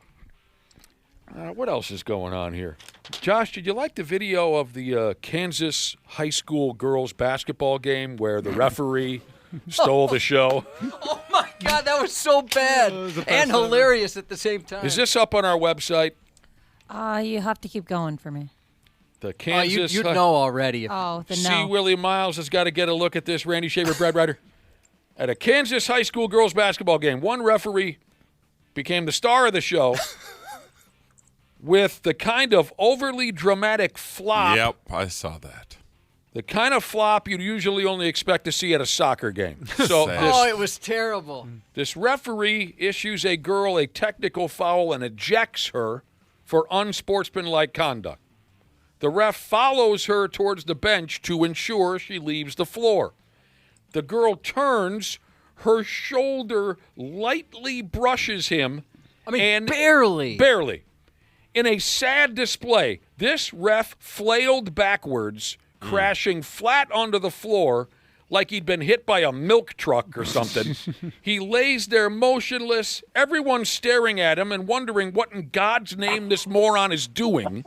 What else is going on here? Josh, did you like the video of the Kansas high school girls basketball game where the referee stole the show? Oh, my God, that was so bad and hilarious at the same time. Is this up on our website? You have to keep going for me. The Kansas. You'd know already. No. Willi Myles has got to get a look at this. Randy Shaver, Brad Ryder. At a Kansas high school girls basketball game, one referee became the star of the show with the kind of overly dramatic flop. Yep, I saw that. The kind of flop you'd usually only expect to see at a soccer game. So it was terrible. This referee issues a girl a technical foul and ejects her for unsportsmanlike conduct. The ref follows her towards the bench to ensure she leaves the floor. The girl turns, her shoulder lightly brushes him. Barely. In a sad display, this ref flailed backwards, crashing flat onto the floor like he'd been hit by a milk truck or something. He lays there motionless, everyone staring at him and wondering what in God's name this moron is doing.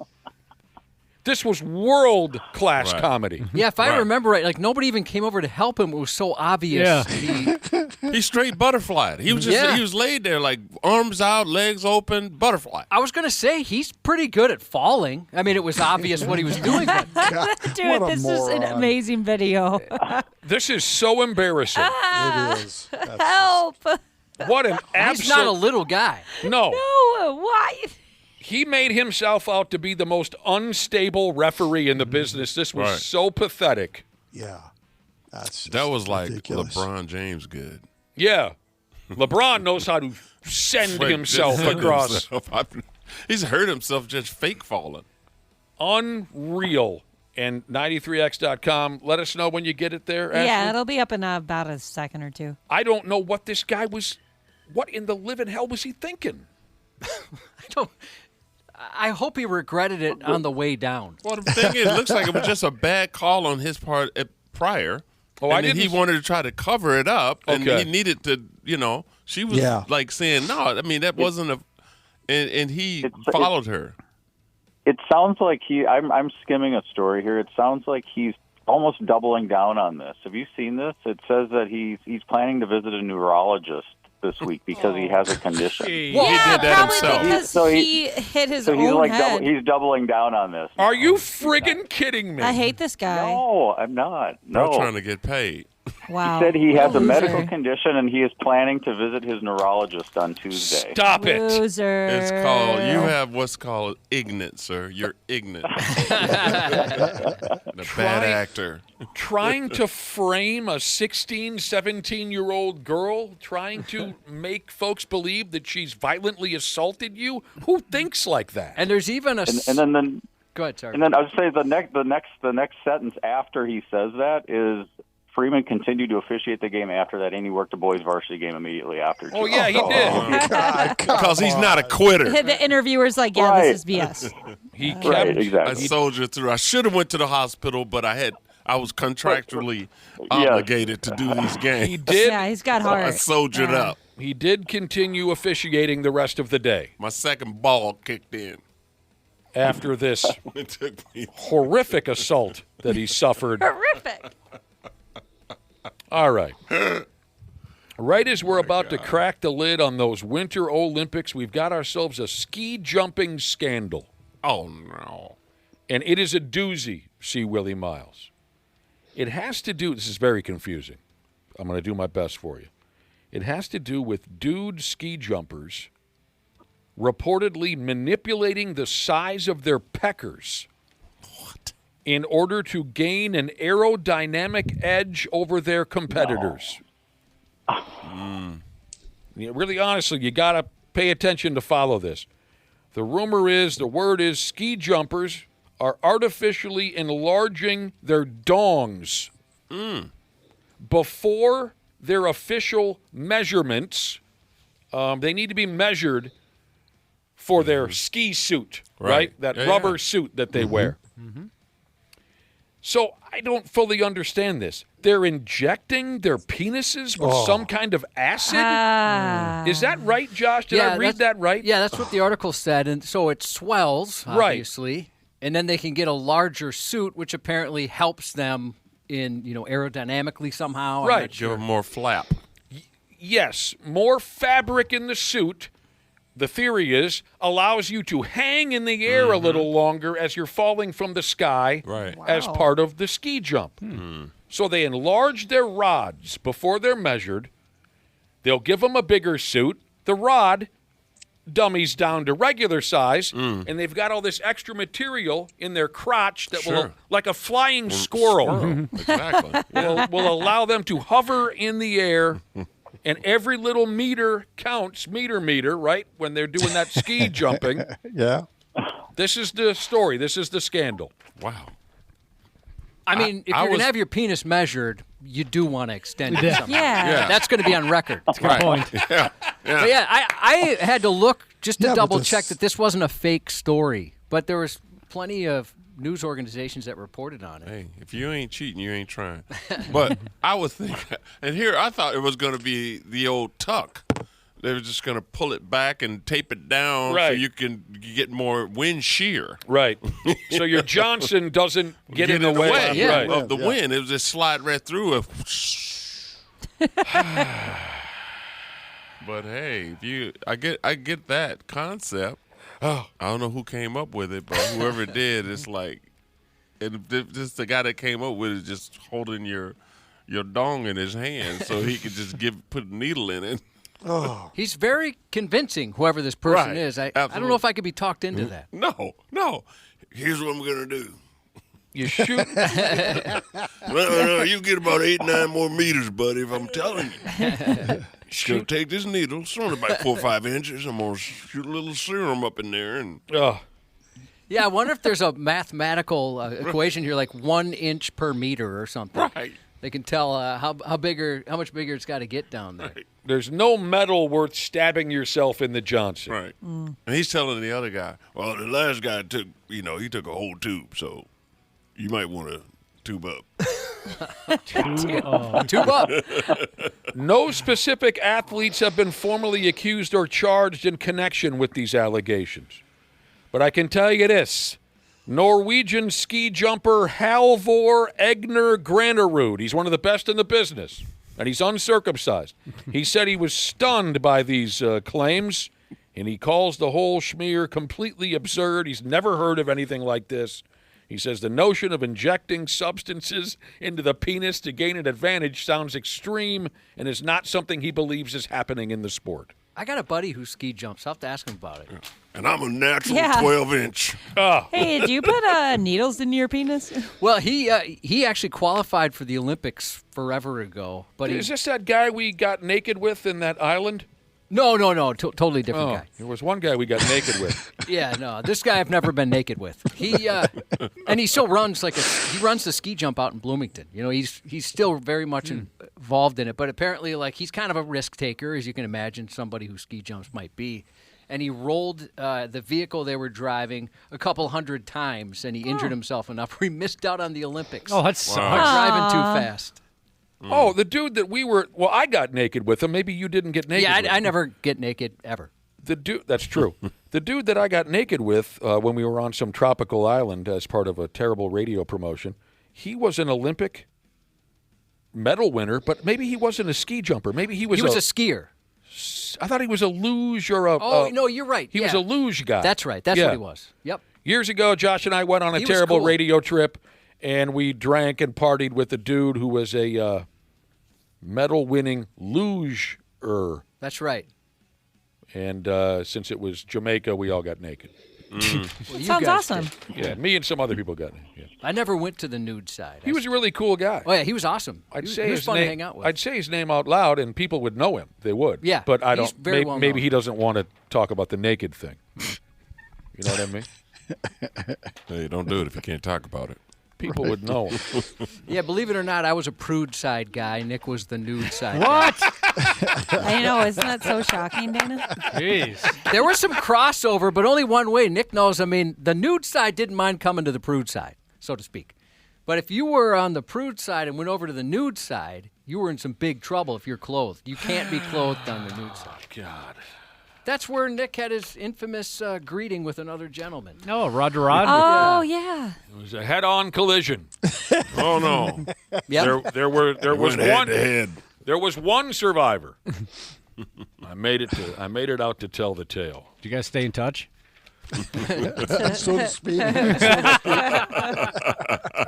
This was world-class comedy. Yeah, if I remember right, like nobody even came over to help him. It was so obvious. Yeah. He straight butterflied. He was he was laid there like arms out, legs open, butterfly. I was going to say he's pretty good at falling. I mean, it was obvious what he was doing. Dude, this is an amazing video. This is so embarrassing. It is. Help. What an absolute... He's not a little guy. No. No, why? He made himself out to be the most unstable referee in the business. This was so pathetic. Yeah. That was like ridiculous. LeBron James good. Yeah. LeBron knows how to send himself across. He's hurt himself just fake falling. Unreal. And 93x.com. Let us know when you get it there, Ashley. Yeah, it'll be up in about a second or two. I don't know what this guy was What in the living hell was he thinking? I hope he regretted it on the way down. Well, the thing is, it looks like it was just a bad call on his part prior. And then he wanted to try to cover it up, and he needed to, she was like saying, no, I mean, that wasn't and he followed her. It sounds like I'm skimming a story here. It sounds like he's almost doubling down on this. Have you seen this? It says that he's planning to visit a neurologist this week because he has a condition. Well, he did that himself. Because he hit his own head. He's doubling down on this. Are you friggin' kidding me? I hate this guy. No, I'm not. No. We're trying to get paid. Wow. He said he has a medical condition and he is planning to visit his neurologist on Tuesday. Stop it. Loser. It's called, you have what's called ignorant, sir. You're ignorant. The bad actor. Trying to frame a 16, 17-year-old girl, trying to make folks believe that she's violently assaulted you? Who thinks like that? And there's even a... And then go ahead, sorry. And then I would say the next sentence after he says that is Freeman continued to officiate the game after that, and he worked a boys varsity game immediately after. Oh, yeah, he did. Because he's not a quitter. The interviewer's like, yeah, this is BS. He kept a soldier through. I should have went to the hospital, but I was contractually obligated to do these games. He did. Yeah, he's got heart. I soldiered up. He did continue officiating the rest of the day. My second ball kicked in. After this It took me horrific assault that he suffered. Horrific. All right. Right as we're about to crack the lid on those Winter Olympics, we've got ourselves a ski jumping scandal. Oh, no. And it is a doozy, see Willi Myles. It has to do, this is very confusing. I'm going to do my best for you. It has to do with dude ski jumpers reportedly manipulating the size of their peckers in order to gain an aerodynamic edge over their competitors. Really, honestly, you got to pay attention to follow this. The word is ski jumpers are artificially enlarging their dongs before their official measurements. They need to be measured for their ski suit, right? That rubber suit that they wear. Mm-hmm. So I don't fully understand this. They're injecting their penises with some kind of acid? Is that right, Josh? Did I read that right? Yeah, that's what the article said. And so it swells, obviously, and then they can get a larger suit, which apparently helps them in, aerodynamically somehow. Right. Give them more flap. Yes, more fabric in the suit. The theory is allows you to hang in the air a little longer as you're falling from the sky as part of the ski jump. So they enlarge their rods before they're measured. They'll give them a bigger suit. The rod dummies down to regular size, and they've got all this extra material in their crotch that will, like a flying squirrel. Exactly. will allow them to hover in the air. And every little meter counts, meter, right, when they're doing that ski jumping. Yeah. This is the story. This is the scandal. Wow. I mean, if you're going to have your penis measured, you do want to extend it somehow. Yeah. That's going to be on record. That's a good point. But I had to look just to double check that this wasn't a fake story. But there was plenty of news organizations that reported on it. Hey, if you ain't cheating, you ain't trying. But I would think, and here I thought it was going to be the old tuck. They were just going to pull it back and tape it down so you can get more wind shear. Right. So your Johnson doesn't get in the way of the wind. It was just slide right through it. But hey, I get that concept. I don't know who came up with it, but whoever did, it's like, and just the guy that came up with it, just holding your dong in his hand so he could just put a needle in it. Oh. He's very convincing, whoever this person is. I don't know if I could be talked into that. No. Here's what I'm going to do. You shoot. No, you get about 8-9 more meters, buddy, if I'm telling you. Just going to take this needle, it's only about 4 or 5 inches. I'm going to shoot a little serum up in there. Yeah, I wonder if there's a mathematical equation here, like 1 inch per meter or something. Right. They can tell how much bigger it's got to get down there. Right. There's no metal worth stabbing yourself in the Johnson. Right. And he's telling the other guy, well, the last guy took, he took a whole tube, so you might want to tube up. Tube up. No specific athletes have been formally accused or charged in connection with these allegations. But I can tell you this. Norwegian ski jumper Halvor Egner Granerud. He's one of the best in the business, and he's uncircumcised. He said he was stunned by these claims, and he calls the whole schmear completely absurd. He's never heard of anything like this. He says the notion of injecting substances into the penis to gain an advantage sounds extreme and is not something he believes is happening in the sport. I got a buddy who ski jumps. I'll have to ask him about it. And I'm a natural Yeah. 12-inch. Hey, do you put needles into your penis? Well, he actually qualified for the Olympics forever ago. But Is this that guy we got naked with in that island? No, totally different guy. There was one guy we got naked with. Yeah, no, this guy I've never been naked with. And he still runs he runs the ski jump out in Bloomington. He's still very much involved in it, but apparently he's kind of a risk taker, as you can imagine somebody who ski jumps might be. And he rolled the vehicle they were driving a couple hundred times, and he injured himself enough where he missed out on the Olympics. Oh, that's so driving too fast. Oh, the dude that I got naked with him. Maybe you didn't get naked with him. I never get naked, ever. That's true. The dude that I got naked with when we were on some tropical island as part of a terrible radio promotion, he was an Olympic medal winner, but maybe he wasn't a ski jumper. Maybe he was a skier. I thought he was a luge or a... no, you're right. He was a luge guy. That's right. That's what he was. Yep. Years ago, Josh and I went on a terrible radio trip, and we drank and partied with a dude who was a medal-winning luger. That's right. And since it was Jamaica, we all got naked. Well, Sounds awesome. Yeah, me and some other people got naked. Yeah. I never went to the nude side. He was a really cool guy. Oh, yeah, he was awesome. He was fun to hang out with. I'd say his name out loud, and people would know him. They would. Yeah, but I he's don't. very well maybe known. he doesn't want to talk about the naked thing. You know what I mean? Hey, don't do it if you can't talk about it. People would know him. Yeah, believe it or not, I was a prude side guy. Nick was the nude side What? I know, isn't that so shocking, Dana? Jeez. There was some crossover, but only one way. Nick knows, the nude side didn't mind coming to the prude side, so to speak. But if you were on the prude side and went over to the nude side, you were in some big trouble if you're clothed. You can't be clothed on the nude side. God. That's where Nick had his infamous greeting with another gentleman. No, Rod to Rod. Oh, yeah. It was a head-on collision. Oh no! Yep. There was went one. head to head. There was one survivor. I made it out to tell the tale. Did you guys stay in touch? So to speak.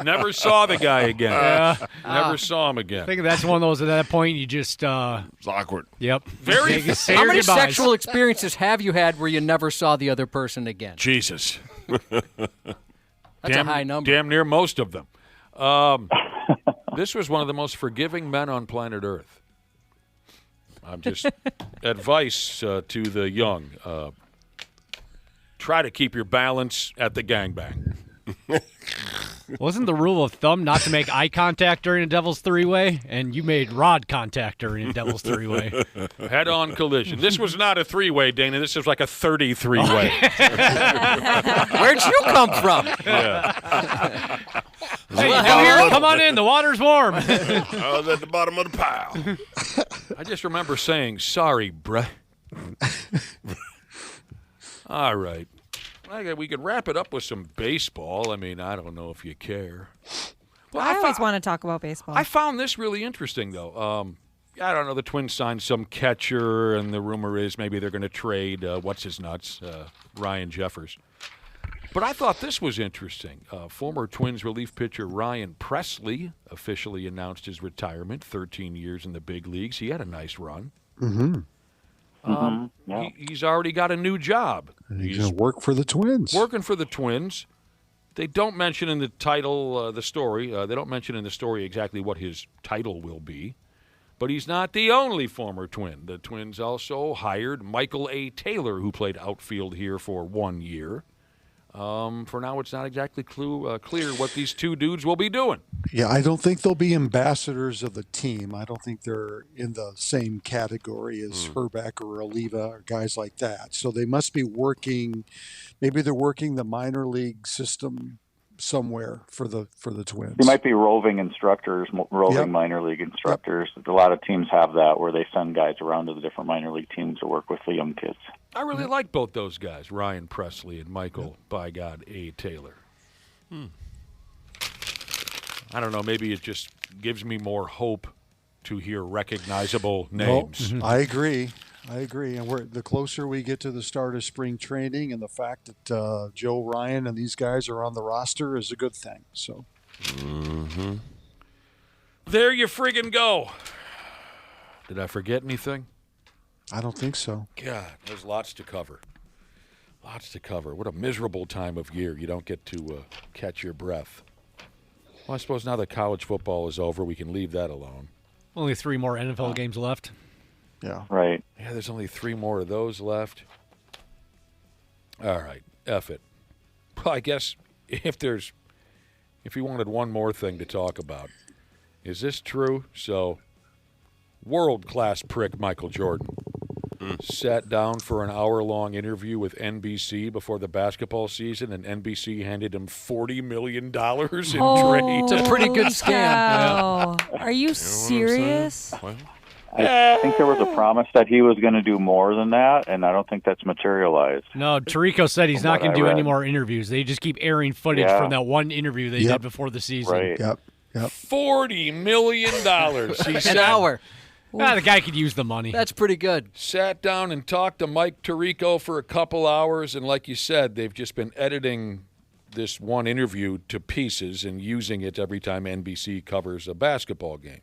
Never saw the guy again. Yeah. Never saw him again. I think that's one of those at that point you just It's awkward. Yep. Say How your many goodbyes. sexual experiences have you had where you never saw the other person again? Jesus. That's a high number. Damn near most of them. This was one of the most forgiving men on planet Earth. I'm just advice to the young. Try to keep your balance at the gangbang. Wasn't the rule of thumb not to make eye contact during a Devil's Three-Way? And you made rod contact during a Devil's Three-Way. Head-on collision. This was not a three-way, Dana. This was like a 33-way. Where'd you come from? Yeah. Hey, you come here? Come on in. The water's warm. I was at the bottom of the pile. I just remember saying, sorry, bruh. All right. We could wrap it up with some baseball. I mean, I don't know if you care. Well, I always want to talk about baseball. I found this really interesting, though. I don't know. The Twins signed some catcher, and the rumor is maybe they're going to trade what's-his-nuts, Ryan Jeffers. But I thought this was interesting. Former Twins relief pitcher Ryan Presley officially announced his retirement, 13 years in the big leagues. He had a nice run. Mm-hmm. Yeah. He's already got a new job. And he's going to work for the Twins. Working for the Twins. They don't mention in the title, the story, they don't mention in the story exactly what his title will be. But he's not the only former Twin. The Twins also hired Michael A. Taylor, who played outfield here for 1 year. For now, it's not exactly clear what these two dudes will be doing. Yeah, I don't think they'll be ambassadors of the team. I don't think they're in the same category as Herbeck or Oliva or guys like that. So they must be working. Maybe they're working the minor league system somewhere for the Twins. They might be roving instructors, minor league instructors. A lot of teams have that where they send guys around to the different minor league teams to work with the young kids. I really like both those guys, Ryan Presley and Michael, by God, A. Taylor. I don't know, maybe it just gives me more hope to hear recognizable names. Well, I agree. And the closer we get to the start of spring training, and the fact that Joe Ryan and these guys are on the roster is a good thing. So, There you friggin' go. Did I forget anything? I don't think so. God, there's lots to cover. What a miserable time of year. You don't get to catch your breath. Well, I suppose now that college football is over, we can leave that alone. Only 3 more NFL games left. Yeah. Right. Yeah, there's only 3 more of those left. All right, F it. Well, I guess if you wanted one more thing to talk about, is this true? So, world-class prick Michael Jordan sat down for an hour-long interview with NBC before the basketball season, and NBC handed him $40 million in trade. It's a pretty good scam. Yeah. Are you serious? I think there was a promise that he was going to do more than that, and I don't think that's materialized. No, Tirico said he's not going to do any more interviews. They just keep airing footage from that one interview they did before the season. Right. Yep. $40 million. An hour. The guy could use the money. That's pretty good. Sat down and talked to Mike Tirico for a couple hours, and like you said, they've just been editing this one interview to pieces and using it every time NBC covers a basketball game.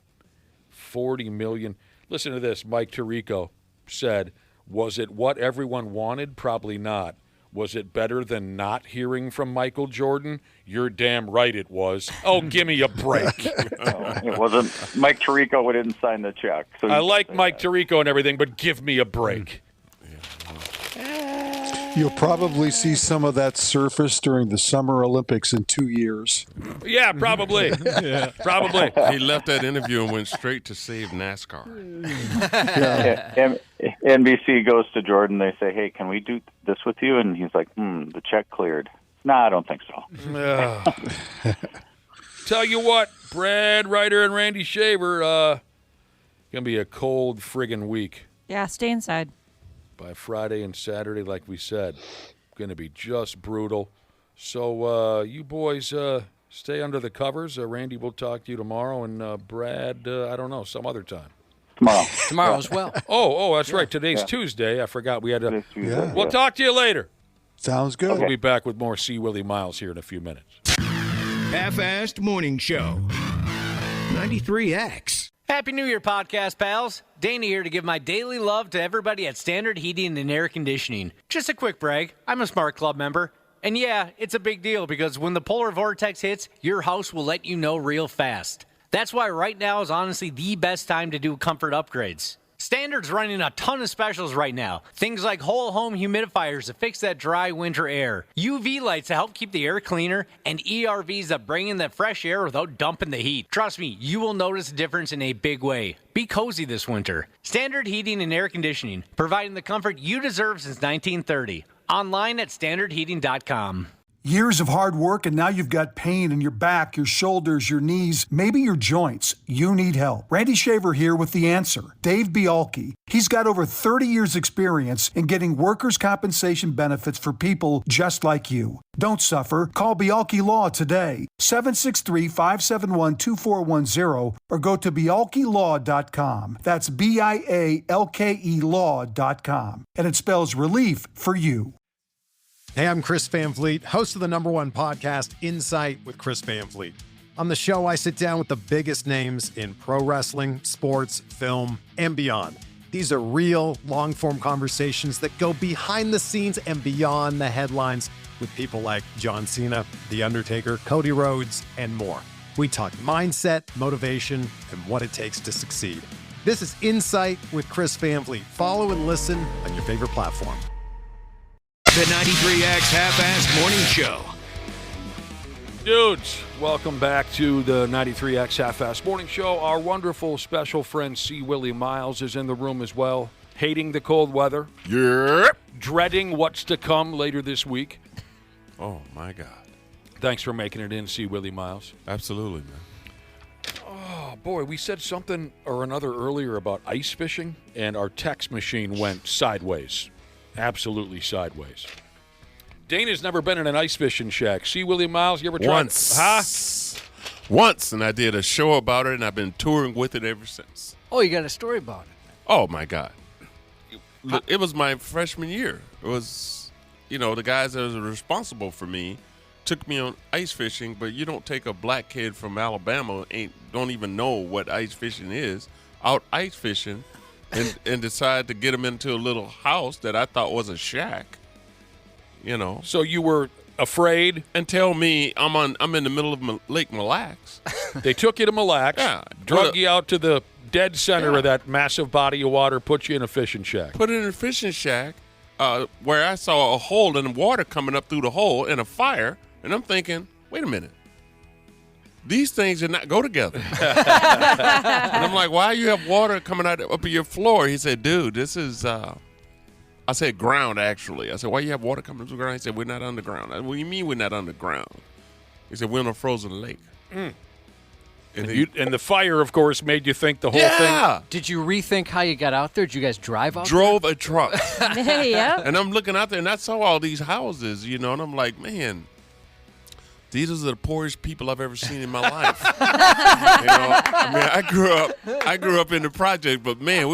$40 million. Listen to this. Mike Tirico said, was it what everyone wanted? Probably not. Was it better than not hearing from Michael Jordan? You're damn right it was. Oh, give me a break. It wasn't. Mike Tirico didn't sign the check. So I like Mike Tirico and everything, but give me a break. You'll probably see some of that surface during the Summer Olympics in 2 years. Yeah, probably. Probably. He left that interview and went straight to save NASCAR. NBC goes to Jordan. They say, hey, can we do this with you? And he's like, the check cleared. No, I don't think so. Tell you what, Brad Ryder and Randy Shaver, going to be a cold friggin' week. Yeah, stay inside. By Friday and Saturday, like we said, going to be just brutal. So you boys stay under the covers. Randy will talk to you tomorrow, and Brad, I don't know, some other time. Tomorrow as well. Oh, that's right. Today's Tuesday. I forgot we had to. We'll talk to you later. Sounds good. We'll be back with more C. Willi Myles here in a few minutes. Half-Assed Morning Show. 93X. Happy New Year, podcast pals. Danny here to give my daily love to everybody at Standard Heating and Air Conditioning. Just a quick brag, I'm a Smart Club member. And yeah, it's a big deal because when the polar vortex hits, your house will let you know real fast. That's why right now is honestly the best time to do comfort upgrades. Standard's running a ton of specials right now. Things like whole home humidifiers to fix that dry winter air, UV lights to help keep the air cleaner, and ERVs that bring in that fresh air without dumping the heat. Trust me, you will notice a difference in a big way. Be cozy this winter. Standard Heating and Air Conditioning, providing the comfort you deserve since 1930. Online at standardheating.com. Years of hard work, and now you've got pain in your back, your shoulders, your knees, maybe your joints. You need help. Randy Shaver here with the answer. Dave Bialke. He's got over 30 years experience in getting workers' compensation benefits for people just like you. Don't suffer. Call Bialke Law today. 763-571-2410 or go to bialkelaw.com. That's BIALKE law.com. And it spells relief for you. Hey, I'm Chris Van Vliet, host of the #1 podcast, Insight with Chris Van Vliet. On the show, I sit down with the biggest names in pro wrestling, sports, film, and beyond. These are real, long-form conversations that go behind the scenes and beyond the headlines with people like John Cena, The Undertaker, Cody Rhodes, and more. We talk mindset, motivation, and what it takes to succeed. This is Insight with Chris Van Vliet. Follow and listen on your favorite platform. The 93X Half-Assed Morning Show. Dudes, welcome back to the 93X Half-Assed Morning Show. Our wonderful special friend C. Willi Myles is in the room as well, hating the cold weather. Yep. Dreading what's to come later this week. Oh, my God. Thanks for making it in, C. Willi Myles. Absolutely, man. Oh, boy, we said something or another earlier about ice fishing, and our text machine went sideways. Absolutely sideways. Dana's never been in an ice fishing shack. See, Willi Myles, you ever tried? Once. Huh? Once, and I did a show about it, and I've been touring with it ever since. Oh, you got a story about it? Oh, my God. It was my freshman year. It was, the guys that were responsible for me took me on ice fishing, but you don't take a black kid from Alabama, don't even know what ice fishing is, out ice fishing, and decide to get him into a little house that I thought was a shack. So you were afraid? And tell me I'm in the middle of Lake Mille Lacs. They took you to Mille Lacs, drug you out to the dead center of that massive body of water, put you in a fishing shack. Put it in a fishing shack where I saw a hole and water coming up through the hole and a fire, and I'm thinking, wait a minute. These things did not go together. And I'm like, why you have water coming out up of your floor? He said, dude, this is I said ground, actually. I said, why you have water coming to the ground? He said, we're not underground. I said, what do you mean we're not underground? He said, we're in a frozen lake. Mm. And the fire, of course, made you think the whole thing. Did you rethink how you got out there? Did you guys drive out Drove a truck. Yeah. And I'm looking out there, and I saw all these houses, and I'm like, man, these are the poorest people I've ever seen in my life. I grew up in the project, but man,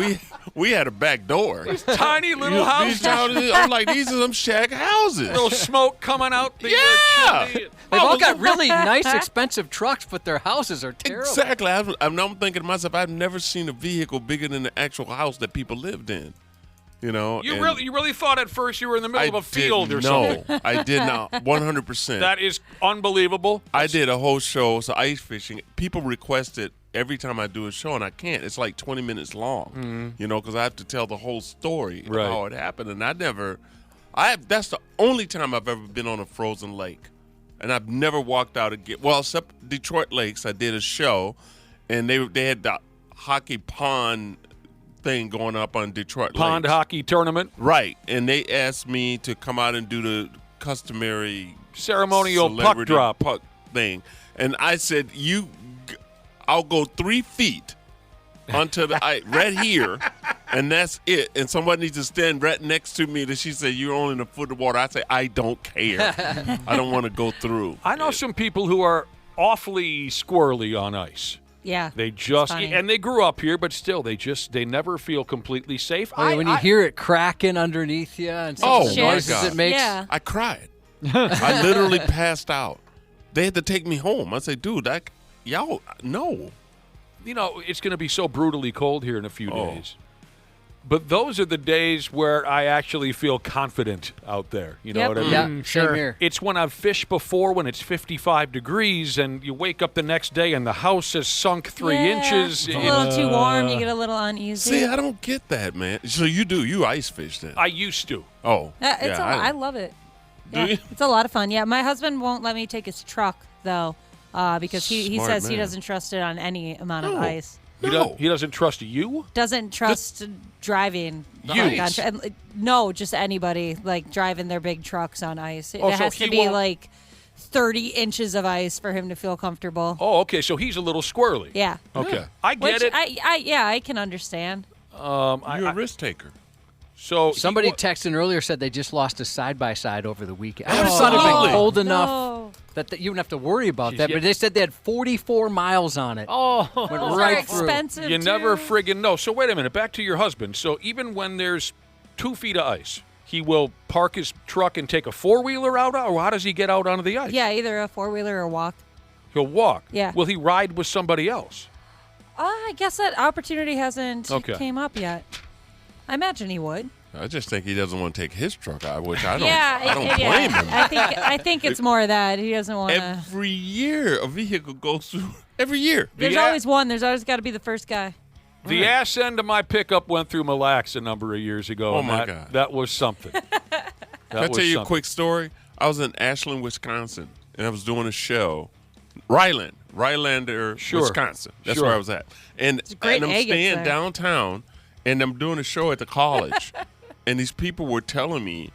we had a back door. These tiny little houses. I'm like, these are some shack houses. Little smoke coming out. Yeah. They've all got really nice, expensive trucks, but their houses are terrible. Exactly. I'm thinking to myself, I've never seen a vehicle bigger than the actual house that people lived in. You really thought at first you were in the middle of a field or something. No, I did not. 100%. That is unbelievable. I did a whole show, so ice fishing. People request it every time I do a show, and I can't. It's like 20 minutes long, because I have to tell the whole story of how it happened. And that's the only time I've ever been on a frozen lake. And I've never walked out again. Well, except Detroit Lakes, I did a show, and they had the hockey pond thing going up on Detroit Pond Lakes. hockey tournament. Right. And they asked me to come out and do the customary ceremonial puck drop thing. And I said, I'll go 3 feet onto the ice right here, and that's it. And somebody needs to stand right next to me. That she said, you're only in a foot of water. I say, I don't care. I don't want to go through. I know some people who are awfully squirrely on ice. Yeah. They just, and they grew up here, but still, they never feel completely safe. When you hear it cracking underneath you and some of the noises it makes. Yeah. I cried. I literally passed out. They had to take me home. I said, dude, y'all, no. It's going to be so brutally cold here in a few days. But those are the days where I actually feel confident out there. You know what I mean? Yeah, sure. Here. It's when I've fished before when it's 55 degrees and you wake up the next day and the house has sunk 3 inches. It's a little too warm. You get a little uneasy. See, I don't get that, man. So you ice fish then? I used to. Oh. I love it. Do you? It's a lot of fun. Yeah, my husband won't let me take his truck, though, because he Smart says man. he doesn't trust it on any amount of ice. He doesn't trust you? Doesn't trust driving. You? No, just anybody, like, driving their big trucks on ice. It So has to he be, won't- like, 30 inches of ice for him to feel comfortable. Oh, okay, so he's a little squirrely. Yeah. Okay. I get Which it. I can understand. You're a risk taker. So somebody texting earlier said they just lost a side-by-side over the weekend. I just thought it been cold enough that you wouldn't have to worry about that. But they said they had 44 miles on it. Oh, went those right are through. expensive. You never friggin' know. So wait a minute. Back to your husband. So even when there's 2 feet of ice, he will park his truck and take a 4-wheeler out, or how does he get out onto the ice? Yeah, either a 4-wheeler or walk. He'll walk. Yeah. Will he ride with somebody else? I guess that opportunity hasn't came up yet. I imagine he would. I just think he doesn't want to take his truck out, which I don't. Yeah, I don't blame him. I think it's more of that he doesn't want to. Every year, a vehicle goes through. Every year, There's always one. There's always got to be the first guy. The ass end of my pickup went through Mille Lacs a number of years ago. Oh, and my God. That was something. Can I tell you a quick story? I was in Ashland, Wisconsin, and I was doing a show. Rylander, Wisconsin. That's where I was at. And I'm staying downtown, and I'm doing a show at the college. And these people were telling me,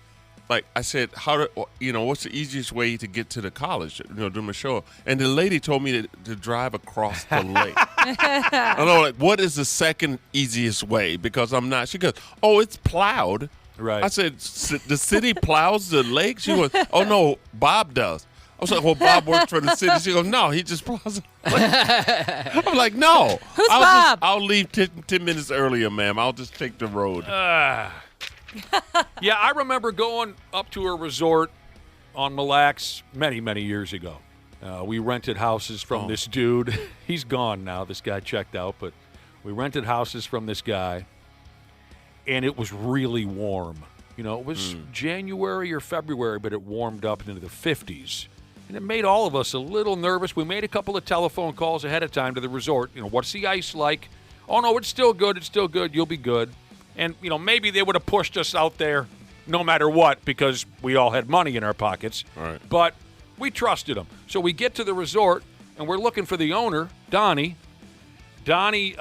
like, I said, what's the easiest way to get to the college, do my show? And the lady told me to drive across the lake. I know, like, what is the second easiest way? Because I'm not. She goes, oh, it's plowed. Right. I said, the city plows the lake? She goes, oh, no, Bob does. I was like, well, Bob works for the city. She goes, no, he just plows it. I'm like, no. Who's Bob? I'll leave 10 minutes earlier, ma'am. I'll just take the road. Yeah, I remember going up to a resort on Mille Lacs many, many years ago. We rented houses from this dude. He's gone now. This guy checked out, but we rented houses from this guy, and it was really warm. It was January or February, but it warmed up into the 50s. And it made all of us a little nervous. We made a couple of telephone calls ahead of time to the resort. What's the ice like? Oh, no, it's still good. It's still good. You'll be good. And, maybe they would have pushed us out there no matter what because we all had money in our pockets. Right. But we trusted them. So we get to the resort, and we're looking for the owner, Donnie. Donnie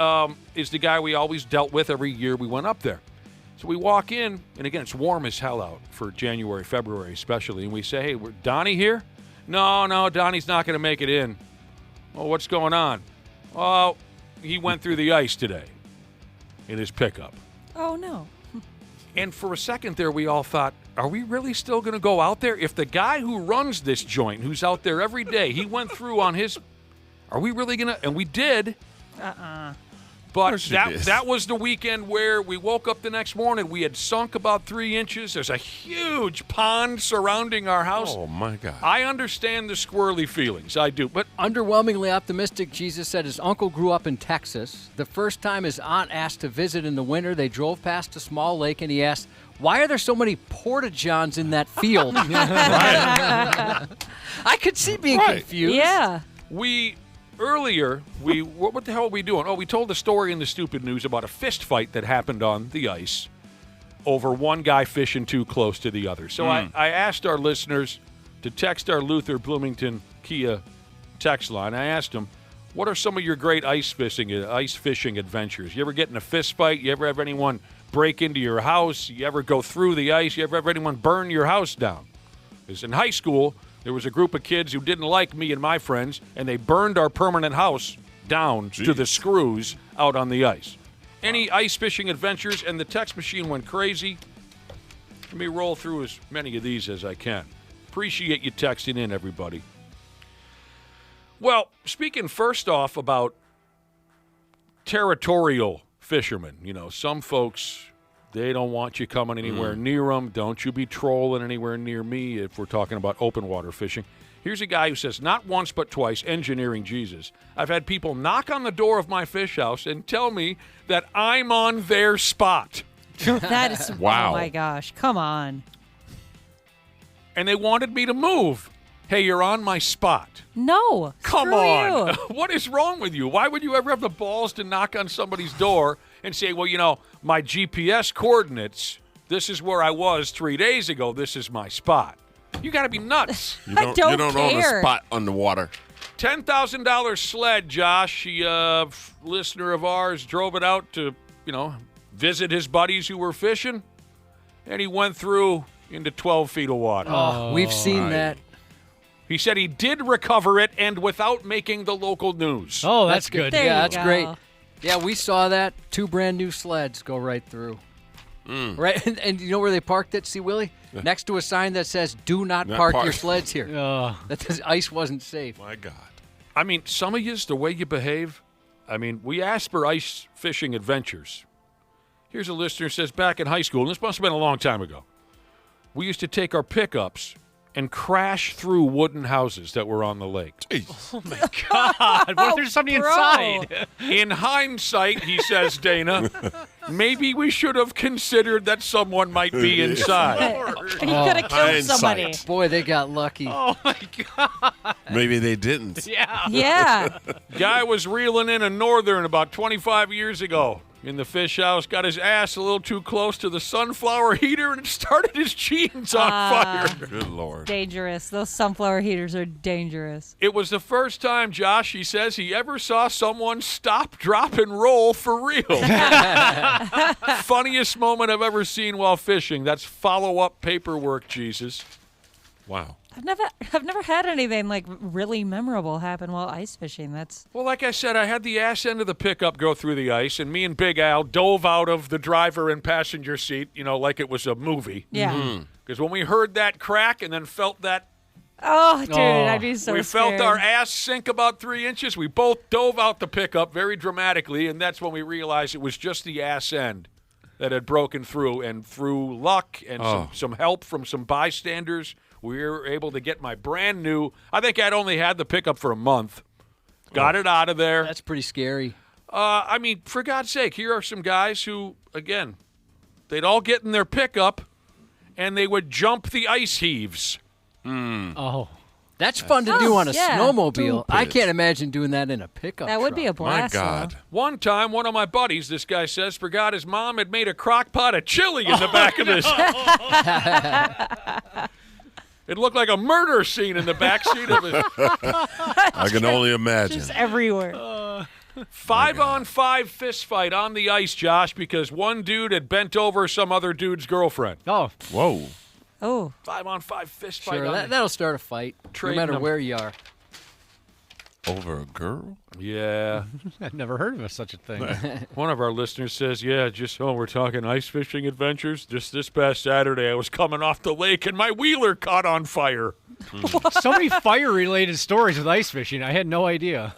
is the guy we always dealt with every year we went up there. So we walk in, and again, it's warm as hell out for January, February especially. And we say, hey, we're Donnie here? No, Donnie's not going to make it in. Well, what's going on? Well, he went through the ice today in his pickup. Oh, no. And for a second there, we all thought, are we really still going to go out there? If the guy who runs this joint, who's out there every day, he went through on his, are we really going to? And we did. But that was the weekend where we woke up the next morning. We had sunk about 3 inches. There's a huge pond surrounding our house. Oh, my God. I understand the squirrely feelings. I do. But underwhelmingly optimistic, Jesus said his uncle grew up in Texas. The first time his aunt asked to visit in the winter, they drove past a small lake, and he asked, why are there so many porta-johns in that field? I could see being confused. Yeah. Earlier, what the hell are we doing? Oh, we told a story in the Stupid News about a fist fight that happened on the ice over one guy fishing too close to the other. So I asked our listeners to text our Luther Bloomington Kia text line. I asked them, what are some of your great ice fishing adventures? You ever get in a fist fight? You ever have anyone break into your house? You ever go through the ice? You ever have anyone burn your house down? Because in high school, there was a group of kids who didn't like me and my friends, and they burned our permanent house down to the screws out on the ice. Any ice fishing adventures? And the text machine went crazy. Let me roll through as many of these as I can. Appreciate you texting in, everybody. Well, speaking first off about territorial fishermen, some folks, they don't want you coming anywhere near them. Don't you be trolling anywhere near me if we're talking about open water fishing. Here's a guy who says, not once but twice, engineering Jesus, I've had people knock on the door of my fish house and tell me that I'm on their spot. That is, wow. Oh, my gosh. Come on. And they wanted me to move. Hey, you're on my spot. No. Come on. What is wrong with you? Why would you ever have the balls to knock on somebody's door and say, well, my GPS coordinates, this is where I was 3 days ago. This is my spot. You got to be nuts. You don't own a spot on the water. $10,000 sled, Josh. A listener of ours drove it out to, visit his buddies who were fishing, and he went through into 12 feet of water. Oh, we've seen that. He said he did recover it and without making the local news. Oh, that's good. Yeah, that's great. Yeah, we saw that. 2 brand new sleds go right through. Right, and you know where they parked it, see, Willie? Next to a sign that says, do not park your sleds here. That the ice wasn't safe. My God. I mean, some of yous, the way you behave, we asked for ice fishing adventures. Here's a listener who says, back in high school, and this must have been a long time ago, we used to take our pickups and crash through wooden houses that were on the lake. Oh, my God. What if there's somebody inside? In hindsight, he says, Dana, maybe we should have considered that someone might be inside. You could have killed somebody. Boy, they got lucky. Oh, my God. Maybe they didn't. Yeah. Guy was reeling in a northern about 25 years ago. in the fish house got his ass a little too close to the sunflower heater and started his jeans on fire. Good Lord. Dangerous. Those sunflower heaters are dangerous. It was the first time, Josh, he says, he ever saw someone stop, drop, and roll for real. Funniest moment I've ever seen while fishing. That's follow-up paperwork, Jesus. Wow. I've never had anything like really memorable happen while ice fishing. Well, like I said, I had the ass end of the pickup go through the ice, and me and Big Al dove out of the driver and passenger seat, like it was a movie. Yeah. Because when we heard that crack and then felt that, Oh, dude, I'd be so we scared. felt our ass sink about 3 inches. We both dove out the pickup very dramatically, and that's when we realized it was just the ass end that had broken through. And through luck and some help from some bystanders, we were able to get my brand new, I think I'd only had the pickup for a month. Got it out of there. That's pretty scary. I mean, for God's sake, here are some guys who, again, they'd all get in their pickup and they would jump the ice heaves. Oh. That's fun to do on a snowmobile. I can't imagine doing that in a pickup That would be a truck. blast. My God. One time, one of my buddies, this guy says, forgot his mom had made a crock pot of chili in the back of his. It looked like a murder scene in the back seat of it. I can only imagine. Just everywhere. 5-on-5 fist fight on the ice, Josh, because one dude had bent over some other dude's girlfriend. Oh. Whoa. Oh. 5-on-5 fist fight. Sure, on that'll start a fight, no Trading matter them. where you are. Over a girl? Yeah. I've never heard of such a thing. One of our listeners says, we're talking ice fishing adventures. Just this past Saturday, I was coming off the lake and my wheeler caught on fire. So many fire-related stories with ice fishing. I had no idea.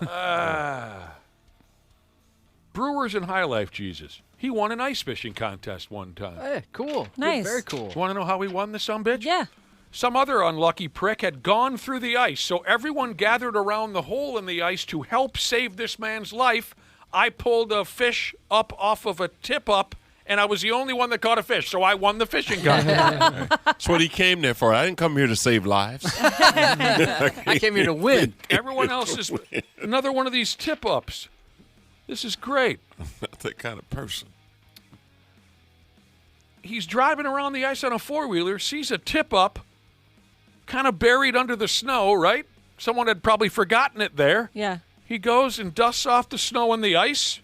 Brewers and High Life Jesus. He won an ice fishing contest one time. Hey, cool. Nice. Good, very cool. Want to know how he won this sumbitch? Yeah. Some other unlucky prick had gone through the ice, so everyone gathered around the hole in the ice to help save this man's life. I pulled a fish up off of a tip-up, and I was the only one that caught a fish, so I won the fishing contest. That's what he came there for. I didn't come here to save lives. I came here to win. Everyone else is another one of these tip-ups. This is great. Not that kind of person. He's driving around the ice on a four-wheeler, sees a tip-up, kind of buried under the snow, right? Someone had probably forgotten it there. Yeah. He goes and dusts off the snow and the ice,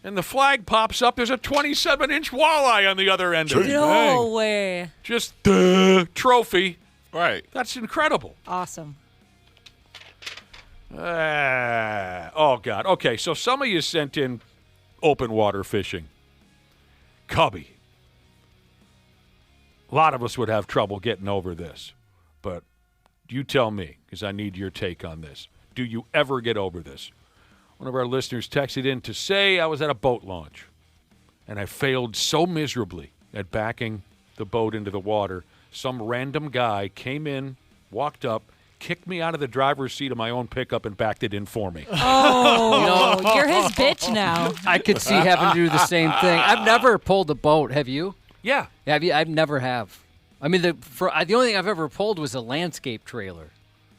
and the flag pops up. There's a 27-inch walleye on the other end of it. No way. Just trophy. Right. That's incredible. Awesome. Oh, God. Okay, so some of you sent in open water fishing. Cubby. A lot of us would have trouble getting over this. But you tell me, because I need your take on this. Do you ever get over this? One of our listeners texted in to say I was at a boat launch, and I failed so miserably at backing the boat into the water. Some random guy came in, walked up, kicked me out of the driver's seat of my own pickup, and backed it in for me. Oh, you're his bitch now. I could see having to do the same thing. I've never pulled a boat. Have you? Yeah. Have you? I've never have. I mean, the only thing I've ever pulled was a landscape trailer.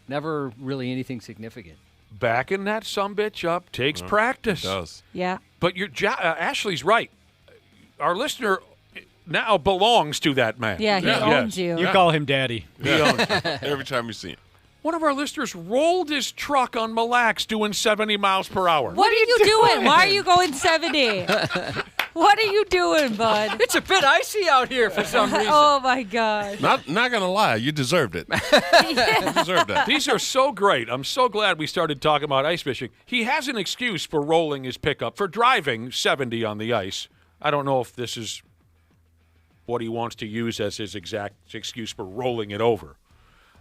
Never really anything significant. Backing that sumbitch up takes practice. It does. Yeah. But Ashley's right. Our listener now belongs to that man. Yeah, he owns you. You call him daddy. He owns you. Every time you see him. One of our listeners rolled his truck on Mille Lacs doing 70 miles per hour. What are you doing? Why are you going 70? What are you doing, bud? It's a bit icy out here for some reason. Oh, my God. Not gonna lie, you deserved it. You deserved that. These are so great. I'm so glad we started talking about ice fishing. He has an excuse for rolling his pickup, for driving 70 on the ice. I don't know if this is what he wants to use as his exact excuse for rolling it over.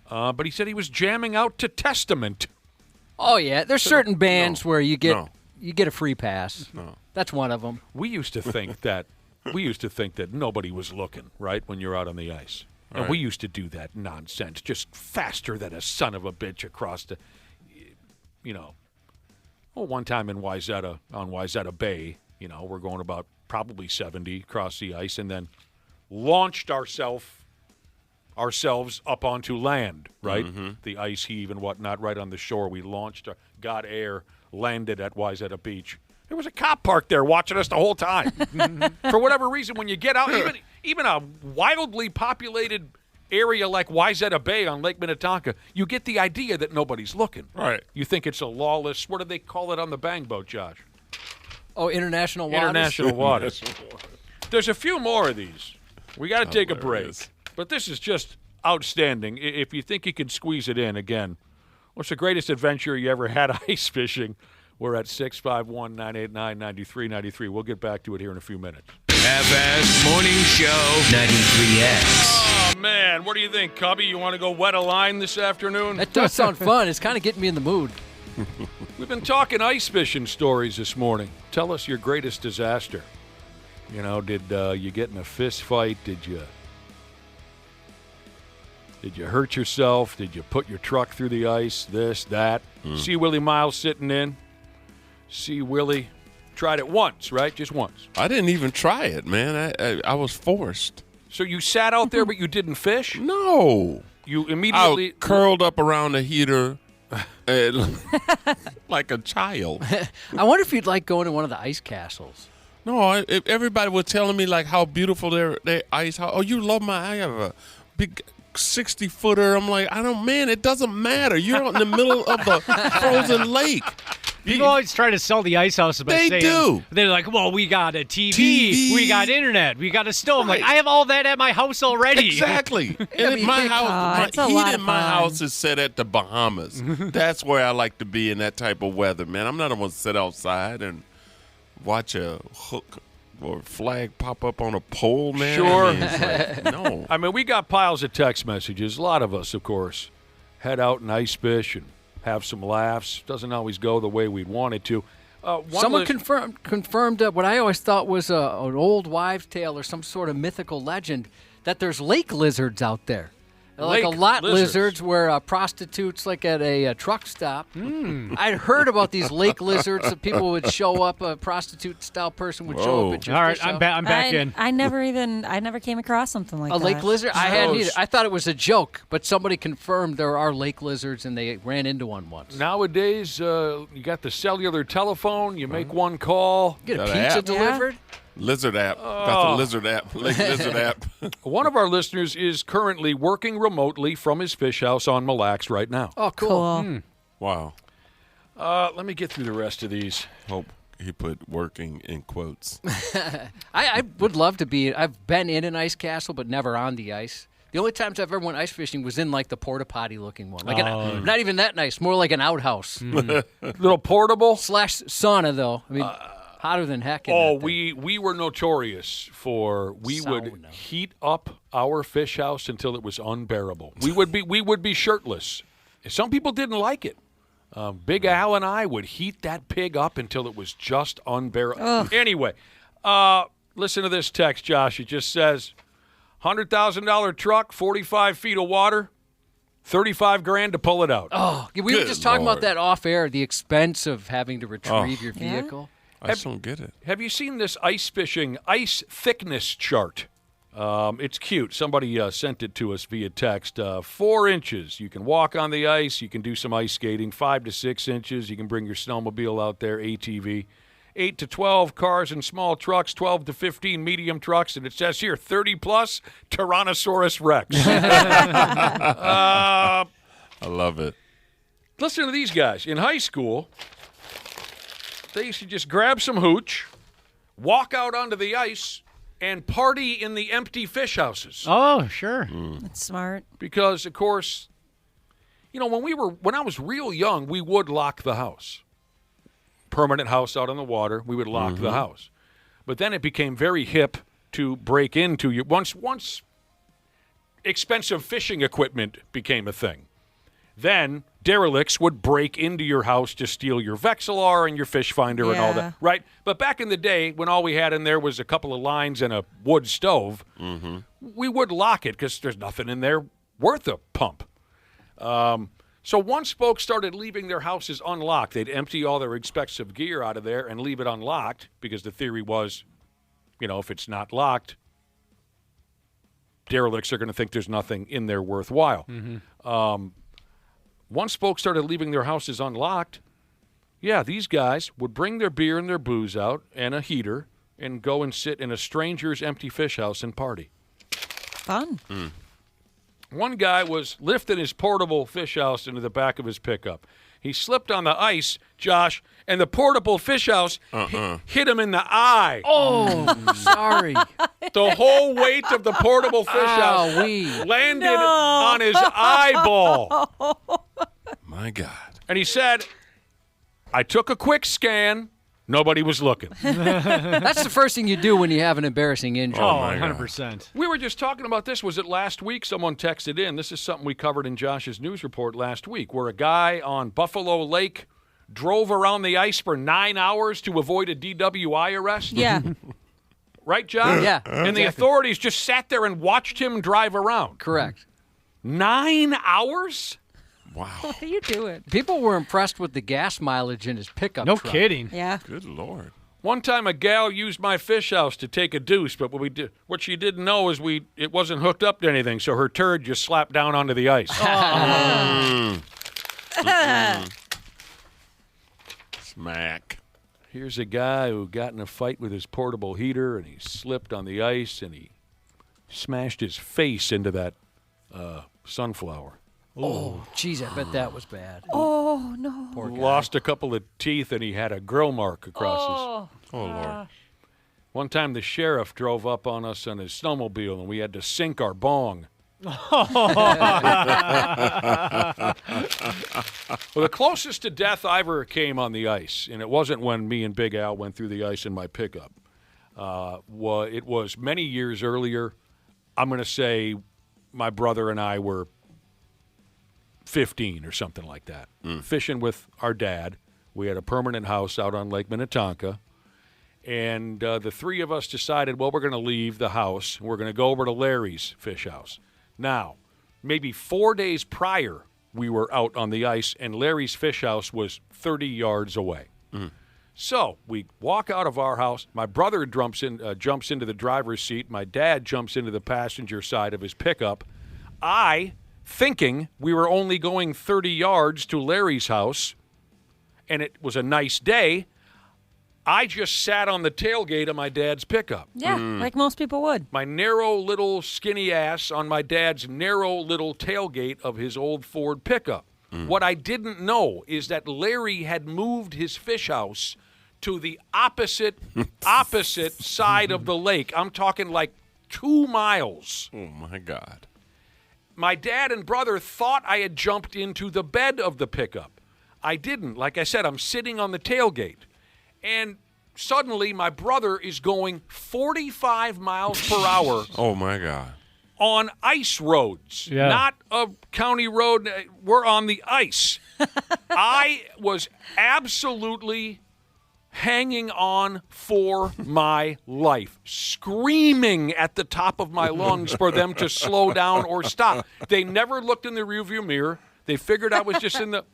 But he said he was jamming out to Testament. Oh, yeah. There's certain bands where you get a free pass. No. That's one of them. We used to think that nobody was looking, right, when you're out on the ice. And Right. we used to do that nonsense just faster than a son of a bitch across the, one time in Wayzata Bay, we're going about probably 70 across the ice and then launched ourselves up onto land, right? Mm-hmm. The ice heave and whatnot right on the shore. We launched, got air, landed at Wayzata Beach, There was a cop parked there watching us the whole time. For whatever reason, when you get out, even a wildly populated area like Wayzata Bay on Lake Minnetonka, you get the idea that nobody's looking. Right. You think it's a lawless, what do they call it on the bang boat, Josh? Oh, international waters? International waters. There's a few more of these. We got to take a break. But this is just outstanding. If you think you can squeeze it in, again, what's the greatest adventure you ever had ice fishing? We're at 651-989-9393. We'll get back to it here in a few minutes. Half-Ass Morning Show 93X. Oh, man. What do you think, Cubby? You want to go wet a line this afternoon? That does sound fun. It's kind of getting me in the mood. We've been talking ice fishing stories this morning. Tell us your greatest disaster. You know, did you get in a fist fight? Did you hurt yourself? Did you put your truck through the ice? This, that. See Willi Myles sitting in. See Willie. Tried it once, right? Just once. I didn't even try it, man. I was forced. So you sat out there, but you didn't fish? No. You immediately I curled up around the heater like a child. I wonder if you'd like going to one of the ice castles. No, everybody was telling me like how beautiful their ice. You love I have a big 60-footer. I'm like, man, it doesn't matter. You're out in the middle of the frozen lake. People always try to sell the ice house by saying, do. They're like, well, we got a TV, we got internet, we got a stove. I'm like, I have all that at my house already. Exactly. And my house, the heat in my house is set at the Bahamas. That's where I like to be in that type of weather, man. I'm not going to sit outside and watch a hook or flag pop up on a pole, man. Sure. No. I mean, we got piles of text messages. A lot of us, of course, head out and ice fish and have some laughs. Doesn't always go the way we'd want it to. Someone confirmed what I always thought was an old wives' tale or some sort of mythical legend, that there's lake lizards out there. Like a lot lizards where prostitutes, like at a truck stop. I'd heard about these lake lizards that people would show up, a prostitute-style person would show up at your All right, fish I'm back in. I never came across something like a that. lake lizard? I hadn't either. I thought it was a joke, but somebody confirmed there are lake lizards, and they ran into one once. Nowadays, you got the cellular telephone. You make one call. Get a pizza delivered? Lizard app. Got the lizard app. Lake lizard app. One of our listeners is currently working remotely from his fish house on Mille Lacs right now. Oh, cool. Wow. Let me get through the rest of these. Hope he put working in quotes. I would love to be. I've been in an ice castle, but never on the ice. The only times I've ever went ice fishing was in like the porta potty looking one. Like not even that nice, more like an outhouse. Little portable? / sauna, though. I mean, hotter than heck. We were notorious for would heat up our fish house until it was unbearable. We would be shirtless. Some people didn't like it. Big Al and I would heat that pig up until it was just unbearable. Ugh. Anyway, listen to this text, Josh. It just says, $100,000 truck, 45 feet of water, $35,000 to pull it out. Oh, we were just talking about that off air, the expense of having to retrieve your vehicle. I just don't get it. Have you seen this ice fishing ice thickness chart? It's cute. Somebody sent it to us via text. 4 inches. You can walk on the ice. You can do some ice skating. 5 to 6 inches. You can bring your snowmobile out there, ATV. 8 to 12 cars and small trucks. 12 to 15 medium trucks. And it says here 30-plus Tyrannosaurus Rex. I love it. Listen to these guys. In high school, they used to just grab some hooch, walk out onto the ice, and party in the empty fish houses. Oh, sure. That's smart. Because, of course, you know, when I was real young, we would lock the house. Permanent house out on the water, we would lock the house. But then it became very hip to break into your once expensive fishing equipment became a thing. Then derelicts would break into your house to steal your Vexilar and your fish finder and all that, right? But back in the day, when all we had in there was a couple of lines and a wood stove, we would lock it because there's nothing in there worth a pump. So once folks started leaving their houses unlocked, they'd empty all their expensive gear out of there and leave it unlocked because the theory was, you know, if it's not locked, derelicts are going to think there's nothing in there worthwhile. Once folks started leaving their houses unlocked, Yeah, these guys would bring their beer and their booze out and a heater and go and sit in a stranger's empty fish house and party. Fun. One guy was lifting his portable fish house into the back of his pickup. He slipped on the ice, Josh, and the portable fish house hit him in the eye. Oh, sorry. The whole weight of the portable fish house landed on his eyeball. My God. And he said, I took a quick scan. Nobody was looking. That's the first thing you do when you have an embarrassing injury. Oh, 100%. We were just talking about this. Was it last week? Someone texted in. This is something we covered in Josh's news report last week, where a guy on Buffalo Lake drove around the ice for 9 hours to avoid a DWI arrest. Yeah. Right, John? Yeah. And the authorities just sat there and watched him drive around. Correct. 9 hours? Wow. What are you doing? People were impressed with the gas mileage in his pickup No truck. kidding. Yeah. Good Lord. One time a gal used my fish house to take a deuce, but what she didn't know is it wasn't hooked up to anything, so her turd just slapped down onto the ice. Smack. Here's a guy who got in a fight with his portable heater, and he slipped on the ice, and he smashed his face into that sunflower. Oh, geez, I bet that was bad. Oh, no. Poor guy. Lost a couple of teeth, and he had a grill mark across his. Oh, Lord. One time the sheriff drove up on us on his snowmobile, and we had to sink our bong. Well, the closest to death I ever came on the ice, and it wasn't when me and Big Al went through the ice in my pickup. It was many years earlier. I'm going to say my brother and I were 15 or something like that, fishing with our dad. We had a permanent house out on Lake Minnetonka, and the three of us decided, well, we're going to leave the house. We're going to go over to Larry's fish house. Now, maybe 4 days prior, we were out on the ice, and Larry's fish house was 30 yards away. So we walk out of our house. My brother jumps into the driver's seat. My dad jumps into the passenger side of his pickup. Thinking we were only going 30 yards to Larry's house, and it was a nice day, I just sat on the tailgate of my dad's pickup. Yeah, like most people would. My narrow little skinny ass on my dad's narrow little tailgate of his old Ford pickup. What I didn't know is that Larry had moved his fish house to the opposite side of the lake. I'm talking like 2 miles. Oh, my God. My dad and brother thought I had jumped into the bed of the pickup. I didn't. Like I said, I'm sitting on the tailgate. And suddenly my brother is going 45 miles per hour. Oh, my God. On ice roads, not a county road. We're on the ice. I was absolutely hanging on for my life, screaming at the top of my lungs for them to slow down or stop. They never looked in the rearview mirror. They figured I was just in the...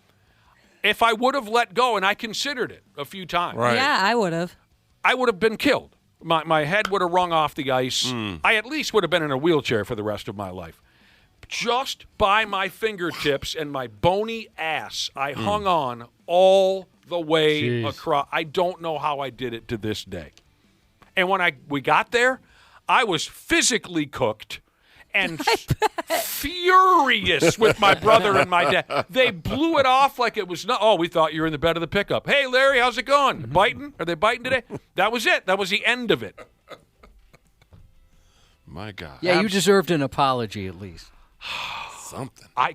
If I would have let go, and I considered it a few times. Right. Yeah, I would have. I would have been killed. My head would have rung off the ice. I at least would have been in a wheelchair for the rest of my life. Just by my fingertips and my bony ass, I hung on all the way across. I don't know how I did it to this day. And when we got there, I was physically cooked and furious with my brother and my dad. They blew it off like it was we thought you were in the bed of the pickup. Hey, Larry, how's it going? Biting? Are they biting today? That was it. That was the end of it. My God. Yeah, you deserved an apology at least. Something. I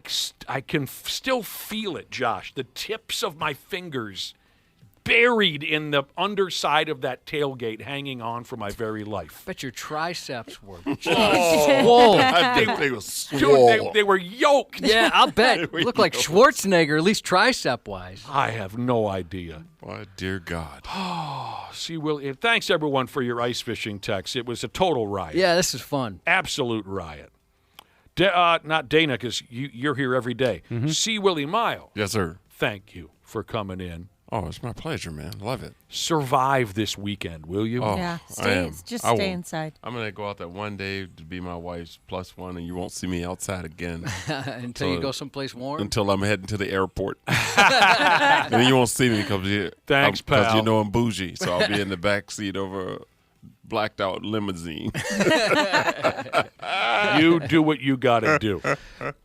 can still feel it, Josh. The tips of my fingers buried in the underside of that tailgate, hanging on for my very life. Bet your triceps were. Whoa. I think they were swole. Dude, they were yoked. Yeah, I'll bet. Look like Schwarzenegger, at least tricep-wise. I have no idea. Oh, dear God. See, Willie, thanks, everyone, for your ice fishing texts. It was a total riot. Yeah, this is fun. Absolute riot. Not Dana, because you're here every day. See Willi Myles. Yes, sir. Thank you for coming in Oh, it's my pleasure, man. Love it. Survive this weekend, will you? Oh, Yeah, I am. just I stay will. inside. I'm going to go out that one day to be my wife's +1, and you won't see me outside again. Until you go someplace warm? Until I'm heading to the airport. And then you won't see me because Thanks, pal. Because you know I'm bougie, so I'll be in the back seat of a blacked out limousine. You do what you got to do.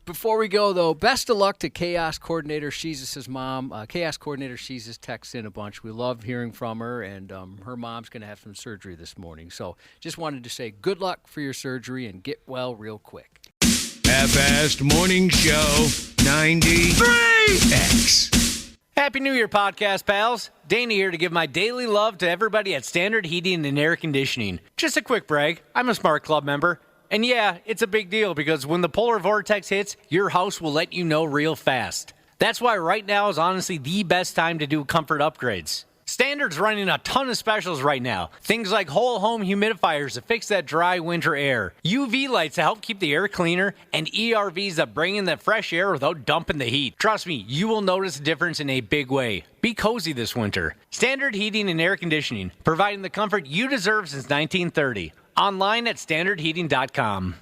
Before we go, though, best of luck to Chaos Coordinator Sheezus' mom. Chaos Coordinator Sheezus texts in a bunch. We love hearing from her, and her mom's going to have some surgery this morning. So just wanted to say good luck for your surgery and get well real quick. Half-assed Morning Show 93X. Happy New Year, podcast pals. Danny here to give my daily love to everybody at Standard Heating and Air Conditioning. Just a quick brag, I'm a Smart Club member. And yeah, it's a big deal because when the polar vortex hits, your house will let you know real fast. That's why right now is honestly the best time to do comfort upgrades. Standard's running a ton of specials right now. Things like whole home humidifiers to fix that dry winter air, UV lights to help keep the air cleaner, and ERVs that bring in that fresh air without dumping the heat. Trust me, you will notice a difference in a big way. Be cozy this winter. Standard Heating and Air Conditioning, providing the comfort you deserve since 1930. Online at standardheating.com.